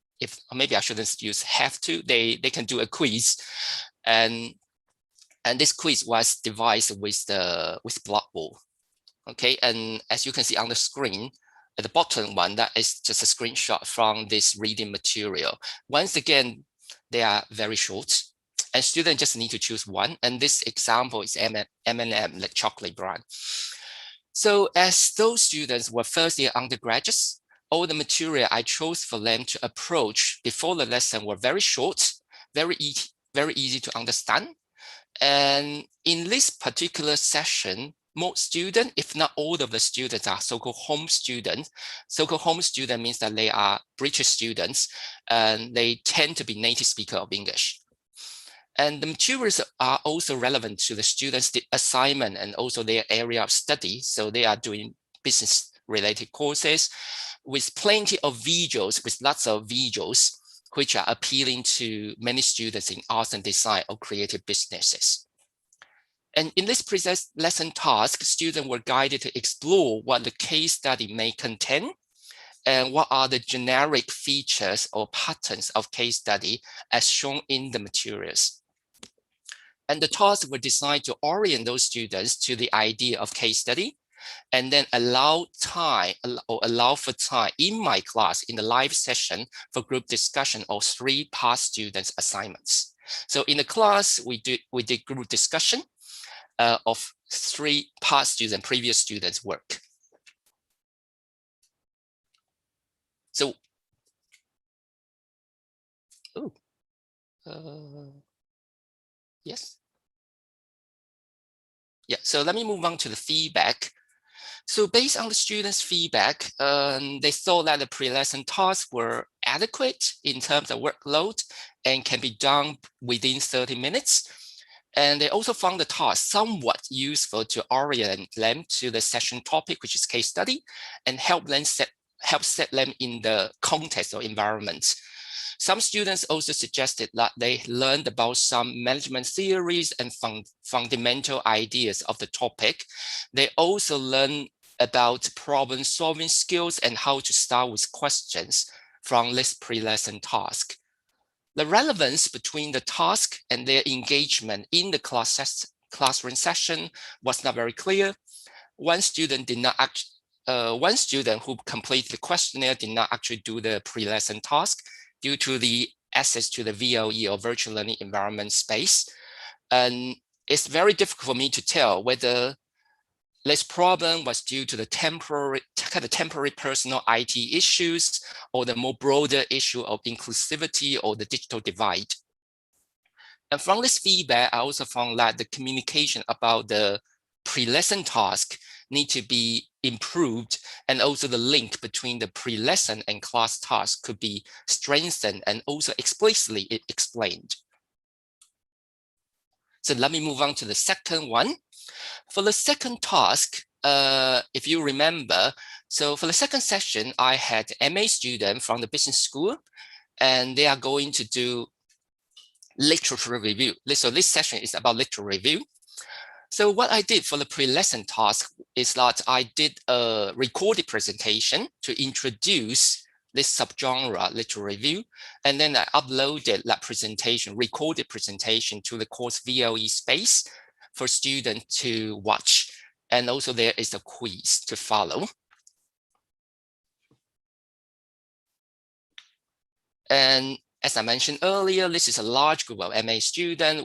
Maybe I shouldn't use have to, they can do a quiz. And this quiz was devised with Blackboard. Okay, and as you can see on the screen, at the bottom one, that is just a screenshot from this reading material. Once again, they are very short, and students just need to choose one. And this example is M&M, like chocolate brand. So as those students were first year undergraduates, all the material I chose for them to approach before the lesson were very short, very easy to understand. And in this particular session, most students, if not all of the students, are so-called home students. So-called home student means that they are British students, and they tend to be native speaker of English. And the materials are also relevant to the students' assignment and also their area of study. So they are doing business-related courses with plenty of visuals, with lots of visuals, which are appealing to many students in arts and design or creative businesses. And in this lesson task, students were guided to explore what the case study may contain and what are the generic features or patterns of case study as shown in the materials. And the tasks were designed to orient those students to the idea of case study, and then allow for time in my class in the live session for group discussion of 3 past students' assignments. So in the class, we did group discussion of 3 past students, previous students' work. So, yes. Yeah, so let me move on to the feedback. So based on the students' feedback, they thought that the pre-lesson tasks were adequate in terms of workload and can be done within 30 minutes. And they also found the task somewhat useful to orient them to the session topic, which is case study, and help set them in the context or environment. Some students also suggested that they learned about some management theories and fundamental ideas of the topic. They also learned about problem-solving skills and how to start with questions from this pre-lesson task. The relevance between the task and their engagement in the classroom session was not very clear. One student who completed the questionnaire did not actually do the pre-lesson task due to the access to the VLE or virtual learning environment space. And it's very difficult for me to tell whether this problem was due to the temporary personal IT issues or the more broader issue of inclusivity or the digital divide. And from this feedback, I also found that the communication about the pre-lesson task need to be improved, and also the link between the pre-lesson and class task could be strengthened and also explicitly explained. So let me move on to the second one. For the second task, if you remember, so for the second session, I had MA student from the business school, and they are going to do literature review. So this session is about literature review. So what I did for the pre-lesson task is that I did a recorded presentation to introduce this subgenre literature review, and then I uploaded that presentation, recorded presentation, to the course VLE space for students to watch. And also there is a quiz to follow. And as I mentioned earlier, this is a large group of MA students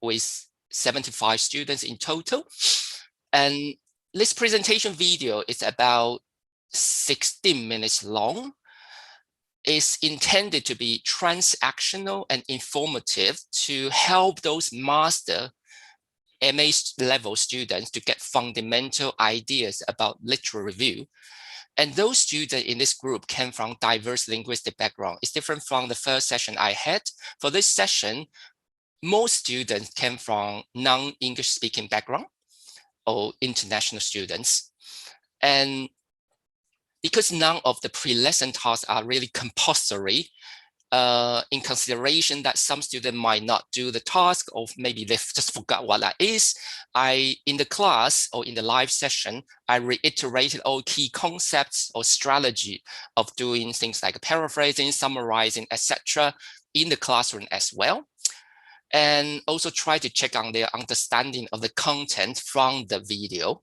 with 75 students in total. And this presentation video is about 16 minutes long. It's intended to be transactional and informative to help those master MA level students to get fundamental ideas about literature review. And those students in this group came from diverse linguistic background. It's different from the first session I had. For this session, most students came from non-English speaking background or international students. And because none of the pre-lesson tasks are really compulsory, in consideration that some students might not do the task, or maybe they just forgot what that is, in the class or in the live session, I reiterated all key concepts or strategy of doing things like paraphrasing, summarizing, etc. in the classroom as well. And also try to check on their understanding of the content from the video.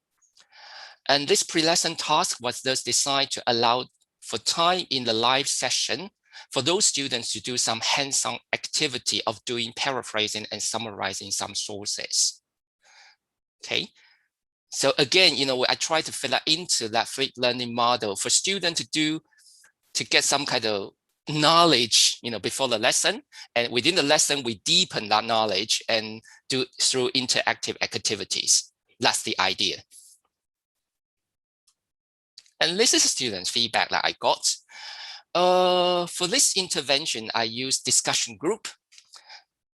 And this pre-lesson task was thus designed to allow for time in the live session for those students to do some hands-on activity of doing paraphrasing and summarizing some sources. Okay, so again, I try to fit that into that flipped learning model for students to get some kind of knowledge, before the lesson, and within the lesson we deepen that knowledge and do through interactive activities. That's the idea. And this is students' feedback that I got. For this intervention, I used discussion group,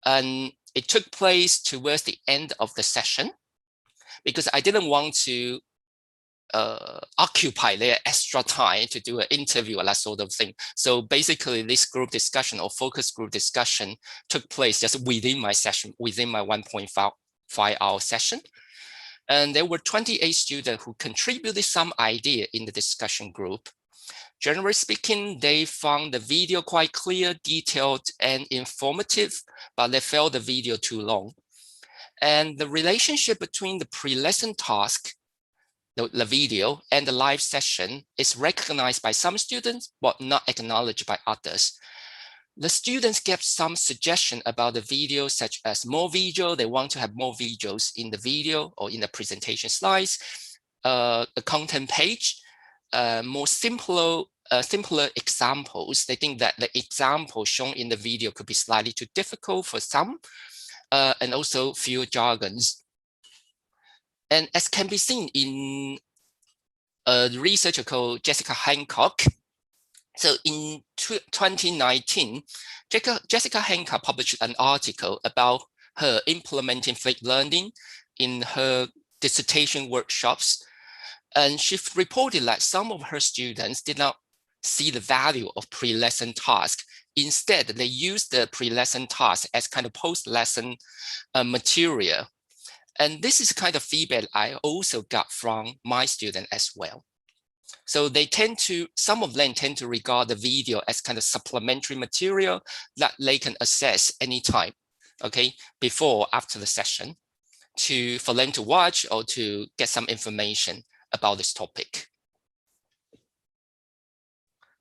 and it took place towards the end of the session because I didn't want to occupy their extra time to do an interview or that sort of thing. So basically this group discussion or focus group discussion took place just within my session, within my 1.5-hour session. And there were 28 students who contributed some idea in the discussion group. Generally speaking, they found the video quite clear, detailed, and informative, but they felt the video too long. And the relationship between the pre-lesson task, the video, and the live session is recognized by some students, but not acknowledged by others. The students gave some suggestion about the video, such as more video. They want to have more videos in the video or in the presentation slides, a content page, more simpler examples. They think that the example shown in the video could be slightly too difficult for some, and also few jargons. And as can be seen in a researcher called Jessica Hancock. So in 2019, Jessica Hancock published an article about her implementing flipped learning in her dissertation workshops. And she reported that some of her students did not see the value of pre-lesson task. Instead, they used the pre-lesson task as kind of post-lesson material. And this is kind of feedback I also got from my students as well. So some of them tend to regard the video as kind of supplementary material that they can access anytime, okay, before, after the session, for them to watch or to get some information about this topic.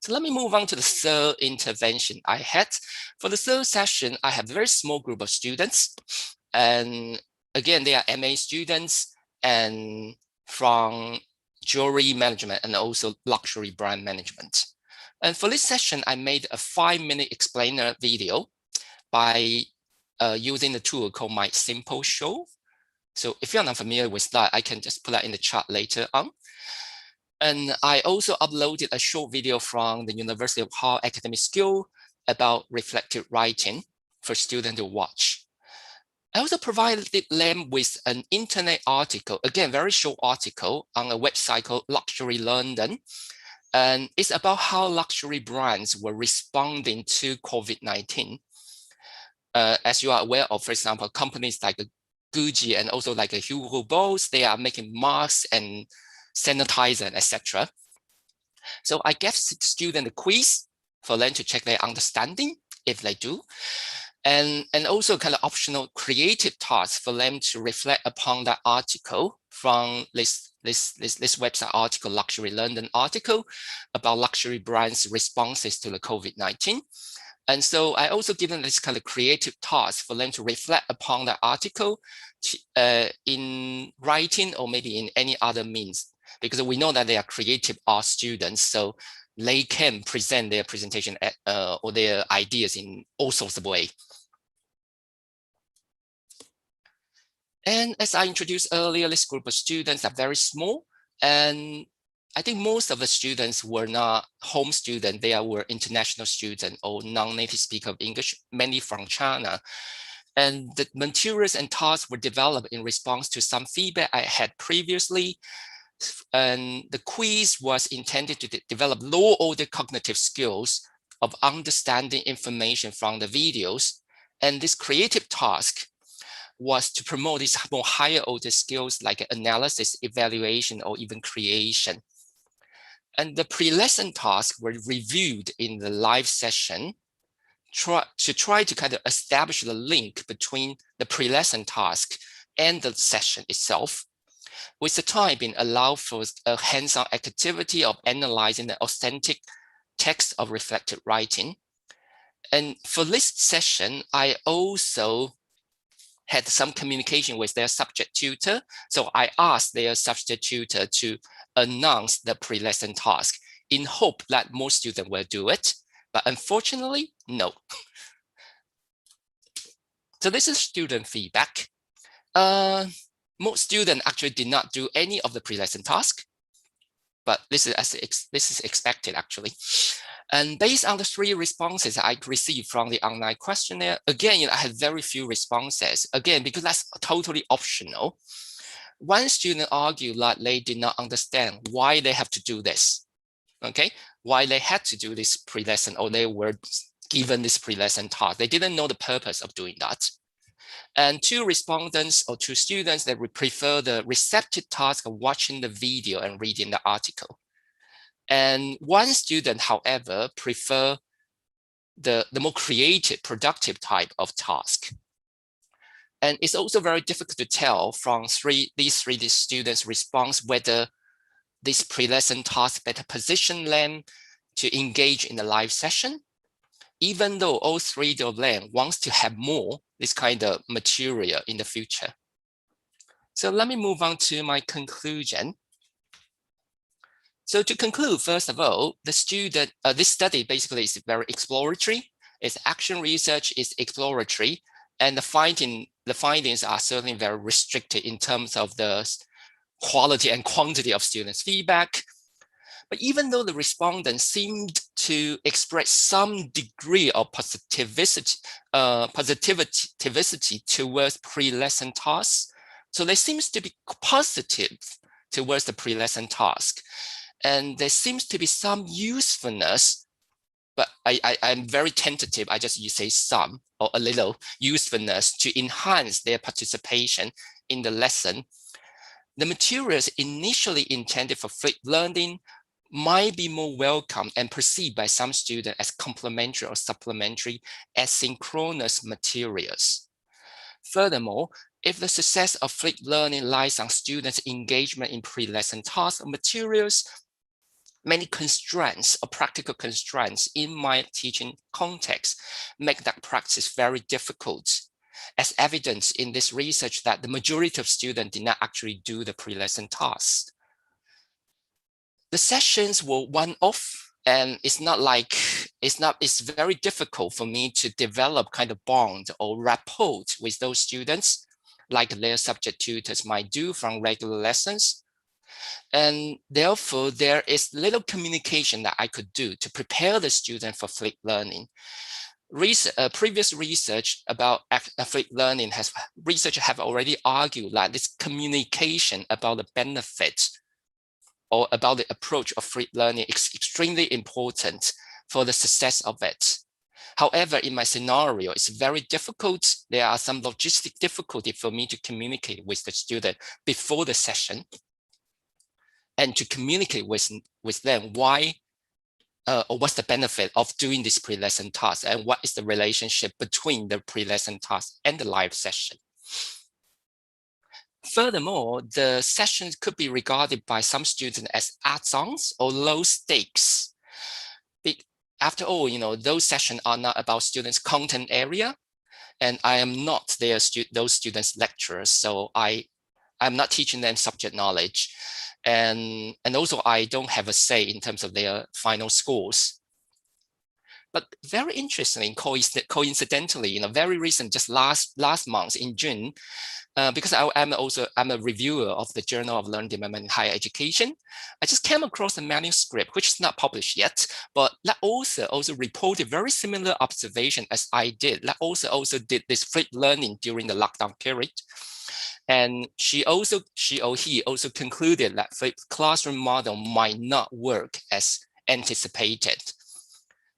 So let me move on to the third intervention I had. For the third session, I have a very small group of students. And again, they are MA students and from jewelry management and also luxury brand management. And for this session, I made a 5-minute explainer video by using the tool called My Simple Show. So if you're not familiar with that, I can just put that in the chat later on. And I also uploaded a short video from the University of Hull Academic School about reflective writing for students to watch. I also provided them with an internet article, again, very short article on a website called Luxury London. And it's about how luxury brands were responding to COVID-19. As you are aware of, for example, companies like Gucci and also like a Hugo Boss, they are making masks and sanitizer, etc. So I gave students a quiz for them to check their understanding, if they do, and also kind of optional creative tasks for them to reflect upon that article from this website article, Luxury London article, about luxury brands' responses to the COVID-19. And so I also given this kind of creative task for them to reflect upon that article in writing or maybe in any other means, because we know that they are creative art students, so they can present their presentation or their ideas in all sorts of ways. And as I introduced earlier, this group of students are very small, and I think most of the students were not home students, they were international students or non-native speaker of English, mainly from China. And the materials and tasks were developed in response to some feedback I had previously. And the quiz was intended to develop low order cognitive skills of understanding information from the videos. And this creative task was to promote these more higher order skills like analysis, evaluation, or even creation. And the pre-lesson tasks were reviewed in the live session to try to kind of establish the link between the pre-lesson task and the session itself, with the time being allowed for a hands-on activity of analyzing the authentic text of reflective writing. And for this session, I also had some communication with their subject tutor. So I asked their subject tutor to announce the pre-lesson task in hope that more students will do it. But unfortunately, no. So this is student feedback. Most students actually did not do any of the pre-lesson task, but this is expected actually. And based on the 3 responses I received from the online questionnaire, again, I had very few responses, again, because that's totally optional. One student argued that they did not understand why they have to do this, okay? Why they had to do this pre-lesson, or they were given this pre-lesson task. They didn't know the purpose of doing that. And 2 respondents or 2 students that would prefer the receptive task of watching the video and reading the article. And 1 student, however, prefer the more creative, productive type of task. And it's also very difficult to tell from these three students' response whether this pre-lesson task better position them to engage in the live session, even though all 3 of them wants to have more this kind of material in the future. So let me move on to my conclusion. So to conclude, first of all, the student, this study basically is very exploratory. Its action research is exploratory, and the findings are certainly very restricted in terms of the quality and quantity of students' feedback. But even though the respondents seemed to express some degree of positivity towards pre-lesson tasks, so there seems to be positive towards the pre-lesson task. And there seems to be some usefulness, but I'm very tentative. I just say some or a little usefulness to enhance their participation in the lesson. The materials initially intended for flipped learning might be more welcome and perceived by some students as complementary or supplementary asynchronous materials. Furthermore, if the success of flipped learning lies on students' engagement in pre-lesson tasks or materials, many constraints or practical constraints in my teaching context make that practice very difficult. as evidence in this research that the majority of students did not actually do the pre-lesson tasks. The sessions were one-off, and it's very difficult for me to develop kind of bond or rapport with those students like their subject tutors might do from regular lessons. And therefore, there is little communication that I could do to prepare the student for flipped learning. Previous research about flipped learning researchers have already argued that this communication about the benefits or about the approach of flipped learning is extremely important for the success of it. However, in my scenario, it's very difficult. There are some logistic difficulty for me to communicate with the student before the session and to communicate with them why or what's the benefit of doing this pre-lesson task and what is the relationship between the pre-lesson task and the live session. Furthermore, the sessions could be regarded by some students as add-ons or low stakes. After all, those sessions are not about students' content area, and I am not those students' lecturers, so I'm not teaching them subject knowledge. And also I don't have a say in terms of their final scores. But very interestingly, coincidentally, very recent, just last month in June, because I'm a reviewer of the Journal of Learning Development in Higher Education, I just came across a manuscript, which is not published yet, but that also reported very similar observation as I did. That also did this flipped learning during the lockdown period. And she or he also concluded that flipped classroom model might not work as anticipated.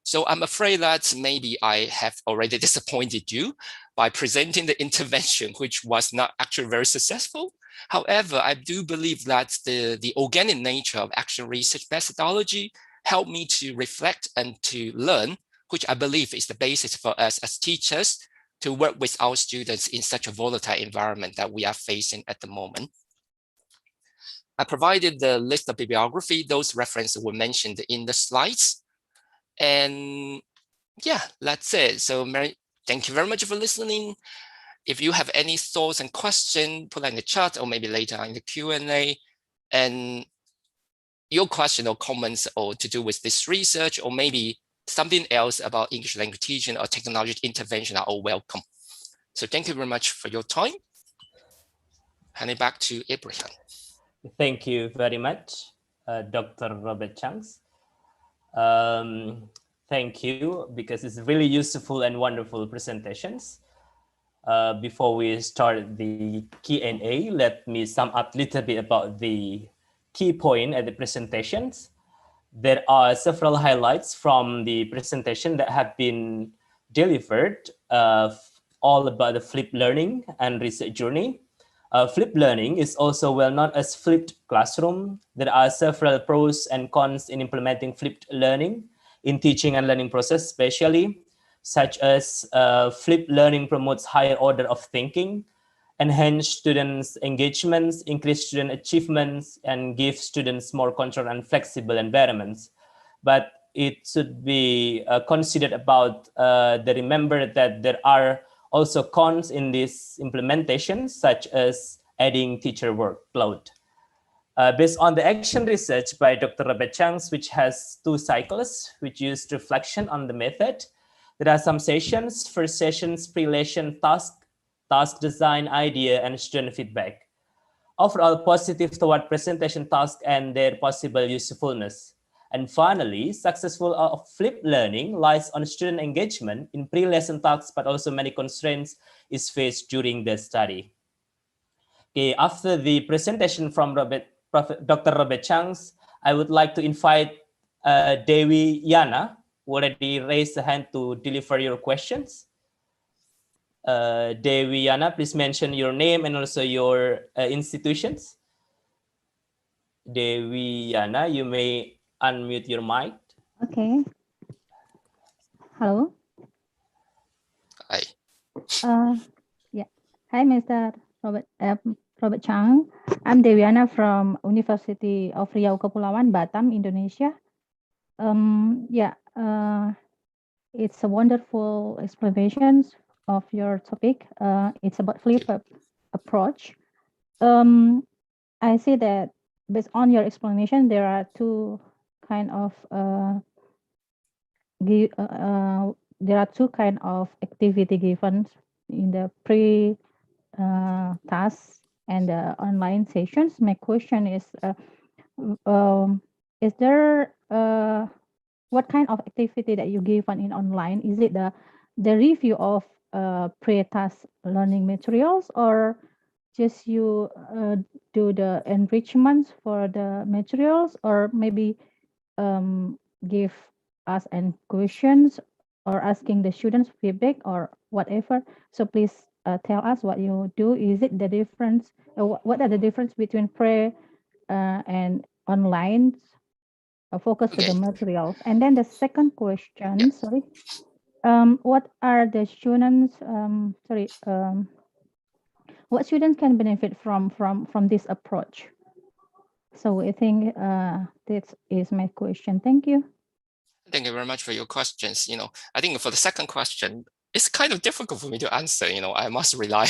So I'm afraid that maybe I have already disappointed you by presenting the intervention, which was not actually very successful. However, I do believe that the organic nature of action research methodology helped me to reflect and to learn, which I believe is the basis for us as teachers to work with our students in such a volatile environment that we are facing at the moment. I provided the list of bibliography. Those references were mentioned in the slides. And yeah, that's it. So Mary, thank you very much for listening. If you have any thoughts and questions, put in the chat or maybe later in the Q&A. And your question or comments or to do with this research or maybe something else about English language teaching or technology intervention are all welcome. So thank you very much for your time. Hand it back to Abraham. Thank you very much, Dr. Robert Changs. Thank you, because it's really useful and wonderful presentations. Before we start the Q&A, let me sum up a little bit about the key point at the presentations. There are several highlights from the presentation that have been delivered, all about the flipped learning and research journey. Flipped learning is also well known as flipped classroom. There are several pros and cons in implementing flipped learning in teaching and learning process, especially such as flipped learning promotes higher order of thinking, enhance students' engagements, increase student achievements, and give students more control and flexible environments. But it should be considered about remember that there are also cons in this implementation, such as adding teacher workload. Based on the action research by Dr. Robert Changs, which has 2 cycles, which use reflection on the method, there are some sessions. First sessions, pre-lesson task design idea, and student feedback. Overall positive toward presentation tasks and their possible usefulness. And finally, successful flipped learning lies on student engagement in pre-lesson tasks, but also many constraints is faced during the study. Okay, after the presentation from Dr. Robert Changs, I would like to invite Dewi Yana, who already raised a hand to deliver your questions. Dewi Yana, please mention your name and also your institutions. Dewi Yana, you may unmute your mic. Okay. Hello. Hi. Yeah. Hi, Mr. Robert Chang. I'm Dewiana from University of Riau Kepulauan, Batam, Indonesia. It's a wonderful explanation of your topic. It's about flip approach. I see that based on your explanation, there are two kind of activity given in the pre tasks and the online sessions. My question is there what kind of activity that you give in online? Is it the review of pre-task learning materials, or just you do the enrichments for the materials, or maybe give us any questions or asking the students feedback or whatever? So please tell us what you do. Is it the difference? What are the difference between pre and online? Focus to the materials. And then the second question, sorry, what are the students? What students can benefit from this approach? So I think this is my question. Thank you. Thank you very much for your questions. I think for the second question, it's kind of difficult for me to answer. I must rely,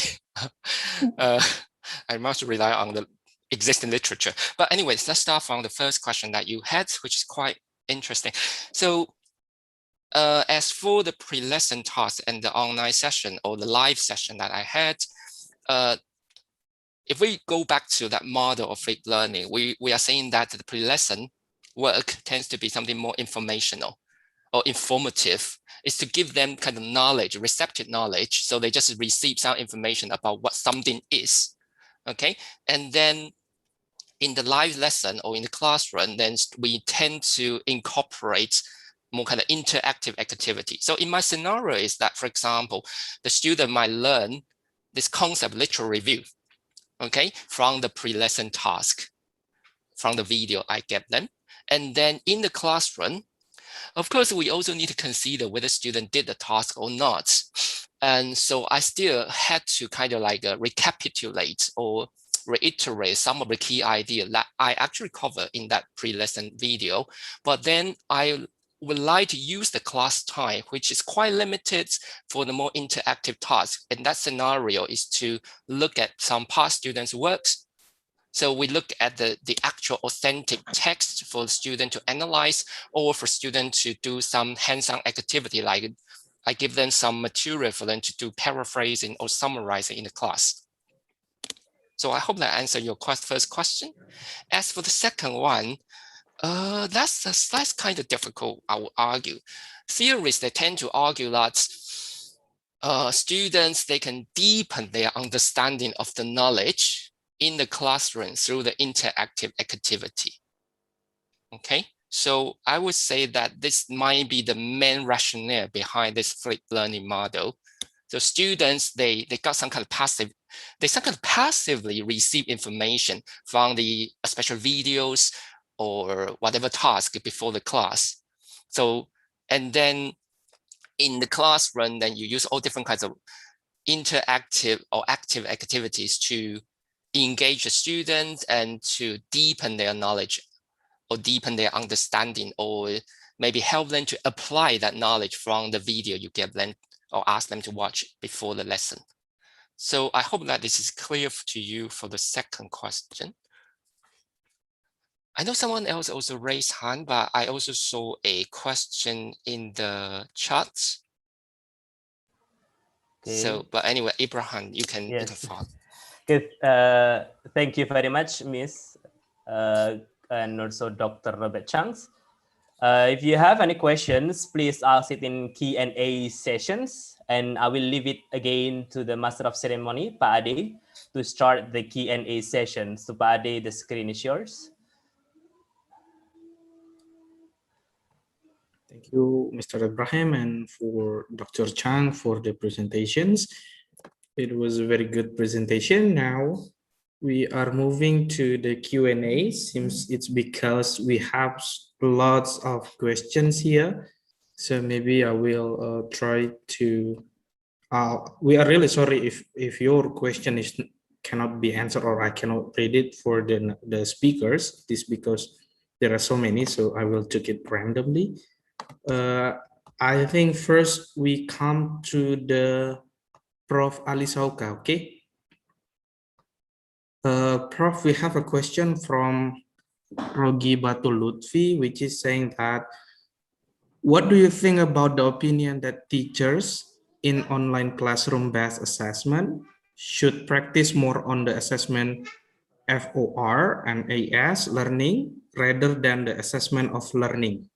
I must rely on the existing literature. But anyways, let's start from the first question that you had, which is quite interesting. So as for the pre-lesson task and the online session or the live session that I had, if we go back to that model of flipped learning, we are saying that the pre-lesson work tends to be something more informational or informative. Is to give them kind of knowledge, receptive knowledge, so they just receive some information about what something is. Okay, and then in the live lesson or in the classroom, then we tend to incorporate more kind of interactive activity. So in my scenario is that, for example, the student might learn this concept literature review, okay, from the pre-lesson task, from the video I get them. And then in the classroom, of course, we also need to consider whether student did the task or not. And so I still had to kind of like recapitulate or reiterate some of the key ideas that I actually covered in that pre-lesson video. But then I would like to use the class time, which is quite limited, for the more interactive task. And that scenario is to look at some past students' works. So we look at the actual authentic text for the student to analyze, or for student to do some hands-on activity, like I give them some material for them to do paraphrasing or summarizing in the class. So I hope that answered your first question. As for the second one, that's kind of difficult, I would argue. Theorists, they tend to argue that students, they can deepen their understanding of the knowledge in the classroom through the interactive activity. Okay, so I would say that this might be the main rationale behind this flipped learning model. So students, they got some kind of passive, they some kind of passively receive information from the special videos or whatever task before the class. So, and then in the classroom, then you use all different kinds of interactive or active activities to engage the students and to deepen their knowledge or deepen their understanding, or maybe help them to apply that knowledge from the video you give them or ask them to watch before the lesson. So I hope that this is clear to you for the second question. I know someone else also raised hand, but I also saw a question in the chat. Okay. So, but anyway, Abraham, you can follow. Okay, thank you very much, Miss, and also Dr. Robert Changs. If you have any questions, please ask it in Q&A sessions, and I will leave it again to the Master of Ceremony, Pak Ade, to start the Q&A session. So Pak Ade, the screen is yours. Thank you, Mr. Ibrahim, and for Dr. Chang for the presentations. It was a very good presentation. Now we are moving to the Q&A. Seems it's because we have lots of questions here. So maybe I will try to, we are really sorry if your question cannot be answered or I cannot read it for the speakers. This because there are so many, so I will take it randomly. I think first we come to the Prof. Ali Sauka, okay? Prof, we have a question from Rogi Batu Lutfi, which is saying that, what do you think about the opinion that teachers in online classroom-based assessment should practice more on the assessment FOR and AS learning rather than the assessment of learning?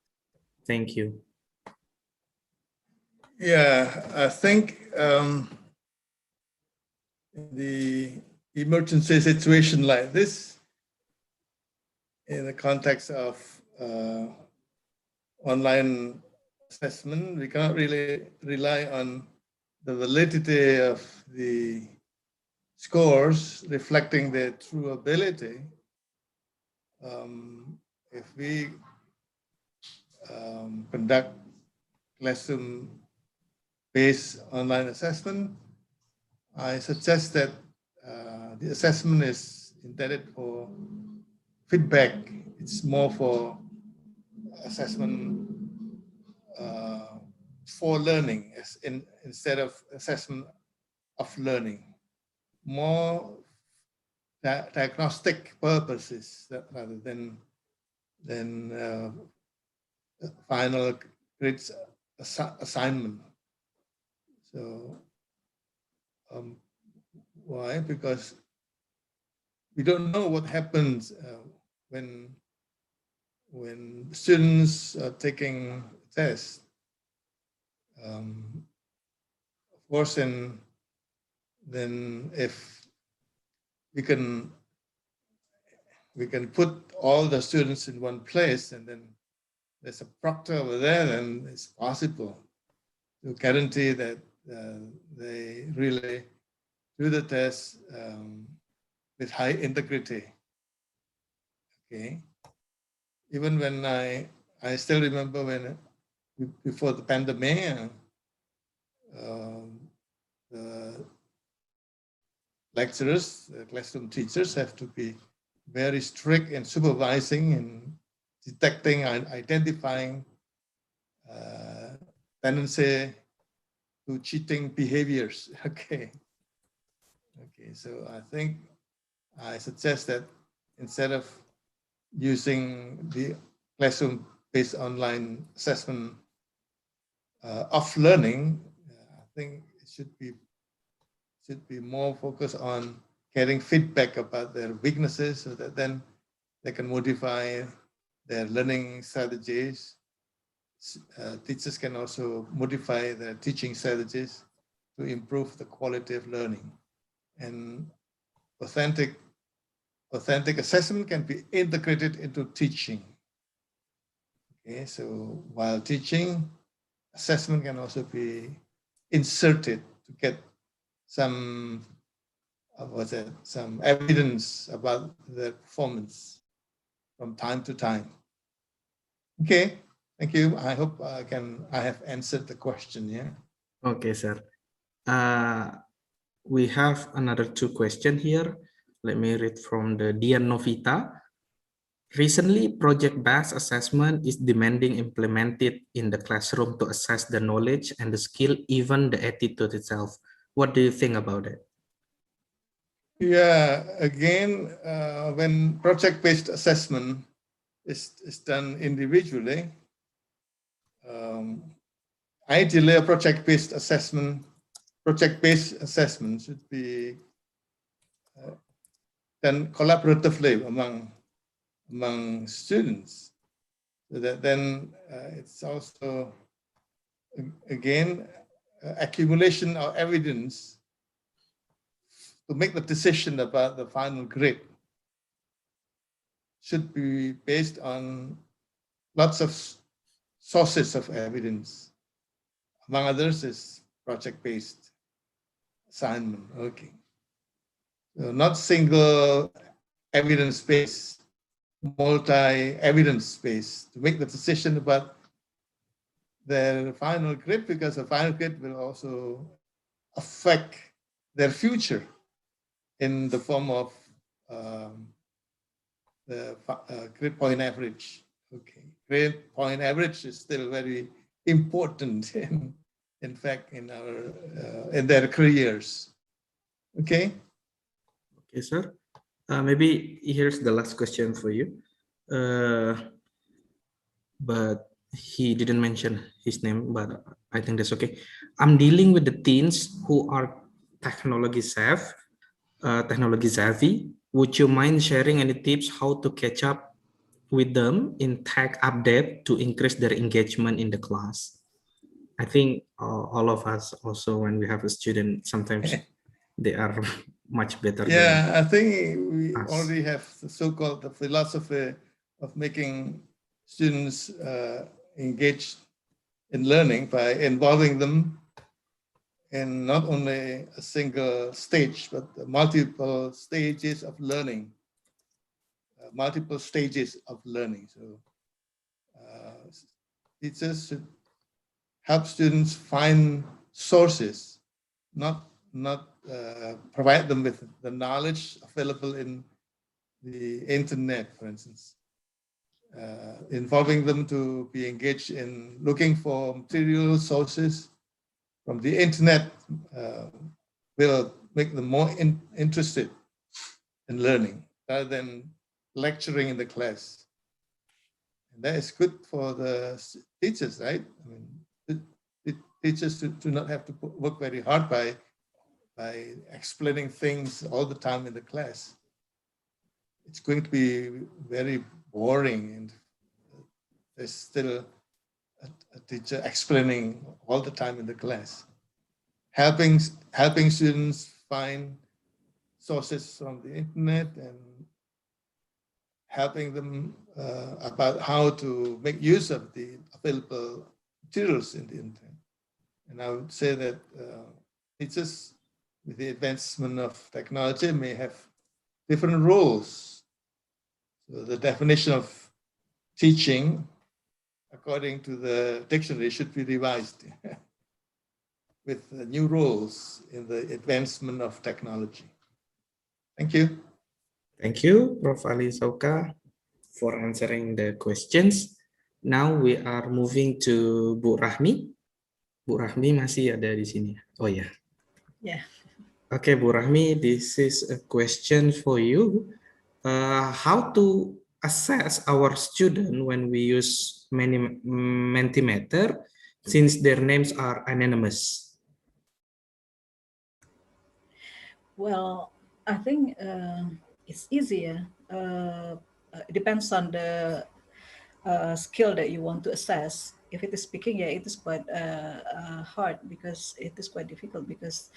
Thank you. Yeah, I think in the emergency situation like this, in the context of online assessment, we cannot really rely on the validity of the scores reflecting their true ability. If we conduct classroom-based online assessment, I suggest that the assessment is intended for feedback. It's more for assessment for learning instead of assessment of learning. More diagnostic purposes rather than final grades assignment. So why? Because we don't know what happens when students are taking tests. Of course, and then if we can put all the students in one place, and then there's a proctor over there, then it's possible to guarantee that they really do the test with high integrity. Okay. Even when I still remember when before the pandemic, the lecturers, the classroom teachers have to be very strict in supervising and detecting and identifying tendency to cheating behaviors. Okay. Okay, so I think I suggest that instead of using the classroom-based online assessment of learning, I think it should be more focused on getting feedback about their weaknesses, so that then they can modify their learning strategies. Teachers can also modify their teaching strategies to improve the quality of learning. And authentic assessment can be integrated into teaching. Okay, so while teaching, assessment can also be inserted to get some some evidence about their performance from time to time. Okay, thank you. I hope I have answered the question. Yeah. Okay, sir. We have another two questions here. Let me read from the Dian Novita. Recently, project-based assessment is demanding implemented in the classroom to assess the knowledge and the skill, even the attitude itself. What do you think about it? Yeah, again, when project-based assessment is done individually, ideally a project-based assessment should be done collaboratively among students, so that then it's also again accumulation of evidence to make the decision about the final grade should be based on lots of sources of evidence. Among others is project-based assignment. Okay. So not single evidence-based, multi-evidence-based to make the decision about their final grade, because the final grade will also affect their future in the form of the grade point average. Okay, grade point average is still very important in fact, in their careers. Okay. Okay, sir. Maybe here's the last question for you. But he didn't mention his name, but I think that's okay. I'm dealing with the teens who are technology savvy. Would you mind sharing any tips how to catch up with them in tech update to increase their engagement in the class? I think all of us also, when we have a student, sometimes they are much better. Yeah, I think we us. already have the so-called the philosophy of making students engaged in learning by involving them in not only a single stage, but multiple stages of learning. So teachers should help students find sources, not provide them with the knowledge available in the internet, for instance. Involving them to be engaged in looking for material sources from the internet will make them more interested in learning rather than lecturing in the class. And that is good for the teachers, right? I mean, the teachers do not have to work very hard by explaining things all the time in the class. It's going to be very boring, and there's still a teacher explaining all the time in the class. Helping students find sources from the internet and helping them about how to make use of the available materials in the internet. And I would say that teachers, with the advancement of technology, may have different roles. So the definition of teaching, according to the dictionary, should be revised with new roles in the advancement of technology. Thank you. Thank you, Prof. Ali Sauka, for answering the questions. Now we are moving to Bu Rahmi. Bu Rahmi masih ada di sini. Oh ya. Yeah. Okay, Bu Rahmi, this is a question for you. How to assess our student when we use Mentimeter since their names are anonymous? Well, I think it's easier. It depends on the skill that you want to assess. If it is speaking, yeah, it is quite hard because it is quite difficult because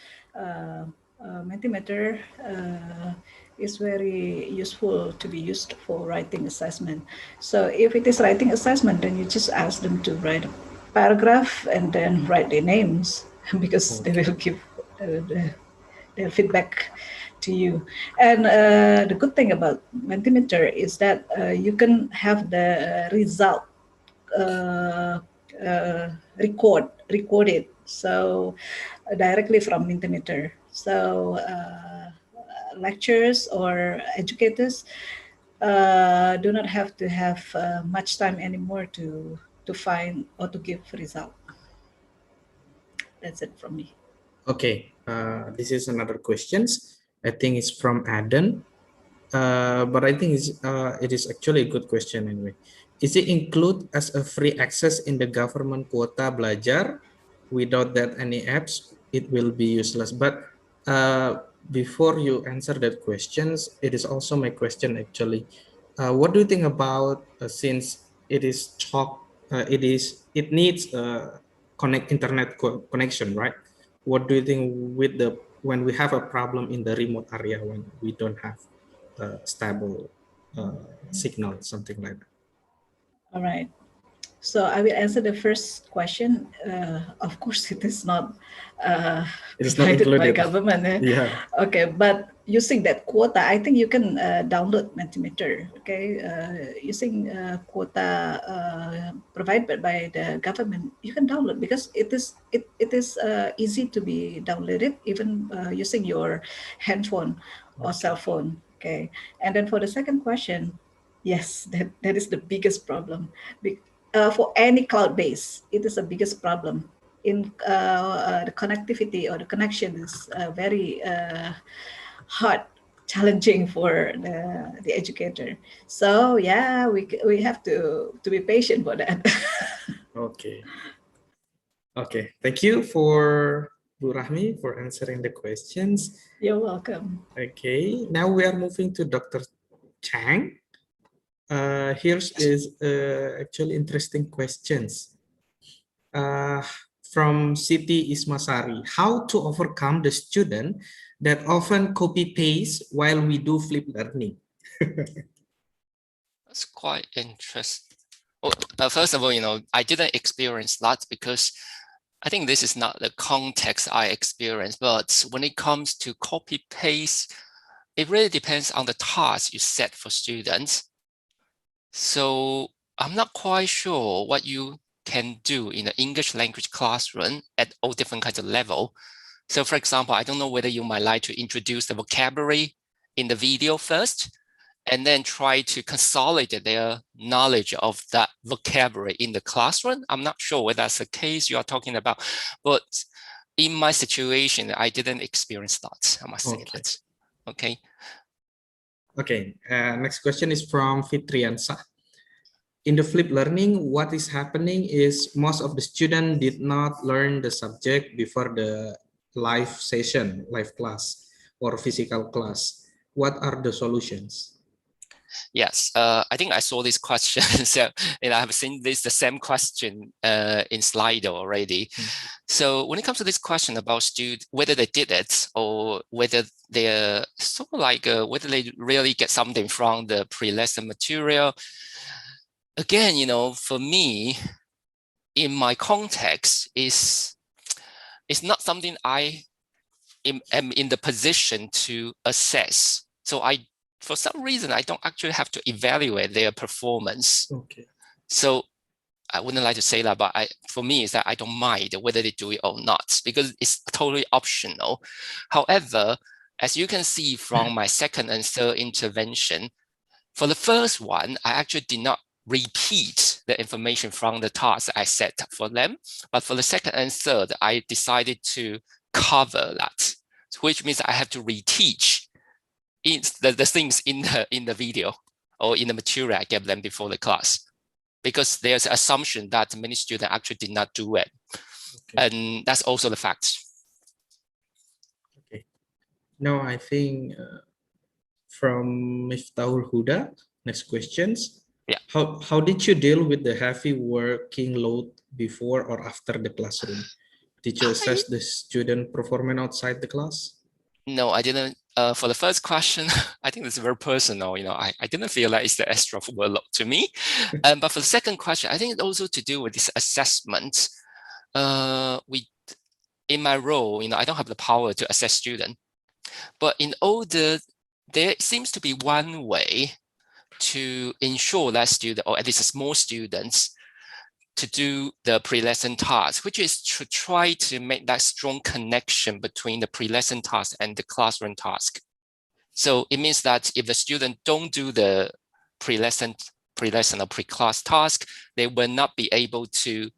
Mentimeter is very useful to be used for writing assessment. So if it is writing assessment, then you just ask them to write a paragraph and then write their names because they will give their feedback to you. And the good thing about Mentimeter is that you can have the result recorded, so directly from Mentimeter. So lecturers or educators do not have to have much time anymore to find or to give result. That's it from me. Okay, this is another questions. I think it's from Adam, but I think it is actually a good question anyway. Is it include as a free access in the government quota belajar? Without that any apps, it will be useless. But before you answer that questions, it is also my question actually. What do you think about since it is it needs a internet connection, right? What do you think with when we have a problem in the remote area when we don't have stable signal, something like that? All right. So I will answer the first question. Of course, it is not provided by government. Yeah. Okay, but using that quota, I think you can download Mentimeter. Okay, using quota provided by the government, you can download because it is easy to be downloaded even using your handphone or cell phone. Okay, and then for the second question, yes, that is the biggest problem. For any cloud base, it is the biggest problem the connectivity or the connection is very hard, challenging for the educator. So yeah, we have to be patient for that. Okay. Okay. Thank you for Bu Rahmi for answering the questions. You're welcome. Okay. Now we are moving to Dr. Chang. Here's is actually interesting questions. From Siti Ismasari, how to overcome the student that often copy paste while we do flip learning? That's quite interesting. Well, first of all, I didn't experience that because I think this is not the context I experienced, but when it comes to copy paste, it really depends on the task you set for students. So I'm not quite sure what you can do in the English language classroom at all different kinds of level. So for example, I don't know whether you might like to introduce the vocabulary in the video first, and then try to consolidate their knowledge of that vocabulary in the classroom. I'm not sure whether that's the case you are talking about, but in my situation, I didn't experience that, I must say that. Okay. Okay, next question is from Fitriansa. In the flipped learning, what is happening is most of the students did not learn the subject before the live session, live class or physical class. What are the solutions? Yes, I think I saw this question. So, and I have seen the same question in Slido already. So when it comes to this question about students, whether they did it or whether they're sort of like, whether they really get something from the pre-lesson material, again, for me, in my context, it's not something I am in the position to assess. So for some reason, I don't actually have to evaluate their performance. Okay. So I wouldn't like to say that, but for me, is that I don't mind whether they do it or not, because it's totally optional. However, as you can see from my second and third intervention, for the first one, I actually did not repeat the information from the task I set for them. But for the second and third, I decided to cover that, which means I have to reteach the things in the video or in the material I gave them before the class, because there's an assumption that many students actually did not do it. Okay. And that's also the fact. Okay. Now I think from Miftahul Huda, next questions. Yeah. How did you deal with the heavy working load before or after the classroom? Did you assess the student performance outside the class? No, I didn't. For the first question, I think it's very personal. I didn't feel like it's the extra workload to me. But for the second question, I think it's also to do with this assessment. In my role, I don't have the power to assess students. But there seems to be one way to ensure that student, or at least small students, to do the pre-lesson task, which is to try to make that strong connection between the pre-lesson task and the classroom task. So it means that if the student don't do the pre-lesson or pre-class task, they will not be able to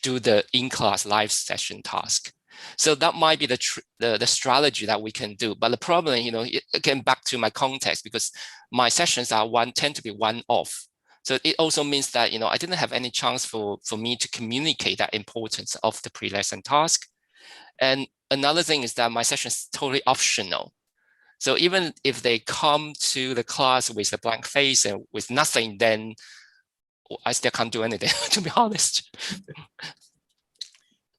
do the in-class live session task. So that might be the strategy that we can do. But the problem, again, back to my context, because my sessions tend to be one-off. So it also means that, I didn't have any chance for me to communicate that importance of the pre-lesson task. And another thing is that my session is totally optional. So even if they come to the class with a blank face and with nothing, then I still can't do anything, to be honest.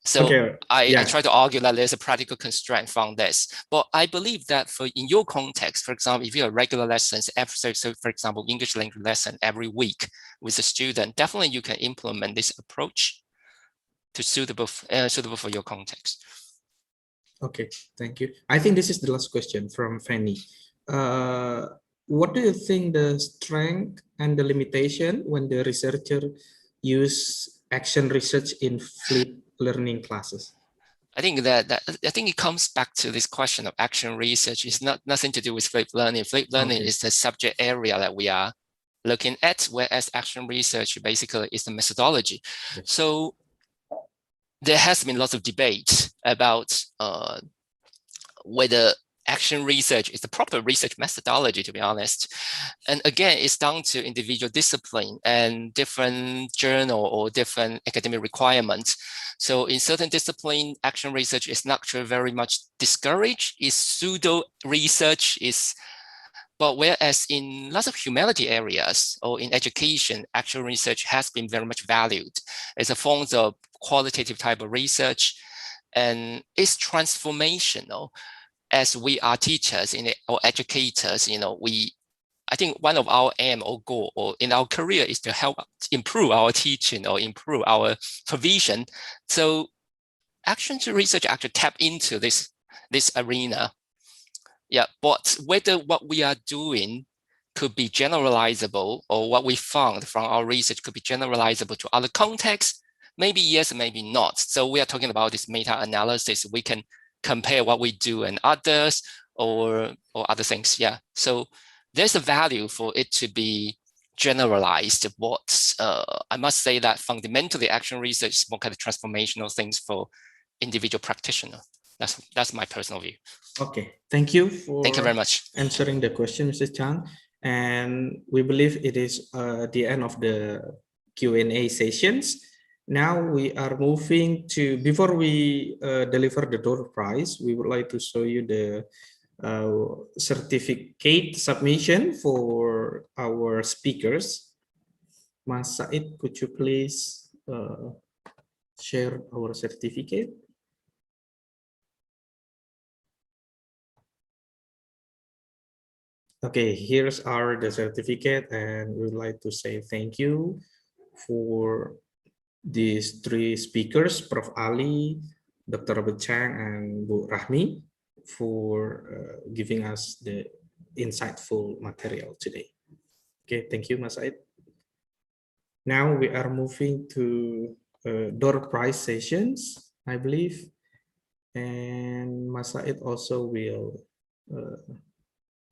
So okay. I try to argue that there's a practical constraint from this. But I believe that in your context, for example, if you have regular lessons, so for example, English language lesson every week with a student, definitely you can implement this approach to suitable for your context. Okay, thank you. I think this is the last question from Fanny. What do you think the strength and the limitation when the researcher use action research in flipped learning classes? I think it comes back to this question of action research. It's nothing to do with flipped learning. Flipped learning is the subject area that we are looking at, whereas action research basically is the methodology. Yes. So there has been lots of debate about whether action research is the proper research methodology, to be honest. And again, it's down to individual discipline and different journal or different academic requirements. So in certain discipline, action research is not very much discouraged. It's pseudo research, but whereas in lots of humanity areas or in education, actual research has been very much valued as a form of qualitative type of research, and it's transformational. As we are teachers or educators, I think one of our aim or goal or in our career is to help improve our teaching or improve our provision. So action research actually tap into this arena. Yeah, but whether what we are doing could be generalizable or what we found from our research could be generalizable to other contexts, maybe yes, maybe not. So we are talking about this meta-analysis. We can compare what we do and others or other things. Yeah, so there's a value for it to be generalized. I must say that fundamentally action research is more kind of transformational things for individual practitioner. That's my personal view. Okay, thank you very much answering the question, Mr. Chang. And we believe it is the end of the Q&A sessions. Now we are moving to, before we deliver the door prize, we would like to show you the certificate submission for our speakers. Mas Said, could you please share our certificate? Okay, here's the certificate, and we'd like to say thank you for these three speakers, Prof. Ali, Dr. Robert Chang, and Bu Rahmi, for giving us the insightful material today. Okay, thank you, Mas Said. Now we are moving to door prize sessions, I believe, and Mas Said also will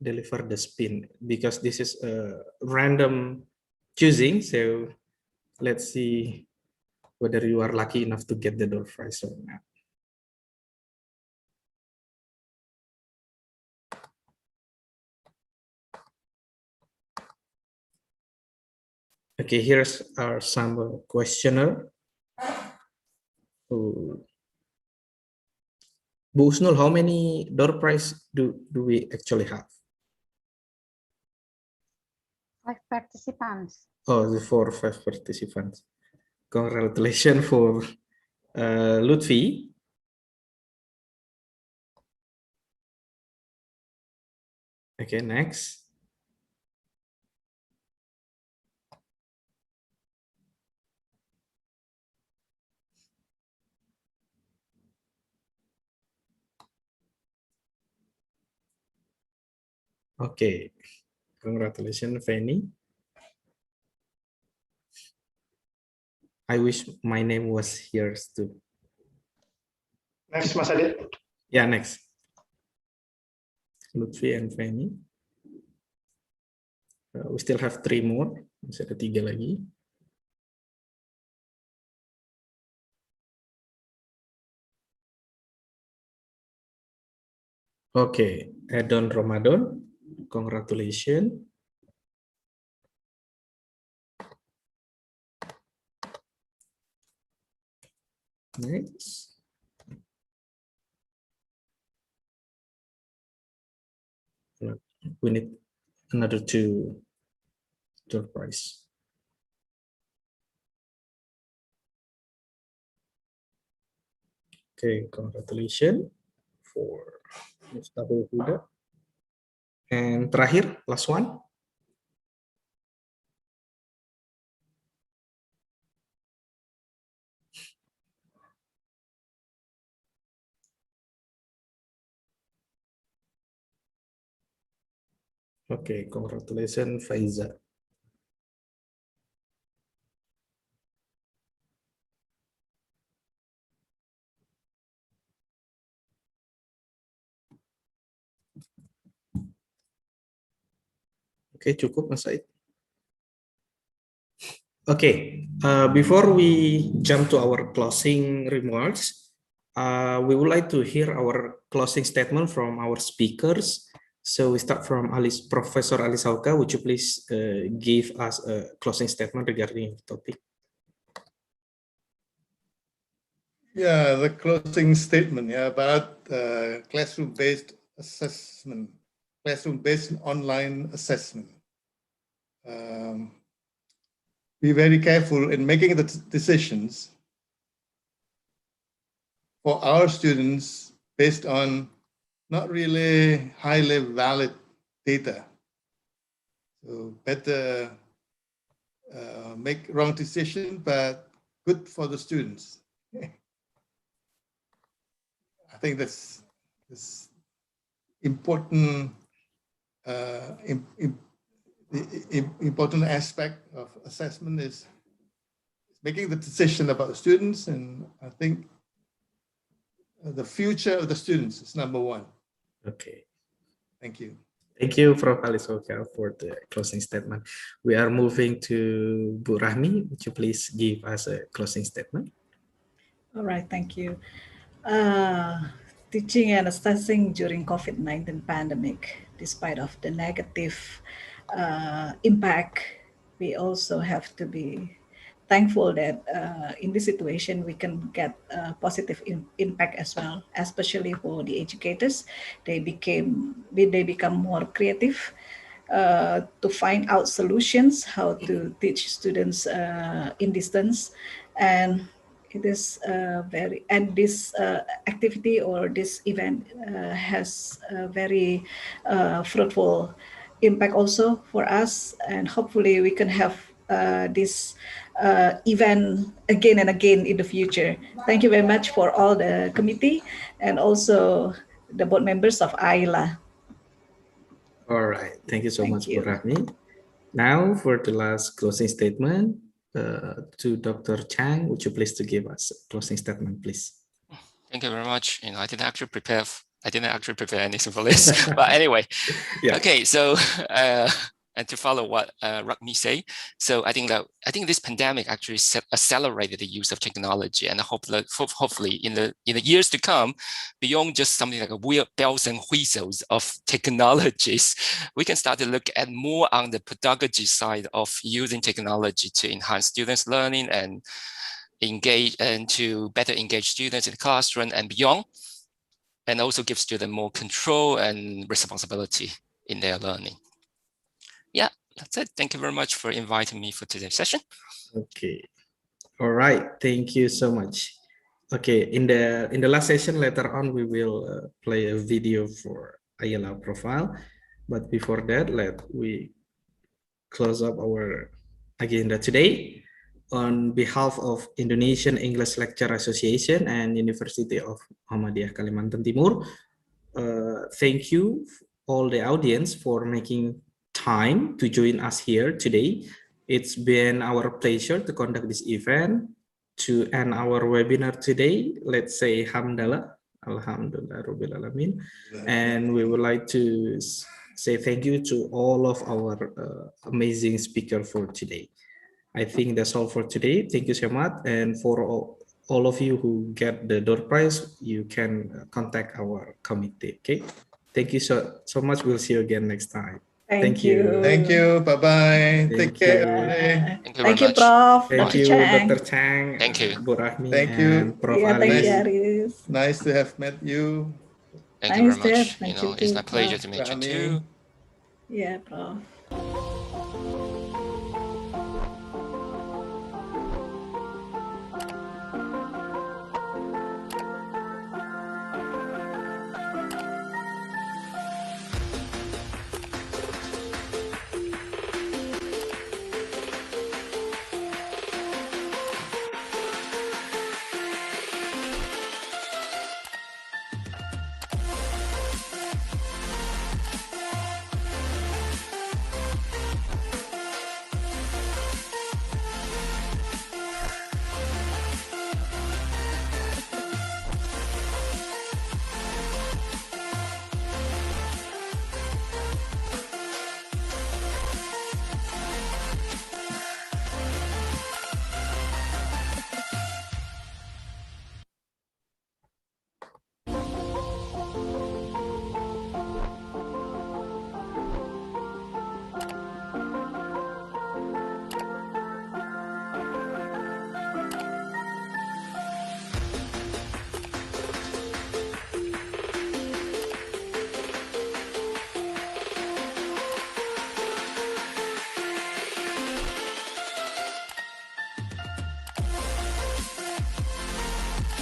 deliver the spin because this is a random choosing. So let's see whether you are lucky enough to get the door prize or not. Okay, here's our sample questionnaire. Bu Usnul, how many door prize do we actually have? 5 participants. Oh, the 5 participants. Congratulations for Lutfi. Okay, next. Okay, congratulations, Fanny. I wish my name was here too. Next, Mas Adi. Yeah, next. Lutfi and Fanny. We still have 3 more. Masih ada 3 lagi. Okay, Edon Ramadan. Congratulations. Next. We need another 2 door prize. Okay, congratulations for Mustahil Huda. And terakhir, last one. Okay, congratulations, Faiza. Oke, cukup Mas Said. Okay, before we jump to our closing remarks, we would like to hear our closing statement from our speakers. So we start from Professor Ali Sauka. Would you please give us a closing statement regarding the topic? Yeah, the closing statement, yeah, about classroom-based assessment, classroom-based online assessment. Be very careful in making the decisions for our students based on not really highly valid data. So better make wrong decision, but good for the students. I think that's important. The important aspect of assessment is making the decision about the students, and I think the future of the students is number one. Okay. Thank you. Thank you, Prof. Ali Sauka, for the closing statement. We are moving to Bu Rahmi. Would you please give us a closing statement? All right, thank you. Teaching and assessing during COVID-19 pandemic, despite of the negative impact, we also have to be thankful that in this situation we can get positive impact as well, especially for the educators. They become more creative to find out solutions how to teach students in distance, and it is very, and this activity or this event has a very fruitful impact also for us, and hopefully we can have this event again and again in the future. Thank you very much for all the committee and also the board members of AILA. All right, thank you so much, Bu you. Rahmi. Now for the last closing statement to Dr. Chang, would you please to give us a closing statement, please? Thank you very much. I didn't actually prepare anything for this, but anyway. Yeah. Okay, so and to follow what Ragni say, so I think this pandemic actually accelerated the use of technology, and hopefully in the years to come, beyond just something like a weird bells and whistles of technologies, we can start to look at more on the pedagogy side of using technology to enhance students' learning and engage and to better engage students in the classroom and beyond, and also give students more control and responsibility in their learning. Yeah, that's it. Thank you very much for inviting me for today's session. Okay. All right. Thank you so much. Okay. In the last session later on, we will play a video for Ayala profile. But before that, we close up our agenda today. On behalf of Indonesian English Lecture Association and University of Muhammadiyah Kalimantan Timur, thank you all the audience for making time to join us here today. It's been our pleasure to conduct this event. To end our webinar today, let's say Hamdallah, Alhamdulillah Rabbil Alamin. And we would like to say thank you to all of our amazing speakers for today. I think that's all for today. Thank you so much. And for all of you who get the door prize, you can contact our committee. Okay. Thank you so much. We'll see you again next time. Thank you. Thank you. Bye-bye. Take care, everybody. Thank you very much. Prof. Thank Dr. you, Chang. Dr. Chang. Thank you. Bu Rahmi Thank and you. Prof. Yeah, Ali. thank you, Aris. Nice to have met you. Thank you very much. Thank It's my pleasure to meet you Rahmi. too. Yeah, Prof.